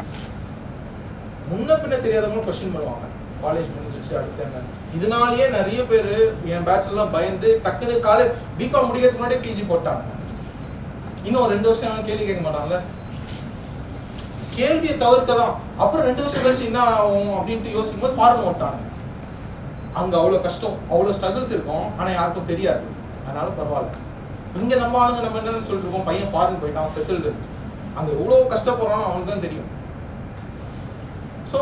முன்ன பின்ன தெரியாதவங்களும் கொஸ்டின் பண்ணுவாங்க, காலேஜ் முடிஞ்சிச்சு அடுத்து என்ன. இதனாலேயே நிறைய பேர் என் பேட்ச்லாம் பயந்து டக்குன்னு காலேஜ் பிகாம் முடிக்கிறதுக்கு முன்னாடியே பிஜி போட்டாங்க. இன்னும் 2 வருஷம் கேள்வி கேட்க மாட்டாங்கல்ல, கேள்வியை தவிர்க்க தான். அப்புறம் 2 வருஷம் கழிச்சு என்ன ஆகும் அப்படின்ட்டு யோசிக்கும் போது ஃபாரின் ஓட்டாங்க. அங்கே அவ்வளோ கஷ்டம், அவ்வளோ ஸ்ட்ரகிள்ஸ் இருக்கும், ஆனால் யாருக்கும் தெரியாது. அதனால பரவாயில்ல. இங்கே நம்ம ஆளுங்க நம்ம என்னன்னு சொல்லிட்டு இருக்கோம், பையன் ஃபாரின் போயிட்டான், செட்டில்டு. அங்கே எவ்வளோ கஷ்டப்படுறான்னு அவனுக்கு தான் தெரியும். So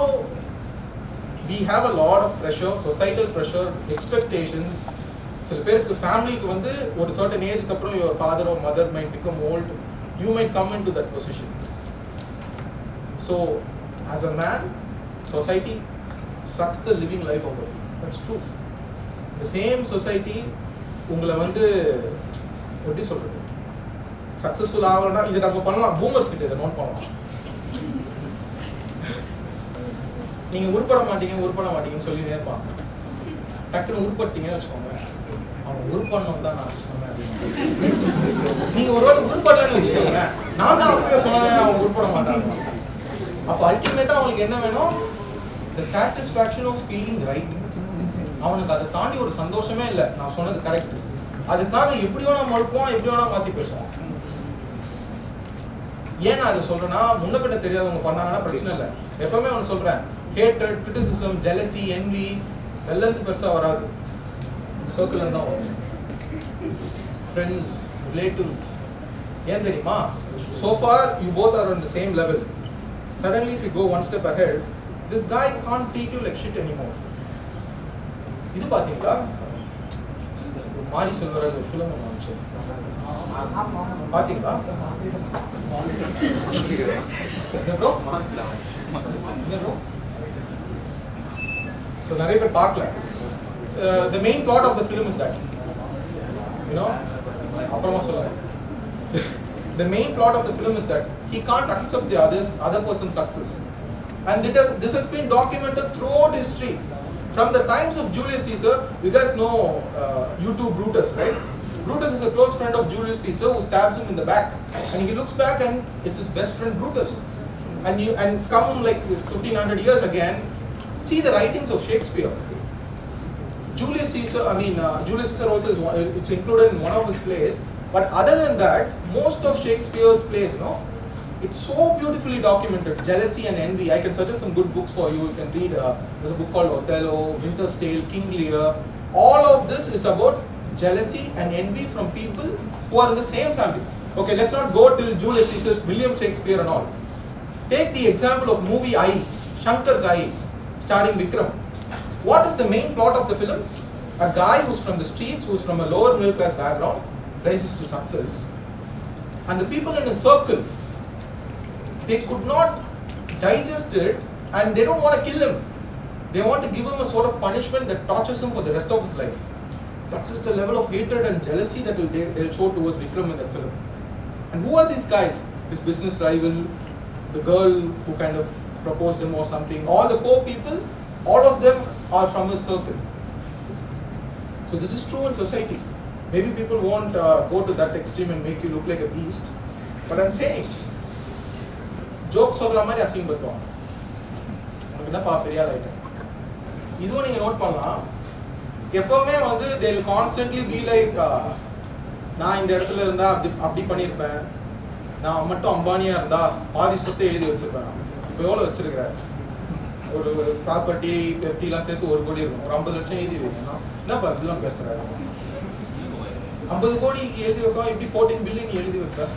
we have a lot of pressure, societal pressure, expectations. சில பேருக்கு ஃபேமிலிக்கு வந்து ஒரு certain ஏஜ்க்கு அப்புறம் your father or mother might become old, you might come into that position. So as a man, society sucks the living life out of you. That's true. The same society உங்களை வந்து எப்படி சொல்றது, successful ஆகணும்னா இதை நம்ம பண்ணலாம். Boomers கிட்ட இதை நோட் பண்ணலாம். நீங்கள் உருப்பட மாட்டீங்கன்னு சொல்லி நேர்ப்பாங்க. டக்குன்னு உருப்பட்டீங்கன்னு வச்சுக்கோங்க, அவங்க உருப்படணும் தான் நான் சொன்னேன். நீங்கள் ஒருவேளை உருப்படலன்னு வச்சுக்கோங்க, நான் தான் அப்பயே சொன்னேன் அவங்க உருப்பட மாட்டாங்க. அப்போ அல்டிமேட்டாக அவங்களுக்கு என்ன வேணும், the satisfaction of feeling right. அவனுக்கு அதை தாண்டி ஒரு சந்தோஷமே இல்லை, நான் சொன்னது கரெக்ட். அதுக்காக எப்படி வேணா மறுப்போம், எப்படி வேணா மாற்றி பேசுவோம். ஏன் நான் அதை சொல்றேன்னா, முன்ன பின்ன தெரியாதவங்க பண்ணாங்கன்னா பிரச்சனை இல்லை. எப்பவுமே ஒன்று சொல்றேன், hatred, criticism, jealousy, envy எல்லாம் பெருசா வராது, சர்க்கிள்ல தான் வரும். Friends, relatives. ஏன் தெரியுமா? So far you both are on the same level. Suddenly if you go one step ahead, this guy can't treat you like shit anymore. இது பாத்தீங்களா, மாரி செல்வராஜ் ஒரு ஃபிலிம் வந்துச்சு, பாத்தீங்களா? So நிறைய பேர் பார்க்கல. The main plot of the film is that, you know, அப்புறமா சொல்றேன். The main plot of the film is that he can't accept the other person's success, and this has been documented throughout history. From the times of Julius Caesar, you guys know YouTube Brutus, right? Brutus is a close friend of Julius Caesar who stabs him in the back, and he looks back and it's his best friend Brutus. And come like 1500 years again, see the writings of Shakespeare. Julius Caesar also it's included in one of his plays, but other than that, most of Shakespeare's plays, you know, it's so beautifully documented. Jealousy and envy. I can suggest some good books for you. You can read. There's a book called Othello, Winter's Tale, King Lear. All of this is about jealousy and envy from people who are in the same family. Okay, let's not go till Julius Caesar's William Shakespeare and all. Take the example of movie I, Shankar's I, starring Vikram. What is the main plot of the film? A guy who's from the streets, who's from a lower middle class background, rises to success. And the people in his circle, they could not digest it, and they don't want to kill him. They want to give him a sort of punishment that tortures him for the rest of his life. That is the level of hatred and jealousy that they'll show towards Vikram in that film. And who are these guys? His business rival, the girl who kind of proposed him or something. All the 4 people, all of them are from his circle. So this is true in society. Maybe people won't go to that extreme and make you look like a beast, but I'm saying, joke சொல்ற மாதிரி அசிங்கப்படுத்துவாங்க. உங்களுக்கு என்னப்பா பெரிய ஆள் ஆயிட்டேன். இதுவும் நீங்க note பண்ணலாம். எப்பவுமே வந்து they will constantly be like, நான் இந்த இடத்துல இருந்தா அப்படி பண்ணியிருப்பேன், நான் மட்டும் அம்பானியா இருந்தா பாதி சொத்தை எழுதி வச்சிருப்பேன். இப்போ எவ்வளோ வச்சிருக்கிறேன், ஒரு ப்ராப்பர்ட்டி FD சேர்த்து 1 கோடி இருக்கும், ஒரு 50 லட்சம் எழுதி வைக்கணும். என்னப்பா இப்படிலாம் பேசுறேன். 50 கோடி எழுதி வைக்கலாம், எப்படி 14 பில்லியன் எழுதி வைப்பேன்?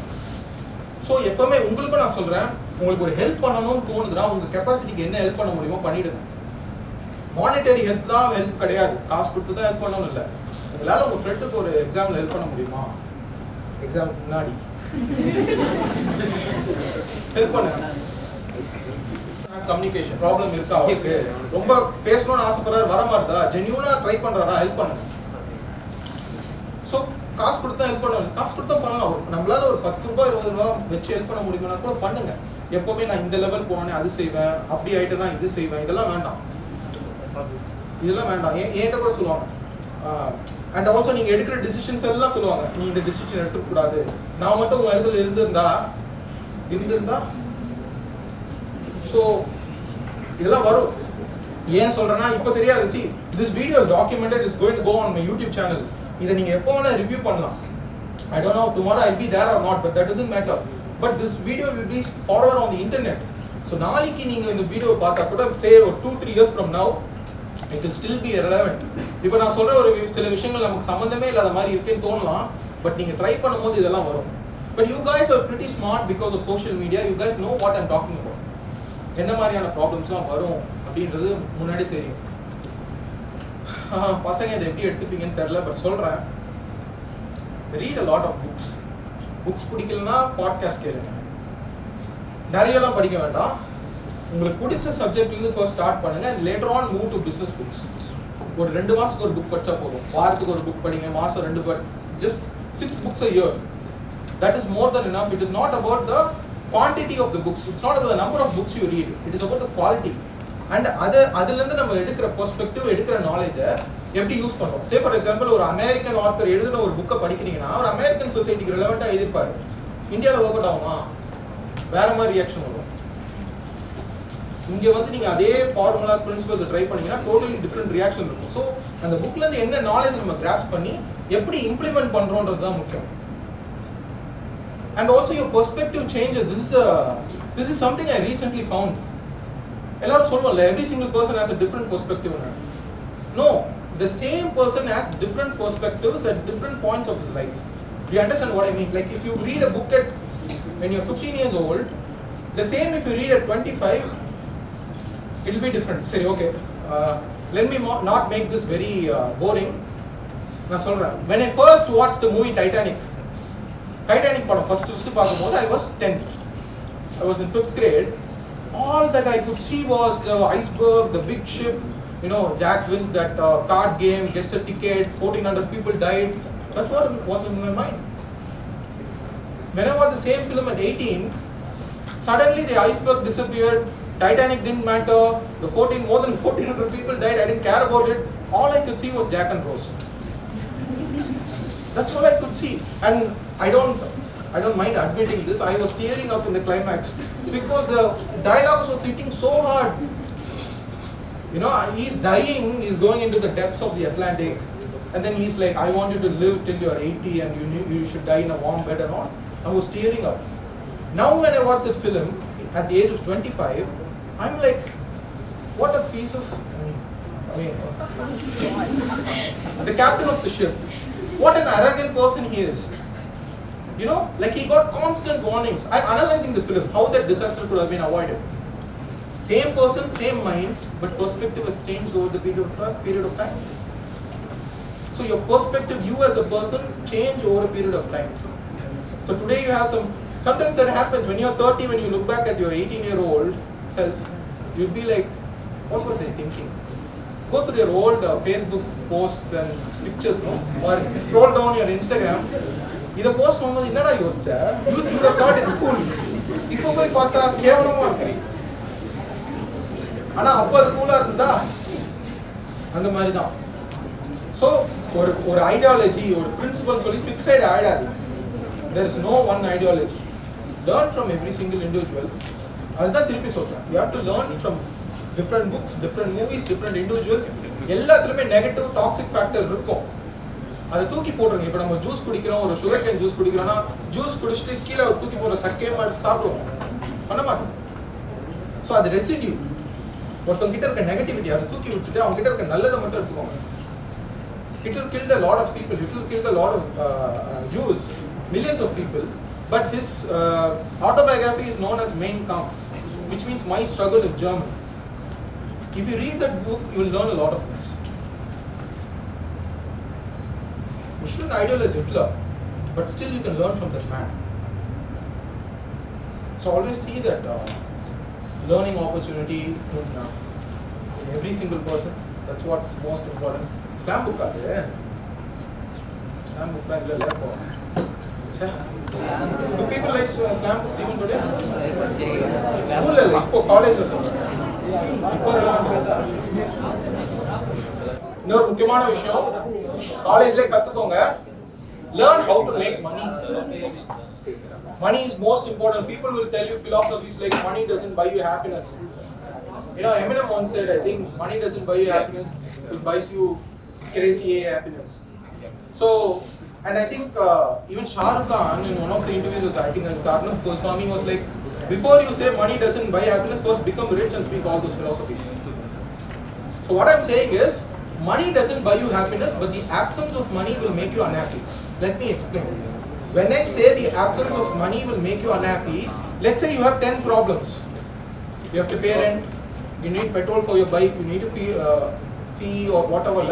ஸோ எப்பவுமே உங்களுக்கும் நான் சொல்கிறேன், உங்களுக்கு ஒரு ஹெல்ப் பண்ணணும்னு தோணுதுன்னா உங்கள் கெப்பாசிட்டிக்கு என்ன ஹெல்ப் பண்ண முடியுமோ பண்ணிவிடுங்க. மானிட்டரி ஹெல்ப் தான் ஹெல்ப் கிடையாது, காசு கொடுத்து தான் ஹெல்ப் பண்ணணும் இல்லை. உங்களால் உங்கள் ஃப்ரெண்டுக்கு ஒரு எக்ஸாமில் ஹெல்ப் பண்ண முடியுமா? எக்ஸாம் முன்னாடி ஹெல்ப் பண்ணுங்க. கம்யூனிகேஷன் ப்ராப்ளம் இருக்கா அவருக்கு, ரொம்ப பேசணும்னு ஆசைப்படுறாரு, வர மாட்டா, ஜென்யூனா ட்ரை பண்றாரா, ஹெல்ப் பண்ணுங்க. ஸோ காசு கொடுத்தா ஹெல்ப் பண்ணணும், காசு கொடுத்தா பண்ணலாம். நம்மளால ஒரு 10 ரூபாய் 20 ரூபாய் வச்சு ஹெல்ப் பண்ண முடியுமா கூட பண்ணுங்க. எப்பவுமே நான் இந்த லெவல் போனோன்னே அது செய்வேன், அப்படி ஆயிட்டு தான் இது செய்வேன், இதெல்லாம் வேண்டாம், இதெல்லாம் வேண்டாம். என்கிட்ட கூட சொல்லுவாங்க. அண்ட் ஆல்சோ நீங்கள் எடுக்கிற டிசிஷன்ஸ் எல்லாம் சொல்லுவாங்க, நீ இந்த டிசிஷன் எடுத்துக்கூடாது. நான் மட்டும் உங்கள் இடத்துல இருந்திருந்தா ஸோ இதெல்லாம் வரும். ஏன் சொல்கிறேன்னா இப்போ தெரியாது. See this video is documented, is going to go on my YouTube channel. இதை நீங்கள் எப்போ வேணால் ரிவ்யூ பண்ணலாம். I don't know tomorrow I be there or not, but that doesn't matter. But this video will be forward on the internet. So நாளைக்கு நீங்கள் இந்த video பார்த்தா கூட சே ஒரு 2-3 years from now it will still be relevant. இப்போ நான் சொல்கிற ஒரு சில விஷயங்கள் நமக்கு சம்மந்தமே இல்லாத மாதிரி இருக்குன்னு தோணலாம், பட் நீங்கள் ட்ரை பண்ணும்போது இதெல்லாம் வரும். But you guys are pretty smart because of social media. You guys know what I'm talking about. என்ன மாதிரியான ப்ராப்ளம்ஸ்லாம் வரும் அப்படின்றது முன்னாடி தெரியும். பசங்க இதை எப்படி எடுத்துப்பீங்கன்னு தெரில, பட் சொல்கிறேன். Read a lot of books. Books பிடிக்கலன்னா பாட்காஸ்ட் கேளுங்க. நிறையெல்லாம் படிக்க வேண்டாம். உங்களுக்கு பிடிச்ச சப்ஜெக்ட்லேருந்து ஃபர்ஸ்ட் ஸ்டார்ட் பண்ணுங்க, and later on move to business books. ஒரு 2 மாதத்துக்கு ஒரு புக் படித்தா போதும். வாரத்துக்கு ஒரு புக் படிங்க, மாதம் 2 just 6 books a year. That is more than enough. It is not about the quantity of the books. It's not about the number of books you read. It is about the quality. And அதிலிருந்து நம்ம எடுக்கிற perspective, எடுக்கிற நாலேஜை எப்படி use பண்ணுறோம். Say for example, ஒரு American author எழுதின ஒரு புக்கை படிக்கிறீங்கன்னா ஒரு அமெரிக்கன் சொசைட்டிக்கு ரெலவெண்ட்டாக எழுதியிருப்பாரு. இந்தியாவில் ஒர்க் அவுட் ஆகுமா? வேற மாதிரி ரியாக்ஷன் வரும். இங்கே வந்து நீங்கள் அதே ஃபார்முலாஸ் பிரின்சிபல்ஸை ட்ரை பண்ணீங்கன்னா டோட்டலி டிஃப்ரெண்ட் ரியாக்ஷன் இருக்கும். ஸோ அந்த புக்லேருந்து என்ன நாலேஜ் நம்ம கிராஸ்ப் பண்ணி எப்படி இம்ப்ளிமெண்ட் பண்ணுறோன்றது தான் முக்கியம். And also your perspective changes. This is something I recently found. எல்லாரும் சொல்லுவாங்க every single person has a different perspective. No, the same person has different perspectives at different points of his life. Do you understand what I mean? Like if you read a book when you're 15 years old, the same if you read at 25, it will be different. Say okay, let me not make this very boring. நான் சொல்றேன், when I first watched the movie Titanic படம் first பார்க்கும்போது I was 10. I was in 5th grade. All that I could see was the iceberg, the big ship. You know, Jack wins that card game, gets a ticket, 1,400 people died. That's what was in my mind. When I watched the same film at 18, suddenly the iceberg disappeared, Titanic didn't matter, more than 1,400 people died, I didn't care about it. All I could see was Jack and Rose. That's all I could see. And I don't mind admitting this, I was tearing up in the climax because the dialogues was hitting so hard. You know, he's dying, he's going into the depths of the Atlantic, and then he's like, I want you to live till you are 80 and you should die in a warm bed and all. I was tearing up. Now when I watch that film at the age of 25, I'm like, what a piece of, the captain of the ship, what an arrogant person he is. You know, like he got constant warnings. I'm analyzing the film, how that disaster could have been avoided. Same person, same mind, but perspective has changed over the period of time. So your perspective, you as a person, change over a period of time. So today you have sometimes that happens when you're 30, when you look back at your 18-year-old self, you'll be like, what was I thinking? Go through your old Facebook posts and pictures, no? Or scroll down your Instagram. இதை post பண்ணும்போது என்னடா யோசிச்ச, you thought it's cool, இப்போ போய் பார்த்தா கேவலமா இருக்கு. ஆனா அப்போ அது கூலா இருந்ததா? அந்த மாதிரி தான். ஸோ ஒரு ஐடியாலஜி, ஒரு பிரின்சிபல் சொல்லி fixed ஆயிடாது. there is no one ideology. Learn from every single individual. அதுதான் திருப்பி சொல்றேன், you have to learn from different books, different movies, different individuals. எல்லாத்துலயுமே நெகட்டிவ் டாக்ஸிக் ஃபேக்டர் இருக்கும். அதை தூக்கி போட்டுருங்க. இப்போ நம்ம ஜூஸ் குடிக்கிறோம், ஒரு சுகர் கேன் ஜூஸ் குடிக்கிறோம்னா ஜூஸ் குடிச்சிட்டு கீழே தூக்கி போடுற சக்கையை மாதிரி சாப்பிடுவோம், பண்ண மாட்டோம். ஸோ அது ரெசிடியூ. ஒருத்தவங்க கிட்ட இருக்க நெகட்டிவிட்டி அதை தூக்கி விட்டுட்டு அவங்க கிட்ட இருக்க நல்லதை மட்டும் எடுத்துக்கோங்க. Hitler killed a lot of people. Hitler killed a lot of Jews, millions of people. But his autobiography is known as Mein Kampf, which means My Struggle in German. If you read that book, you will learn a lot of things. You shouldn't idolize Hitler, but still you can learn from that man. So always see that learning opportunity in every single person. That's what's most important. Slam book Slam book do people like slam books even today? School level, college level. இன்னொரு முக்கியமான விஷயம் காலேஜ்ல கத்துக்கோங்க. Learn how to make money. Money is most important. People will tell you philosophies like money doesn't buy you happiness. You know, Eminem once said, I think money doesn't buy you happiness, it buys you crazy happiness. So, and I think even Shah Rukh Khan in one of the interviews with I think Karnam Goswami was like, before you say money doesn't buy happiness, first become rich and speak all those philosophies. So what I'm saying is, money doesn't buy you happiness, but the absence of money will make you unhappy. Let me explain. When I say the absence of money will make you unhappy, let's say you have 10 problems. You have to pay rent, you need petrol for your bike, you need a fee or whatever.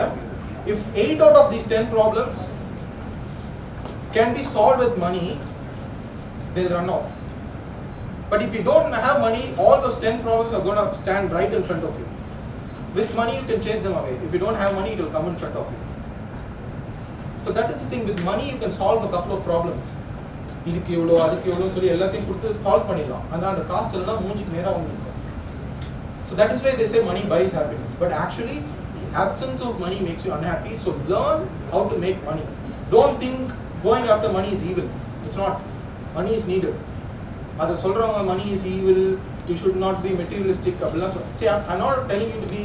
If 8 out of these 10 problems can be solved with money, they'll run off. But if you don't have money, all those 10 problems are going to stand right in front of you. With money, you can chase them away. If you don't have money, it will come in front of you. So that is the thing. With money, you can solve a couple of problems. இதுக்கு எவ்வளோ அதுக்கு எவ்வளோன்னு சொல்லி எல்லாத்தையும் கொடுத்து solve பண்ணிடலாம். ஆனால் அந்த காசு இல்லைனா மூஞ்சிக்கு நேராக உங்களுக்கு. So that is why they say money buys happiness. But actually, absence of money makes you unhappy. So learn how to make money. Don't think going after money is evil. It's not. Money is needed. அதை சொல்கிறவங்க money is evil, you should not be materialistic அப்படிலாம் சொல்லுவாங்க. See, I'm not telling you to be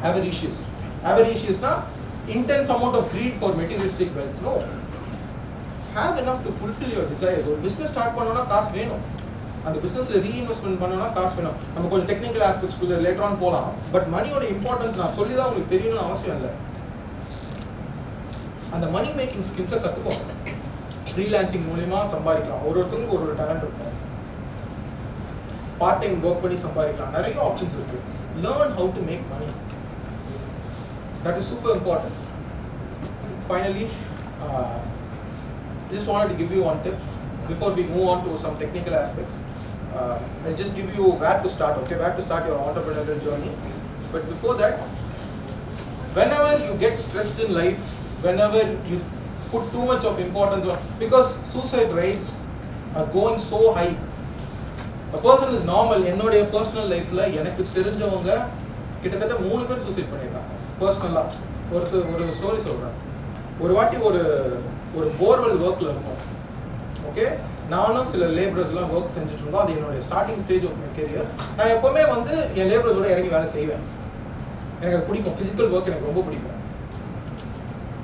avaricious. Avariciousனா intense amount of greed for materialistic wealth. No. Have enough to fulfill your desires. ஒரு business start பண்ணனும்னா காசு வேணும். அந்த businessல ரீஇன்வெஸ்ட்மென்ட் பண்ணனும்னா காசு வேணும். நம்ம கொஞ்சம் டெக்னிக்கல் ஆஸ்பெக்ட்ஸ்க்குள்ள லேட்டர் ஆன் போலாம். பட் மணியோட இம்பார்ட்டன்ஸ் நான் சொல்லி தான் உங்களுக்கு தெரியணும்னு அவசியம் இல்லை. அந்த மணி மேக்கிங் ஸ்கில்ஸை கற்றுக்கோங்க. ஃப்ரீலான்சிங் மூலமா சம்பாதிக்கலாம். ஒருத்தருக்கு ஒரு டேலண்ட் இருக்கும். பார்ட் டைம் ஒர்க் பண்ணி சம்பாதிக்கலாம். நிறைய ஆப்ஷன்ஸ் இருக்கு. Learn how to make money. That is super important. Finally, I just wanted to give you one tip before we move on to some technical aspects. I'll just give you where to start, okay? Where to start your entrepreneurial journey. But before that, whenever you get stressed in life, whenever you put too much of importance on, because suicide rates are going so high. A person is normal. என்னோட personal lifeல எனக்கு தெரிஞ்சவங்க கிட்டத்தட்ட 3 பேர் suicide பண்ணிருக்காங்க. பர்சனலா ஒரு story சொல்றேன். ஒரு வாட்டி ஒரு போர்வெல் ஒர்க்ல இருக்கும். ஓகே, நானும் சில லேபரர்ஸ்லாம் ஒர்க் செஞ்சுட்டு இருந்தோம். அது என்னோட starting stage of my career. நான் எப்பவுமே வந்து என் லேபரர்ஸோட இறங்கி வேலை செய்வேன். எனக்கு அது பிடிக்கும். ஃபிசிக்கல் ஒர்க் எனக்கு ரொம்ப பிடிக்கும்.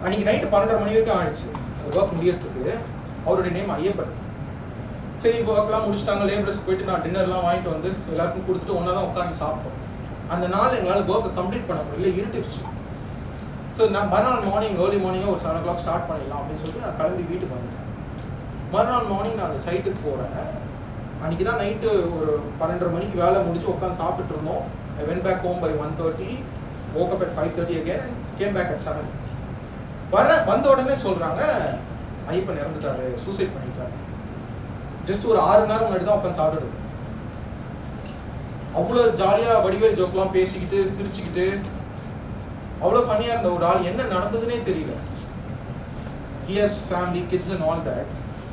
அன்னைக்கு நைட்டு 12:30 மணி வரைக்கும் ஆயிடுச்சு ஒர்க் முடியறதுக்கு. அவருடைய நேம் ஐயப்பன். சரி, ஒர்க்லாம் முடிச்சுட்டாங்க. லேபரர்ஸ் போயிட்டு நான் டின்னர்லாம் வாங்கிட்டு வந்து எல்லாருக்கும் கொடுத்துட்டு ஒன்றா தான் உட்காந்து சாப்பிட்டோம். அந்த நாள் எங்களால் ஒர்க்கை கம்ப்ளீட் பண்ண முடியல, இருட்டுச்சு. ஸோ நான் மறுநாள் மார்னிங் ஏர்லி மார்னிங்காக ஒரு 7 o'clock ஸ்டார்ட் பண்ணிடலாம் அப்படின்னு சொல்லிட்டு நான் கிளம்பி வீட்டுக்கு வந்துட்டேன். மறுநாள் மார்னிங் நான் அந்த சைட்டுக்கு போகிறேன். அன்றைக்கி தான் நைட்டு ஒரு 12:30 மணிக்கு வேலை முடிச்சு உட்காந்து சாப்பிட்டு இருந்தோம். I went back home by 1:30, woke up at 5:30 again and came back at 7. வந்த உடனே சொல்கிறாங்க ஐயப்பன் இறந்துட்டாரு, சூசைட் பண்ணிட்டாரு. ஜஸ்ட் ஒரு 6 நேரம் முன்னாடி தான் உட்காந்து சாப்பிட்டுட்டு. அவ்வளோ ஜாலியாக வடிவேல் ஜோக்கெலாம் பேசிக்கிட்டு சிரிச்சுக்கிட்டு அவ்வளோ ஃபனியாக இருந்த ஒரு ஆள் என்ன நடந்ததுன்னே தெரியல. He has family, kids and all that.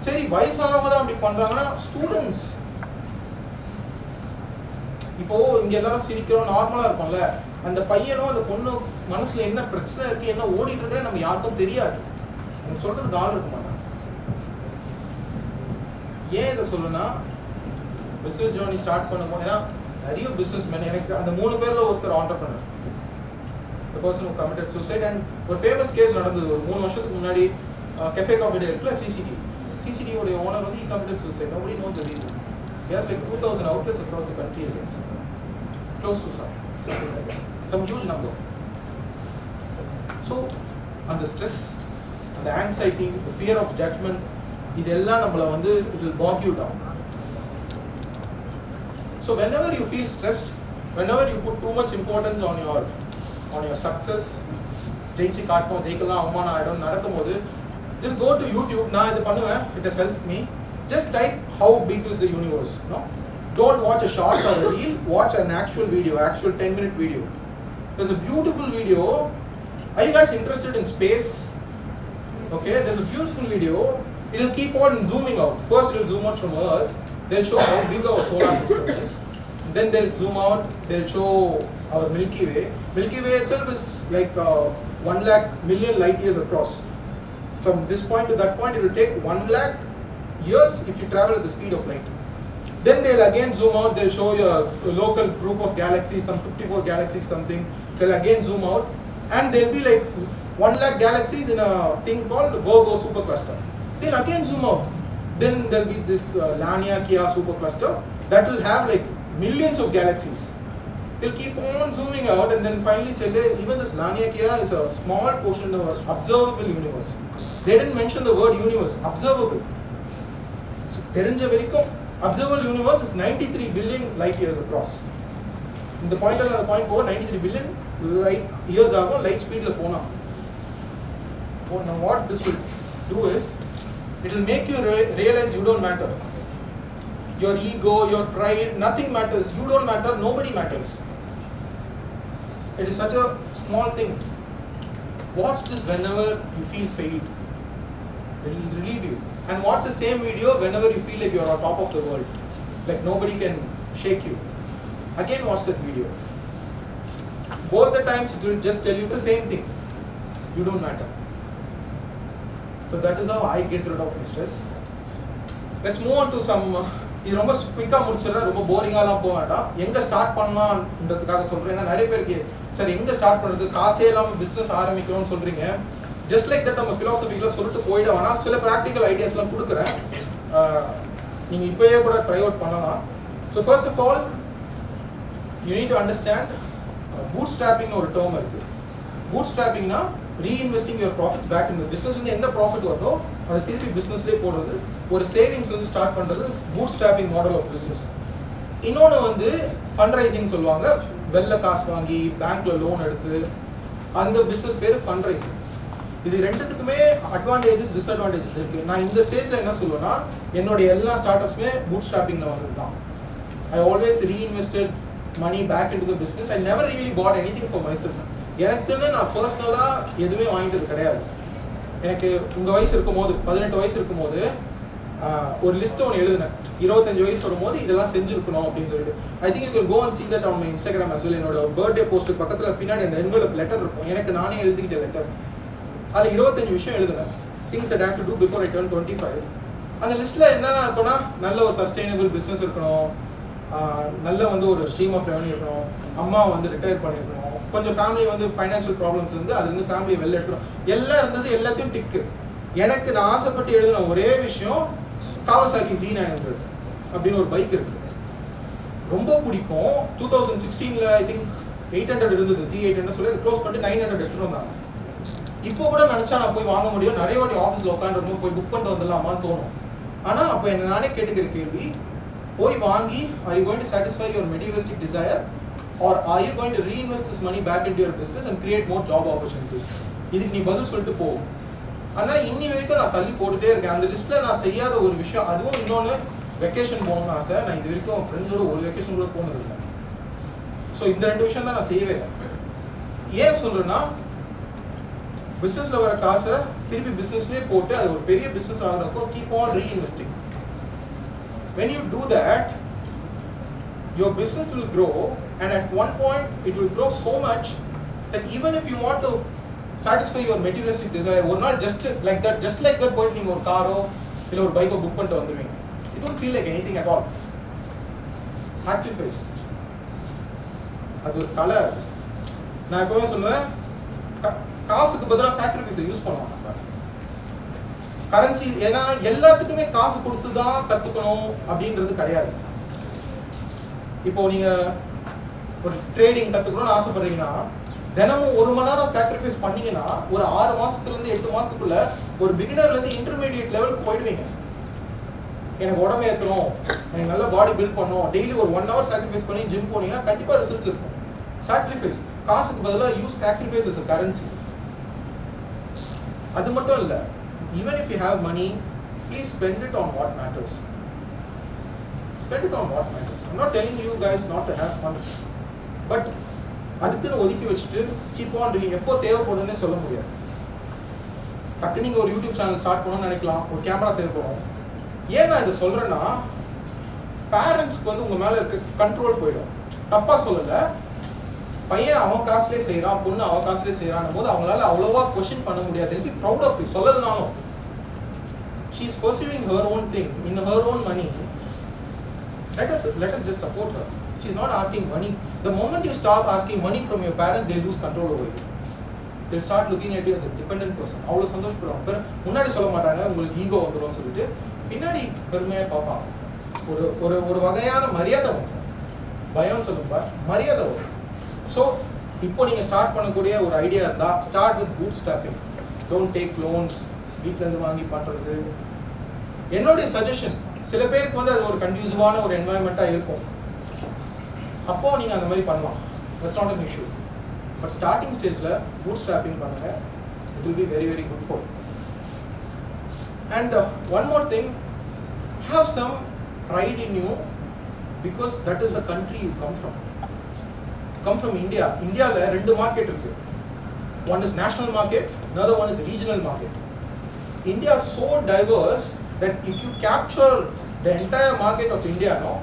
சரி, வயசானவங்க தான் அப்படி பண்ணுறாங்கன்னா ஸ்டூடெண்ட்ஸ் இப்போ இங்கே எல்லாரும் சிரிக்கிறோம், நார்மலாக இருக்கும்ல. அந்த பையனும் அந்த பொண்ணு மனசில் என்ன பிரச்சனை இருக்குது, என்ன ஓடிட்டு இருக்குன்னு நம்ம யாருக்கும் தெரியாது. அவங்க சொல்கிறதுக்கு ஆள் இருக்க மாட்டாங்க. ஏன் இதை சொல்லுன்னா, பிஸ்னஸ் ஜேர்னி ஸ்டார்ட் பண்ணும்போது ஏன்னா நிறைய பிஸ்னஸ் மேன், எனக்கு அந்த 3 பேரில் ஒருத்தர் entrepreneur, the person who committed suicide. and ஒரு ஃபேமஸ் கேஸ் நடந்தது ஒரு 3 வருஷத்துக்கு முன்னாடி. கெஃபே காஃபி டே இருக்குல்ல, சிசிடி உடைய ஓனர் வந்து he committed suicide. Nobody knows the reason. He has like 2,000 outlets across the country, I guess. Close to something like that. Some huge number. So அந்த stress, the anxiety, the fear of judgment, இதெல்லாம் நம்மள வந்து it will bog you down. So whenever you feel stressed, whenever you put too much importance on your success, ஜெயிச்சு காட்டணும், ஜெயிக்கலாம், அவமானம் ஆயிடும் நடக்கும்போது, just go to YouTube. நான் இது பண்ணுவேன், it has helped me. Just type how big is the universe. No, don't watch a short or a reel. Watch an actual video, actual 10-minute video. There's a beautiful video. Are you guys interested in space? Okay, there's a beautiful video. It'll keep on zooming out. First it'll zoom out from Earth. They'll show how big our solar system is. Then they'll zoom out. They'll show our Milky Way. Milky Way itself is like 1 lakh million light years across. From this point to that point, it will take 1 lakh years if you travel at the speed of light. Then they'll again zoom out. They'll show you a local group of galaxies, some 54 galaxies, something. They'll again zoom out, and they'll be like 1 lakh galaxies in a thing called Virgo supercluster. They'll again zoom out. Then there'll be this Laniakea supercluster that will have like millions of galaxies. They'll keep on zooming out, and then finally say, even this Laniakea is a small portion of our observable universe. They didn't mention the word universe, observable. So, தெரிஞ்ச வரைக்கும் observable universe is 93 billion light years across. இந்த point அந்த point போக 93 billion light years ஆகும் light speedல போனா. Now what this will do is, it will make you realize you don't matter. Your ego, your pride, nothing matters. You don't matter, nobody matters. It is such a small thing. Watch this whenever you feel failed. It will relieve you. And watch the same video whenever you feel like you are on top of the world, like nobody can shake you. Again watch that video. Both the times it will just tell you the same thing. You don't matter. So that is how I get rid of my stress. Let's move on to some இது ரொம்ப குயிக்கா முடிச்சிடறேன், ரொம்ப போரிங்காலாம் போக வேண்டாம். எங்க start பண்ணலாம்ன்றதுக்காக சொல்றேன். ஏன்னா நிறைய பேருக்கு சார் எங்க ஸ்டார்ட் பண்றது, காசே இல்லாமல் பிஸ்னஸ் ஆரம்பிக்கணும்னு சொல்றீங்க. ஜஸ்ட் லைக் தட் நம்ம ஃபிலாசபிக்கெலாம் சொல்லிட்டு போயிட வேணாம். சில ப்ராக்டிக்கல் ஐடியாஸ்லாம் கொடுக்குறேன், நீங்கள் இப்போயே கூட ட்ரை அவுட் பண்ணலாம். So first of all you need to understand boot ஸ்ட்ராப்பிங்னு ஒரு டேர்ம் இருக்குது. பூட் ஸ்ட்ராப்பிங்னா reinvesting your profits back in business. வந்து என்ன ப்ராஃபிட் வருதோ அதை திருப்பி பிஸ்னஸ்லேயே போடுறது, ஒரு சேவிங்ஸ் வந்து ஸ்டார்ட் பண்ணுறது boot strapping model of business. இன்னொன்று வந்து ஃபண்ட் ரைசிங் சொல்லுவாங்க. வெளில காசு வாங்கி பேங்க்ல லோன் எடுத்து அந்த பிஸ்னஸ் பேர் ஃபண்ட் ரைசிங். இது ரெண்டுத்துக்குமே அட்வான்டேஜஸ் டிஸ்அட்வான்டேஜஸ் இருக்குது. நான் இந்த ஸ்டேஜில் என்ன சொல்லுவேன்னா, என்னுடைய எல்லா ஸ்டார்ட் அப்ஸுமே பூட் ஸ்ட்ராப்பிங்கில் வந்தது தான். I always reinvested money back into the business. I never really bought anything for myself. எனக்குன்னு நான் பர்சனலாக எதுவுமே வாங்கிட்டது கிடையாது. எனக்கு உங்கள் வயசு இருக்கும்போது 18 வயசு இருக்கும்போது ஒரு லிஸ்ட் ஒன்று எழுதினேன். 25 வயசு வரும்போது இதெல்லாம் செஞ்சுருக்கணும் அப்படின்னு சொல்லிட்டு. I think you can go and see that on my Instagram as well. என்னோட பர்த்டே போஸ்ட்டுக்கு பக்கத்தில் பின்னாடி அந்த என்வலப் லெட்டர் இருக்கும். எனக்கு நானே எழுதிக்கிட்ட லெட்டர். அதில் 25 விஷயம் எழுதினேன். Things that have to do before I turn 25. அந்த லிஸ்ட்டில் என்னெல்லாம் இருக்குன்னா, நல்ல ஒரு சஸ்டைனபிள் பிஸ்னஸ் இருக்கணும், நல்ல வந்து ஒரு ஸ்ட்ரீம் ஆஃப் ரெவன்யூ இருக்கணும், அம்மா வந்து ரிட்டையர் பண்ணியிருக்கணும், கொஞ்சம் ஃபேமிலி வந்து ஃபைனான்ஷியல் ப்ராப்ளம்ஸ் இருந்து அதுலேருந்து ஃபேமிலியை வெளில எடுக்கணும், எல்லாம் இருந்தது. எல்லாத்தையும் டிக்கு. எனக்கு நான் ஆசைப்பட்டு எழுதின ஒரே விஷயம் காவசாக்கி Z900 அப்படின்னு ஒரு பைக் இருக்குது, ரொம்ப பிடிக்கும். 2016 ஐ திங்க் 800 இருந்தது, Z800 சொல்லி அதை க்ளோஸ் பண்ணிட்டு 900 எடுத்துகிட்டு வந்தாங்க. இப்போ கூட நினச்சா நான் போய் வாங்க முடியும். நிறைய வாட்டி ஆஃபீஸில் உட்காந்துருக்கும், போய் புக் பண்ணிட்டு வந்துடலாமான்னு தோணும். ஆனால் அப்போ என்ன நானே கேட்டுக்கிற கேள்வி, போய் வாங்கி are you going to satisfy your materialistic desire or are you going to reinvest this money back into your business and create more job opportunities? இதுக்கு நீ பதில் சொல்லிட்டு போ. அதனால் இன்னி வரைக்கும் நான் தள்ளி போட்டுகிட்டே இருக்கேன். அந்த லிஸ்ட்டில் நான் செய்யாத ஒரு விஷயம், அதுவும் இன்னொன்று வெக்கேஷன் போகணும்னு ஆசை. நான் இது வரைக்கும் ஃப்ரெண்ட்ஸோட ஒரு வெக்கேஷன் கூட போனதில்லை. ஸோ இந்த 2 விஷயம் தான் நான் செய்யவே இல்லை. ஏன் சொல்கிறேன்னா, பிஸ்னஸில் வர காசை திருப்பி பிஸ்னஸ்லேயே போட்டு அது ஒரு பெரிய பிஸ்னஸ் ஆகிறப்போ keep on reinvesting. When you do that, your business will grow, and at one point it will grow so much that even if you want to satisfy your materialistic desire, or not just like that point நீங்க ஒரு காரோ இல்ல ஒரு பைக்கோ book பண்ணிட்டு வந்துடுவீங்க. It don't feel like anything at all. Sacrifice. அது ஒரு கலை. நான் எப்பவுமே சொல்லுவேன், காசுக்கு பதிலாக சாக்ரிஃபைஸை யூஸ் பண்ணுவாங்க கரன்சி. ஏன்னா எல்லாத்துக்குமே காசு கொடுத்து தான் கற்றுக்கணும் அப்படின்றது கிடையாது. இப்போ நீங்கள் ஒரு ட்ரேடிங் கற்றுக்கணும்னு ஆசைப்படுறீங்கன்னா தினமும் 1 மணி நேரம் சாக்ரிஃபைஸ் பண்ணீங்கன்னா ஒரு 6 மாசத்துலேருந்து 8 மாசத்துக்குள்ள ஒரு பிகினர்லேருந்து இன்டர்மீடியட் லெவலுக்கு போயிடுவீங்க. எனக்கு உடம்பு ஏற்றணும், எனக்கு நல்ல பாடி பில்ட் பண்ணணும், டெய்லி ஒரு 1 hour சாக்ரிஃபைஸ் பண்ணி ஜிம் போனீங்கன்னா கண்டிப்பாக ரிசல்ட்ஸ் இருக்கும். சாக்ரிஃபைஸ், காசுக்கு பதிலாக use sacrifice as a currency. அது மட்டும் இல்லை, even if you have money, please spend it on what matters. Spend it on what matters. I'm not telling you guys not to have fun, but அதுக்குன்னு ஒதுக்கி வச்சுட்டு keep on reading. எப்போ தேவைப்படும்னே சொல்ல முடியாது. டக்கு நீங்கள் ஒரு யூடியூப் சேனல் ஸ்டார்ட் பண்ணணும்னு நினைக்கலாம், ஒரு கேமரா தேவைப்படும். ஏன் நான் இதை சொல்கிறேன்னா, பேரண்ட்ஸ்க்கு வந்து உங்கள் மேலே இருக்க கண்ட்ரோல் போயிடும். தப்பாக சொல்லலை, பையன் அவன் காசுலேயே செய்கிறான், பொண்ணு அவன் காசுலேயே செய்கிறான் போது அவங்களால அவ்வளோவா கொஸ்டின் பண்ண முடியாது. எனக்கு ப்ரௌட் ஆஃப் யூ சொல்லதுனாலும், she is pursuing her own thing in her own money. Let us just support her. She is not asking money. The moment you stop asking money from your parents, they lose control over you. They'll start looking at you as a dependent person. அவ்வளோ சந்தோஷப்படுவாங்க. முன்னாடி சொல்ல மாட்டாங்க உங்களுக்கு ego வந்துடும் சொல்லிட்டு, பின்னாடி பெருமையாக பார்ப்பாங்க. ஒரு ஒரு ஒரு வகையான மரியாதை வரும். பயம் சொல்லுங்க, மரியாதை வரும். ஸோ இப்போ நீங்கள் ஸ்டார்ட் பண்ணக்கூடிய ஒரு ஐடியா இருந்தால், start with boot stopping. Don't take loans, வீட்டிலேருந்து வாங்கி பண்ணுறது என்னுடைய சஜஷன். சில பேருக்கு வந்து அது ஒரு கன்டியூசிவான ஒரு என்வாயன்மெண்ட்டாக இருக்கும், அப்போது நீங்கள் அந்த மாதிரி பண்ணலாம். That's not an issue. But starting ஸ்டேஜில் பூட் ஸ்ட்ராப்பிங் பண்ணுங்கள். It will be very very good for. And one more thing, have some pride in you because that is the country you come from. Come from India. Indiaல ரெண்டு market இருக்கு. One is national market, another one is regional market. India is so diverse that if you capture the entire market of India now,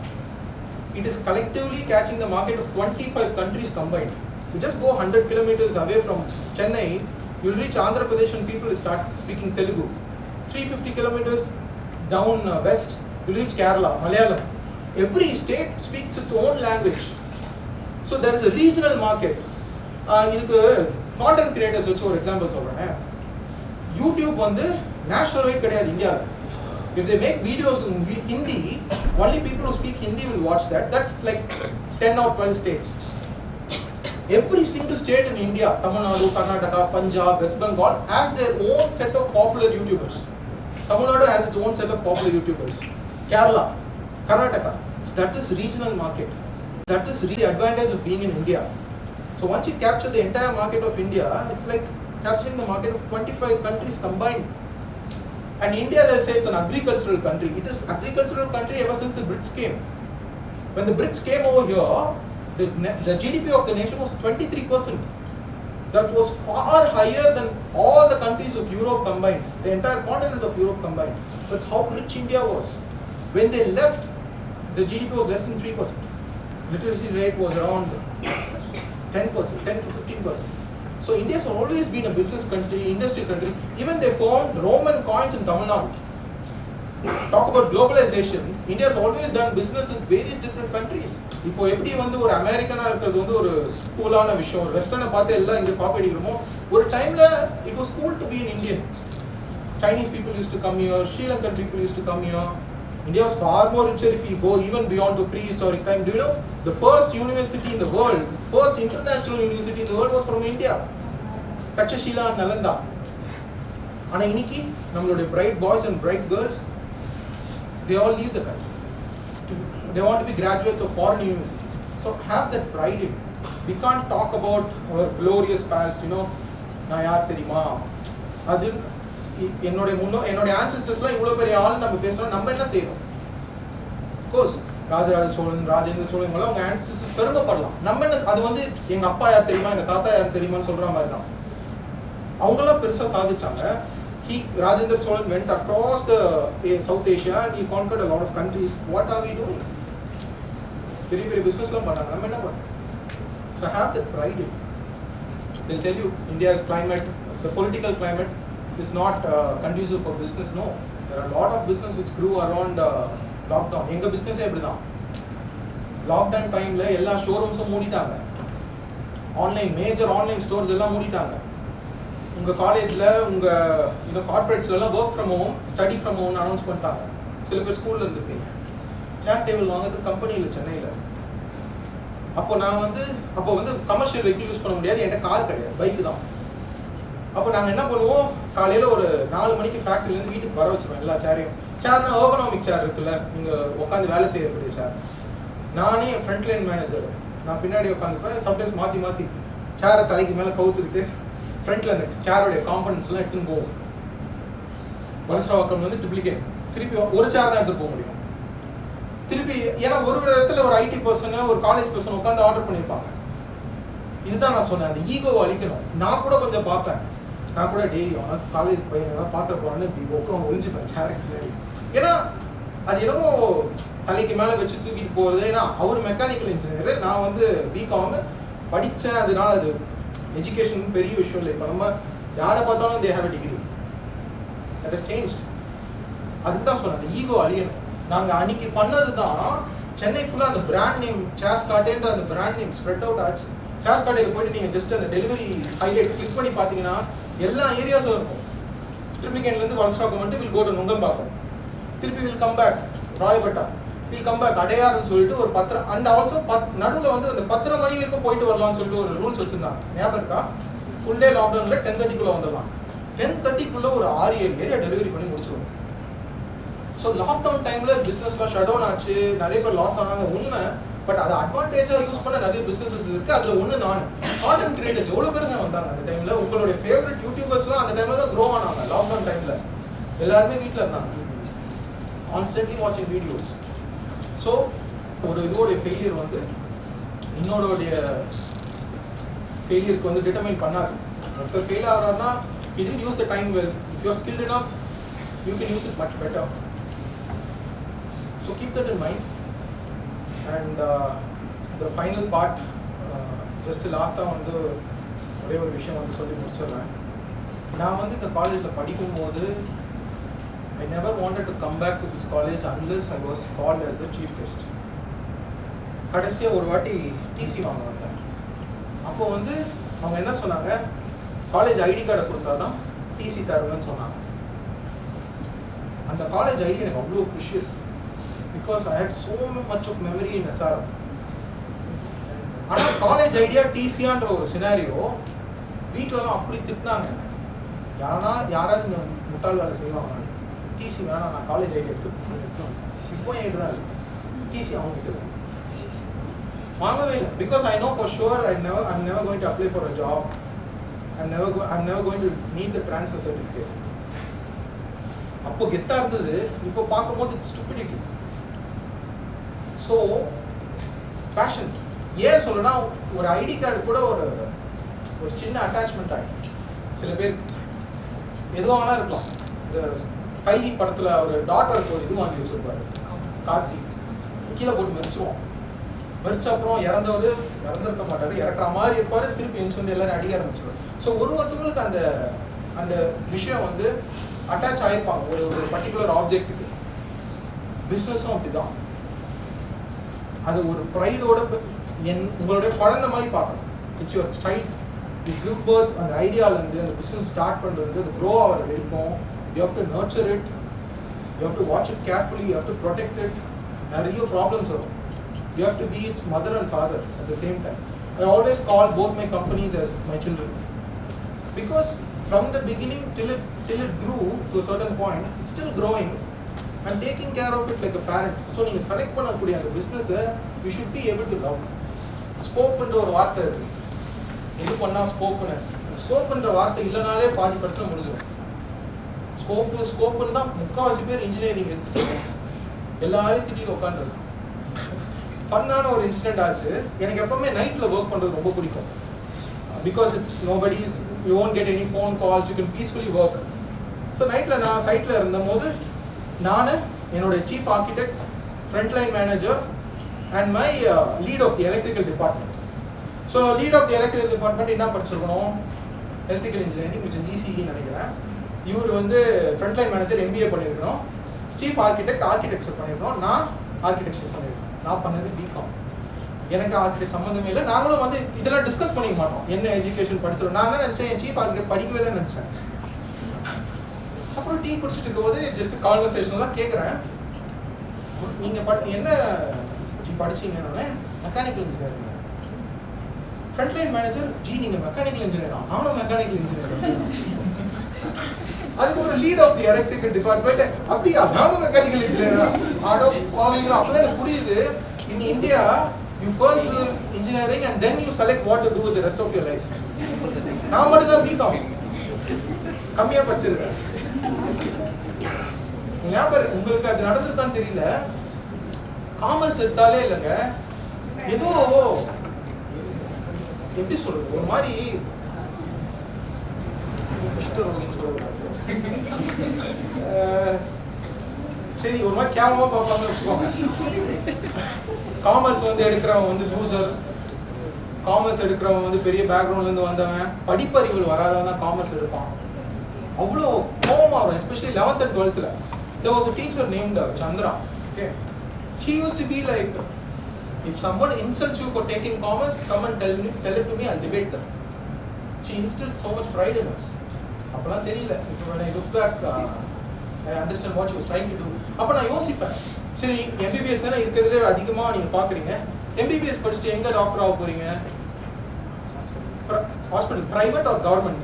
it is collectively catching the market of 25 countries combined. You just go 100 kilometers away from Chennai, you will reach Andhra Pradesh and people will start speaking Telugu. 350 kilometers down west, you will reach Kerala, Malayalam. Every state speaks its own language. So there is a regional market. இதுக்கு content creators வச்சு ஒரு example சொல்கிறேன். YouTube வந்து national white கிடையாது இந்தியாவில். If they make videos in Hindi, only people who speak Hindi will watch that. That's like 10 or 12 states. Every single state in India, Tamil Nadu, Karnataka, Punjab, West Bengal, has their own set of popular YouTubers. Tamil Nadu has its own set of popular YouTubers. Kerala, Karnataka. So that is regional market. That is really the advantage of being in India. So once you capture the entire market of India, it's like capturing the market of 25 countries combined. And India, they'll say it's an agricultural country. It is agricultural country ever since the Brits came. When the Brits came over here, the GDP of the nation was 23%. That was far higher than all the countries of Europe combined, the entire continent of Europe combined. That's how rich India was. When they left, the GDP was less than 3%. Literacy rate was around 10%, 10 to 15%. So India has always been a business country, industry country. Even they found Roman coins in Tamil Nadu. Talk about globalization. India has always done business with various different countries. இப்போ எப்படி வந்து ஒரு அமெரிக்கனாக இருக்கிறது வந்து ஒரு கூலான விஷயம், ஒரு வெஸ்டர்னை பார்த்து எல்லாம் இங்கே காப்பி அடிக்கிறோமோ, ஒரு டைமில் it was cool to be in Indian. Chinese people used to come here, Sri Lankan people used to come here. India was far more richer if you go even beyond the prehistoric time. Do you know the first university in the world, first international university in the world was from India, Takshashila and Nalanda. ஆனா இன்னைக்கு நம்மளுடைய bright boys and bright girls, they all leave the country. They want to be graduates of foreign universities. So have that pride in. We can't talk about our glorious past, you know, நான் யார் தெரியுமா, அது என்னோட ancestors-லாம் இவ்வளோ பெரிய ஆள் நம்ம பேசுகிறோம், நம்ம என்ன செய்யணும்? அஃப்கோர்ஸ் ராஜராஜ சோழன், ராஜேந்திர சோழன் எல்லாம் அவங்க ancestors பெருமைப்படலாம். நம்ம என்ன, அது வந்து எங்கள் அப்பா யார் தெரியுமா, எங்கள் தாத்தா யார் தெரியுமான்னு சொல்கிற மாதிரி தான். அவங்களாம் பெருசாக சாதிச்சாங்க. Rajendra Cholan went across the South Asia and he conquered a lot of countries. What are we doing? Very, very business-லாம் பண்ணாங்க, நம்ம என்ன பண்ணுறோம்? So have that pride in. They'll tell you India's climate, the political climate is not conducive for business. No, there are a lot of business which grew around lockdown. எங்க business எப்படி தான்? Lockdown timeல எல்லா ஷோரூம்ஸும் மூடிட்டாங்க. Online major online stores எல்லாம் மூடிட்டாங்க. உங்கள் காலேஜில் உங்கள் கார்பரேட்ஸ்லாம் work from home, study from ஹோம்னு அனௌன்ஸ் பண்ணிட்டாங்க. சில பேர் ஸ்கூலில் இருந்துருப்பீங்க. சேர் டேபிள் வாங்கிறது கம்பெனியில் சென்னையில். அப்போ நான் வந்து கமர்ஷியல் வெஹிக்கிள் யூஸ் பண்ண முடியாது, என்கிட்ட கார் கிடையாது, பைக்கு தான். அப்போ நாங்கள் என்ன பண்ணுவோம், காலையில் ஒரு 4 மணிக்கு ஃபேக்ட்ரிலேருந்து வீட்டுக்கு வர வச்சுருவோம் எல்லா சேரையும். சேர்னா எர்கனாமிக் சேர் இருக்குல்ல, நீங்கள் உட்காந்து வேலை செய்யக்கூடிய சேர். நானே என் ஃப்ரண்ட் லைன் மேனேஜர், நான் பின்னாடி உட்காந்துப்பேன். சம்டைம்ஸ் மாற்றி சேரை தலைக்கு மேலே கவுத்துக்கிட்டு ஃப்ரண்ட்டில் அந்த சேரோடைய காம்பனன்ட்ஸ்லாம் எடுத்துன்னு போவோம். வலசராவாக்கம் வந்து ட்ரிப்ளிகேட், திருப்பி ஒரு சேர் தான் எடுத்துகிட்டு போக முடியும். திருப்பி ஏன்னா ஒரு இடத்துல ஒரு ஐடி பர்சன், ஒரு காலேஜ் பர்சன் உட்காந்து ஆர்டர் பண்ணியிருப்பாங்க. இதுதான் நான் சொன்னேன், அந்த ஈகோவை அழிக்கணும். நான் கூட கொஞ்சம் பார்ப்பேன், நான் கூட டெய்லி காலேஜ் பையன் பார்த்துட போறான்னு இப்படி உட்காந்து ஒழிஞ்சுப்பேன் சேருக்கு முன்னாடி. ஏன்னா அது என்னமோ தலைக்கு மேலே வச்சு தூக்கிட்டு போகிறது. ஏன்னா அவர் மெக்கானிக்கல் இன்ஜினியர், நான் வந்து பிகாம் படித்தேன். அதனால அது எஜுகேஷன் பெரிய விஷயம் இல்லை. இப்போ நம்ம யாரை பார்த்தாலும் they have a degree, that is changed. அதுக்கு தான் சொன்னேன், அந்த ஈகோ அழியணும். நாங்கள் அன்னைக்கு பண்ணது தான் சென்னை ஃபுல்லாக அந்த பிராண்ட் நேம் ChairsCartéன்ற அந்த பிராண்ட் நேம் ஸ்ப்ரெட் அவுட் ஆச்சு. ChairsCartéல போயிட்டு நீங்கள் ஜஸ்ட் அந்த டெலிவரி ஹைலைட் கிளிக் பண்ணி பார்த்தீங்கன்னா எல்லா ஏரியாஸும் இருக்கும். ட்ரிப்ளிகேன்லேருந்து வலசராவாக்கம் வந்துட்டு வில் கோ டு நுங்கம்பாக்கம், திருப்பி will come back Royapettah, will come back அடையாறுன்னு சொல்லிட்டு ஒரு 10 அண்ட் ஆல்சோ நடுவில் வந்து அந்த 10 மணி வரைக்கும் போயிட்டு வரலாம்னு சொல்லிட்டு ஒரு ரூல்ஸ் வச்சுருந்தாங்க. ஞாபகம் இருக்கா? ஃபுல் டே லாக்டவுனில் 10:30க்குள்ளே வந்துடலாம். 10:30க்குள்ளே ஒரு 6-7 ஏரியா டெலிவரி பண்ணி முடிச்சிடுவோம். ஸோ லாக்டவுன் டைமில் பிஸ்னஸ்லாம் ஷட் டவுன் ஆச்சு, நிறைய பேர் லாஸ் ஆனாங்க உண்மை. பட் அதை அட்வான்டேஜாக யூஸ் பண்ண நிறைய பிஸ்னஸஸ் இருக்குது. அதில் ஒன்று நான். கான்டென்ட் கிரியேட்டர்ஸ் எவ்வளோ பேருங்க வந்தாங்க அந்த டைமில். உங்களுடைய ஃபேவரட் யூடியூபர்ஸ்லாம் அந்த டைமில் தான் க்ரோ ஆனாங்க. லாக்டவுன் டைமில் எல்லாருமே வீட்டில் இருந்தாங்க, கான்ஸ்டன்ட்லி வாட்சிங் வீடியோஸ். ஸோ ஒரு இதோடைய ஃபெயிலியர் வந்து இன்னொருடைய ஃபெயிலியருக்கு வந்து டிட்டர்மைன் பண்ணாது. ஒருத்தர் fail ஆகிறாருன்னா he didn't use the time well. If you are skilled enough, you can use it much better. So keep that in mind. And the final part, just லாஸ்ட்டாக வந்து ஒரே ஒரு விஷயம் வந்து சொல்லி முடிச்சிடுறேன். நான் வந்து இந்த காலேஜில் படிக்கும்போது I never wanted to come back to this college unless I was called as a chief guest. கடைசியாக ஒரு வாட்டி டிசி வாங்க வந்தேன். அப்போ வந்து அவங்க என்ன சொன்னாங்க, காலேஜ் ஐடி கார்டை கொடுத்தா தான் டிசி தருவேன்னு சொன்னாங்க. அந்த காலேஜ் ஐடி எனக்கு அவ்வளோ precious, because I had so much of memory in SRM. ஆனால் காலேஜ் ஐடியா டிசியான்ற ஒரு சினாரியோ வீட்டிலலாம் அப்படி திட்டினாங்க. யாராவது முட்டாள் வேலை செய்வாங்க, டிசி வேணாம், நான் காலேஜ் ஐடி எடுத்துக்கணும். இப்போ என்கிட்ட தான் இருக்கு டிசி, அவங்ககிட்ட வாங்கவே இல்லை. Because I know for sure I'm never going to apply for a job. I'm never going to need the transfer certificate. அப்போ கெத்தா இருந்தது, இப்போ பார்க்கும்போது ஸ்டூபிடிட்டி. ஸோ பேஷன் ஏன் சொல்லணும்னா, ஒரு ஐடி கார்டு கூட ஒரு சின்ன அட்டாச்மெண்ட் ஆகிடும் சில பேருக்கு. எதுவாக வேணா இருக்கலாம். இந்த கைதி படத்தில் ஒரு டாட்டருக்கு ஒரு இது வாங்கி வச்சிருப்பாரு கார்த்தி, கீழே போட்டு மெரிச்சிருவோம். மெரிச்ச அப்புறம் இறந்துருக்க மாட்டார், இறக்குற மாதிரி இருப்பார், திருப்பி எஞ்சி வந்து எல்லாரும் அடிக்க ஆரம்பிச்சிருவார். ஸோ ஒருத்தவங்களுக்கு அந்த விஷயம் வந்து அட்டாச் ஆகிருப்பாங்க ஒரு பர்டிகுலர் ஆப்ஜெக்ட்டுக்கு. பிஸ்னஸும் அப்படிதான். அது ஒரு ப்ரைடோட உங்களுடைய குழந்தை மாதிரி பார்க்கணும். It's your child. You give birth. அந்த ஐடியாவிலேருந்து அந்த பிஸ்னஸ் ஸ்டார்ட் பண்ணுறது, அது க்ரோ ஆகிற வரைக்கும் you have to nurture it, you have to watch it carefully, you have to protect it. நிறைய ப்ராப்ளம்ஸ் வரும். You have to be its mother and father at the same time. I always call both my companies as my children, because from the beginning till it grew to a certain point, it's still growing and taking care of it like a parent. So நீங்க select பண்ணக்கூடிய அந்த business you should be able to love. Scope என்ற ஒரு வார்த்தை இருக்கு. இது பண்ணா scope என்ற வார்த்தை இல்லைனாலே பாதி பிரச்சனை முடிஞ்சிடும். ஸ்கோப்னு தான் முக்கால்வாசி பேர் இன்ஜினியரிங் எடுத்துட்டு எல்லாரையும் திட்டிட்டு உட்காந்துருக்கும். ஃபன்னான ஒரு இன்சிடென்ட் ஆச்சு. எனக்கு எப்பவுமே நைட்டில் ஒர்க் பண்ணுறது ரொம்ப பிடிக்கும். Because you won't get any phone calls, you can peacefully work. So நைட்டில் நான் சைட்டில் இருந்தபோது நான் என்னோடய chief architect, frontline manager and my lead of the electrical department. So lead of the electrical department என்ன படிச்சிருக்கணும், எலக்ட்ரிக்கல் இன்ஜினியரிங் விச் இசிஇன்னு நினைக்கிறேன். இவர் வந்து ஃப்ரண்ட்லைன் மேனேஜர் MBA பண்ணியிருக்கணும். சீஃப் ஆர்கிடெக்சர் பண்ணியிருக்கணும். நான் ஆர்கிடெக்சர் பண்ணியிருக்கேன். நான் பண்ணது பிகாம். எனக்கு ஆர்கிடெக்ட் சம்மந்தமே இல்லை. நாங்களும் வந்து இதெல்லாம் டிஸ்கஸ் பண்ணிக்க மாட்டோம். என்ன எஜுகேஷன் படிச்சிடும். நான் என்ன நினச்சேன், என் சீஃப் ஆர்கிடெக்ட் படிக்கவே இல்லைன்னு நினச்சேன். அப்புறம் டீ குடிச்சிட்டு இருக்கும்போது ஜஸ்ட் கான்வர்சேஷன்லாம் கேட்குறேன், நீங்கள் என்ன படிச்சீங்கன்னு, mechanical engineering. Frontline manager ji நீங்க மெக்கானிக்கல் இன்ஜினியரா? நானும் மெக்கானிக்கல் இன்ஜினியர். அதுக்கப்புறம் lead of the electrical department, அப்படியா நானும் மெக்கானிக்கல் இன்ஜினியரா? ஆடோ பாவீங்களா? அப்பதான் எனக்கு புரியுது, in India you first do engineering and then you select what to do with the rest of your life. நான் மட்டும் தான் பிகாம் கம்மியா படிச்சிருக்கேன். உங்களுக்கு அது நடந்திருக்கான்னு தெரியல, காமர்ஸ் எடுத்தாலே இல்லைங்க, ஏதோ எப்படி சொல்றது, ஒரு மாதிரி சரி ஒரு மாதிரி கேவலமா பார்ப்பாங்கன்னு வச்சுக்கோங்க. காமர்ஸ் வந்து எடுக்கிறவன் வந்து லூசர், காமர்ஸ் எடுக்கிறவன் வந்து பெரிய பேக்ரவுண்ட்ல இருந்து வந்தவன், படிப்பறிவுகள் வராதவன் தான் காமர்ஸ் எடுப்பான். அவ்வளோ கோவமா வரும். Especially 11th and 12th there was a teacher named Chandra. Okay, she used to be like, if someone insults you for taking commerce, come and tell it to me, I'll debate them. She instilled so much pride in us. அப்பலாம் தெரியல. When I look back, I understand what she was trying to do. அப்ப நான் யோசிப்பேன், சரி MBBS தானே இருக்கிறதுலே அதிகமா நீங்க பாக்குறீங்க, MBBS படிச்சுட்டு எங்க டாக்டர் ஆக போறீங்க? Hospital, private or government?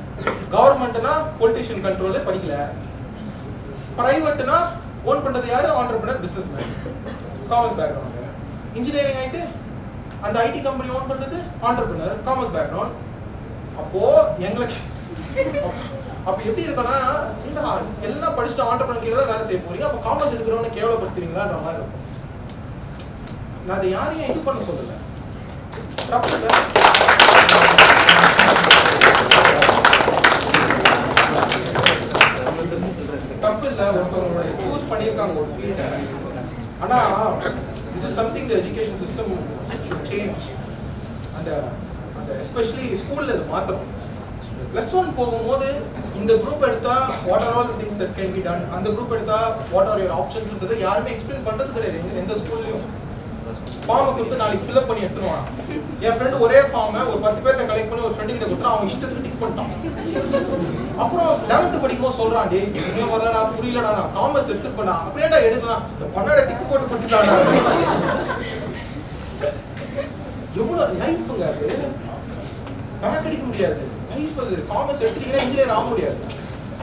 கவர்மெண்ட்னா பொலிட்டிஷியன் கண்ட்ரோல்ல படிக்கல, பிரைவேட்னா ஓன் பண்றது யாரு? Entrepreneur, businessman, commerce background. Engineering ஆயிட்டு அந்த ஐடி கம்பெனி ஓன் பண்றது ஆண்டர்பிரினர், காமர்ஸ் பேக்ரவுண்ட். அப்போ எங்களுக்கு அப்ப எப்படி இருக்குன்னா, எல்லாம் படிச்சுட்டு ஆண்டர்பிரினர் கீழே தான் வேலை செய்ய போறீங்க, அப்ப காமர்ஸ் எடுக்கிறவங்க கேவலப்படுத்துவீங்களான்ற மாதிரி இருக்கும். நான் அதை யாரையும் இது பண்ண சொல்லல, தப்பு இல்லை. தப்பு இல்லை, ஒருத்தவங்களோட சூஸ் பண்ணியிருக்காங்க ஒரு ஃபீல்டை. ஆனா this is something the education system should change. அந்த எஸ்பெஷலி ஸ்கூல்ல இது மாத்திரம். +1 போகும்போது இந்த குரூப் எடுத்தா what are all the things that can be done, அந்த குரூப் எடுத்தா what are your options ன்றதை யாருமே எக்ஸ்பிளைன் பண்றது கிடையாது எந்த ஸ்கூல்லையும். ஃபார்மை கொடுத்து நாளைக்கு ஃபில்அப் பண்ணி எடுத்துருவான். என் ஃப்ரெண்டு ஒரே ஃபார்மை ஒரு 10 பேர்த்த கலெக்ட் பண்ணி ஒரு ஃப்ரெண்டு கிட்ட கொடுத்தா அவன் இஷ்டத்துக்கு டிக் பண்ணிட்டான். அப்புறம் 11th படிக்கும்போது சொல்றான், டே இன்னும் வரலடா, புரியலடா, நான் காமர்ஸ் எடுத்துட்டு பண்ணா. அப்படியேடா எடுக்கலாம், இந்த பண்ணாட டிக் போட்டு கொடுத்துட்டாடா. எவ்வளவு லைஃப்ங்க அது, கணக்கு அடிக்க முடியாது லைஃப். அது காமர்ஸ் எடுத்துட்டீங்கன்னா இன்ஜினியர் ஆக முடியாது.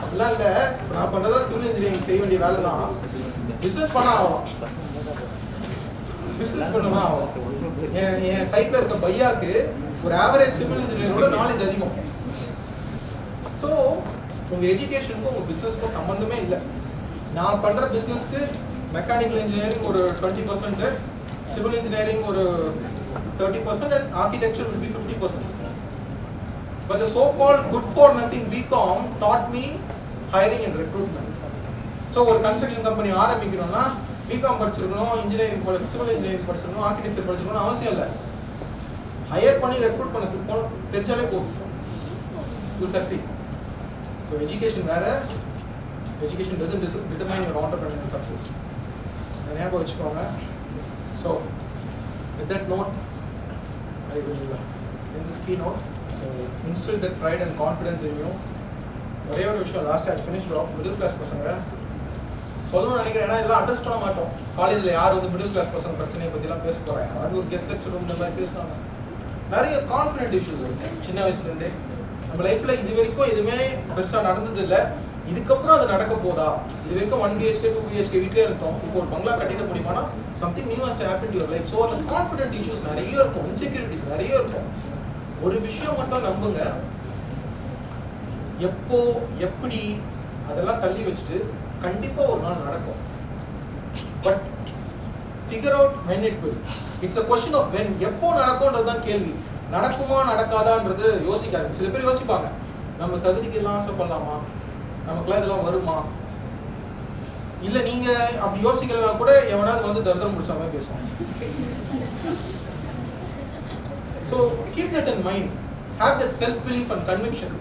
அப்படிலாம் இல்லை, நான் பண்றதா சிவில் இன்ஜினியரிங் செய்ய வேண்டிய வேலை தான். பிசினஸ் பண்ண ஆகலாம், பிசினஸ் பண்ணுவா ஆகலாம். என் சைட்ல இருக்க பையாக்கு ஒரு ஆவரேஜ் சிவில் இன்ஜினியரோட நாலேஜ் அதிகம். ஸோ உங்க எஜுகேஷனுக்கும் உங்க பிசினஸ்க்கும் சம்பந்தமே இல்லை. நான் பண்ற பிசினஸ்க்கு மெக்கானிக்கல் இன்ஜினியரிங் ஒரு 20%, சிவில் இன்ஜினியரிங் ஒரு 30%, and architecture will be 50%. But the so-called good for nothing BCom taught me hiring and recruitment. So ஒரு கன்ஸ்ட்ரக்ஷன் கம்பெனி ஆரம்பிக்கணும்னா பிகாம் படிச்சிருக்கணும், இன்ஜினியரிங் சிவில் இன்ஜினியரிங் படிச்சிருக்கணும், ஆர்கிடெக்சர் படிச்சிருக்கணும் அவசியம் இல்லை. ஹையர் பண்ணி ரெக்ரூட் பண்ண தெரிஞ்சாலே போதும், you will succeed. So education வேற, education doesn't determine your entrepreneurial success. ஞாபகம் வச்சுக்கோங்க. So with that note, I will end this keynote. So instill that pride and confidence in you. ஒரே ஒரு விஷயம், last I finished off middle class பசங்க சொல்லணும்னு நினைக்கிறேன். ஏன்னா இதெல்லாம் அட்ரஸ் பண்ண மாட்டோம் காலேஜில். யார் வந்து மிடில் கிளாஸ் பசங்க பிரச்சனையை பற்றிலாம் பேச போகிறாங்க, அது ஒரு கெஸ்ட் லெக்சர் இந்த மாதிரி பேசினாங்க. நிறைய கான்ஃபிடென்ட் இஷ்யூஸ் இருக்கு சின்ன வயசுலேருந்தே. நம்ம லைஃப்பில் இது வரைக்கும் எதுவுமே பெருசாக நடந்தது இல்லை, இதுக்கப்புறம் அது நடக்க போதா? இது வரைக்கும் 1 BHK 2 BHK வீட்டிலே இருக்கோம், இப்போ ஒரு பங்களா கட்டிட முடியுமானா something new has to happen to your life. So அந்த கான்ஃபிடென்ட் இஷ்யூஸ் நிறைய இருக்கும், இன்செக்யூரிட்டிஸ் நிறைய இருக்கும். ஒரு விஷயம் மட்டும் நம்புங்க, எப்போ எப்படி அதெல்லாம் தள்ளி வச்சுட்டு கண்டிப்பா ஒரு நாள் நடக்கும். But figure out when it will. It's a question of when. எப்போ நடக்கும்ன்றது தான் கேள்வி. நடக்குமா நடக்காதான்றது யோசிக்காது. சில பேர் யோசிப்பாங்க, நம்ம தகுதிக்கு எல்லாம் ஆசைப்படலாமா, நமக்குலாம் இதெல்லாம் வருமா? இல்ல நீங்க அப்படி யோசிக்கலாம் கூட எவனாவது வந்து தர்தம் முடிச்ச மாதிரி பேசுவாங்க. So keep that in mind. Have that self belief and conviction.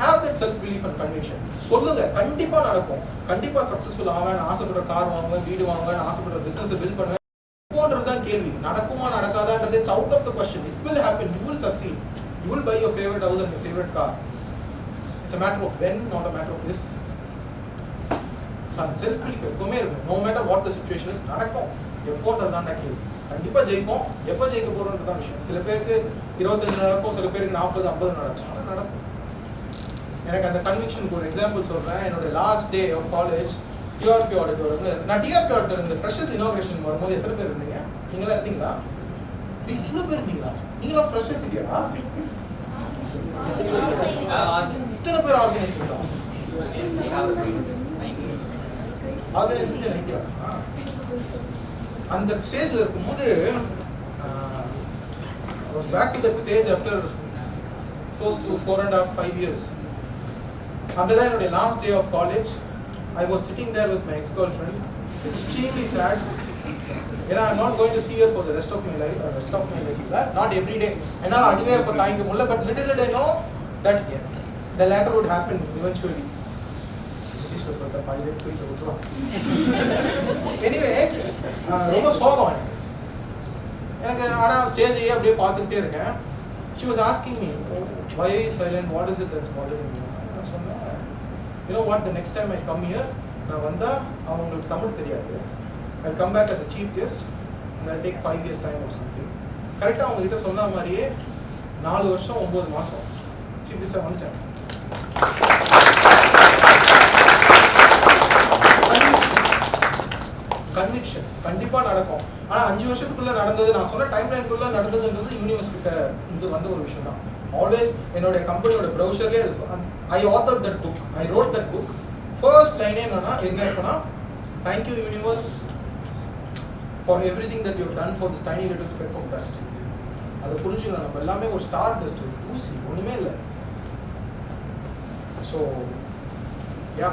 Have that self belief and conviction. சொல்லுங்க, கண்டிப்பா நடக்கும், கண்டிப்பா சக்சஸ்ஃபுல் ஆவேன், ஆசைப்படுற கார் வாங்குவேன், வீடு வாங்குவேன், ஆசைப்படுற பிசினஸ் பில்ட் பண்ணுவேன். போன்றதுதான் கேள்வி. நடக்குமா நடக்காதான்றது it's out of the question. It will happen. You will succeed. You will buy your favorite house and your favorite car. It's a matter of when, not a matter of if. So அந்த self belief எப்பவுமே இருக்கும். No matter what the situation is நடக்கும். எப்போன்றது தான் கேள்வி. கண்டிப்பாக ஜெயிப்போம். எப்போ ஜெயிக்க போகிறோன்றது தான் விஷயம். சில பேருக்கு 25 நடக்கும், சில பேருக்கு 40, 50 நடக்கும். ஆனால் நடக்கும். எனக்கு அந்த கன்விக்ஷனுக்கு ஒரு எக்ஸாம்பிள் சொல்கிறேன். என்னோட last day of college TRP auditorium. நான் டிஆர்பி ஆடிட்டோரியம் இந்த ஃப்ரெஷர்ஸ் இனாகிரேஷன் வரும்போது எத்தனை பேர் இருந்தீங்க? நீங்களாம் இருந்தீங்களா? இவ்வளோ பேர் இருந்தீங்களா? நீங்களாம் ஃப்ரெஷர்ஸ் இல்லையா? இத்தனை பேர் ஆர்கனைசர்ஸா? ஆர்கனைசர்ஸ் நினைக்கிறா? அந்த ஸ்டேஜில் இருக்கும்போது I was back to that stage after close to 4.5, 5 years. அங்கதான் என்னுடைய last day of college. I was sitting there with my ex-girlfriend, extremely sad. I'm not going to see her for the rest of my life. Not every day. என்னால் அதுவே இப்போ தாங்கிக்க முடியல. But little did I know that the latter would happen eventually. Anyway, ரொம்ப சோகம் எனக்கு. ஆனால் ஸ்டேஜையே அப்படியே பார்த்துக்கிட்டே இருக்கேன். She was asking me, why are you silent? What is it that's bothering you? நான் சொன்னேன், you know what, the next time I come here, நான் வந்தால் அவங்களுக்கு தமிழ் தெரியாது. I'll come back as a chief guest and I'll take 5 years time or something. கரெக்டாக அவங்ககிட்ட சொன்ன மாதிரியே 4 வருஷம் 9 மாதம் சீஃப் கெஸ்டாக வந்துட்டேன். கன்விக்ஷன் கண்டிப்பாக நடக்கும். ஆனால் 5 வருஷத்துக்குள்ளே நடந்தது, நான் சொன்ன டைம் லைனுக்குள்ளே நடந்ததுன்றது யூனிவர்ஸ் கிட்ட இது வந்த ஒரு விஷயம் தான். ஆல்வேஸ் என்னோட கம்பெனியோட ப்ரௌசர்லேயே I author that book, I wrote that book. First லைனே என்ன இருக்குன்னா, thank you universe for everything that you done for this tiny little speck of dust. அதை புரிஞ்சுக்கணும். நம்ம எல்லாமே ஒரு ஸ்டார் டஸ்ட், ஒரு தூசி, ஒன்றுமே இல்லை. So yeah,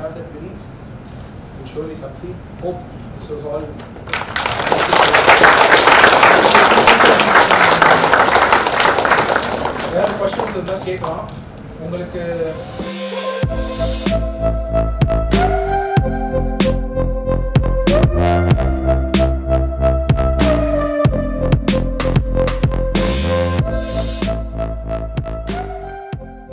have that belief. You'll surely succeed. Hope this was all. வேற questions இருந்தால் கேட்கலாம் உங்களுக்கு.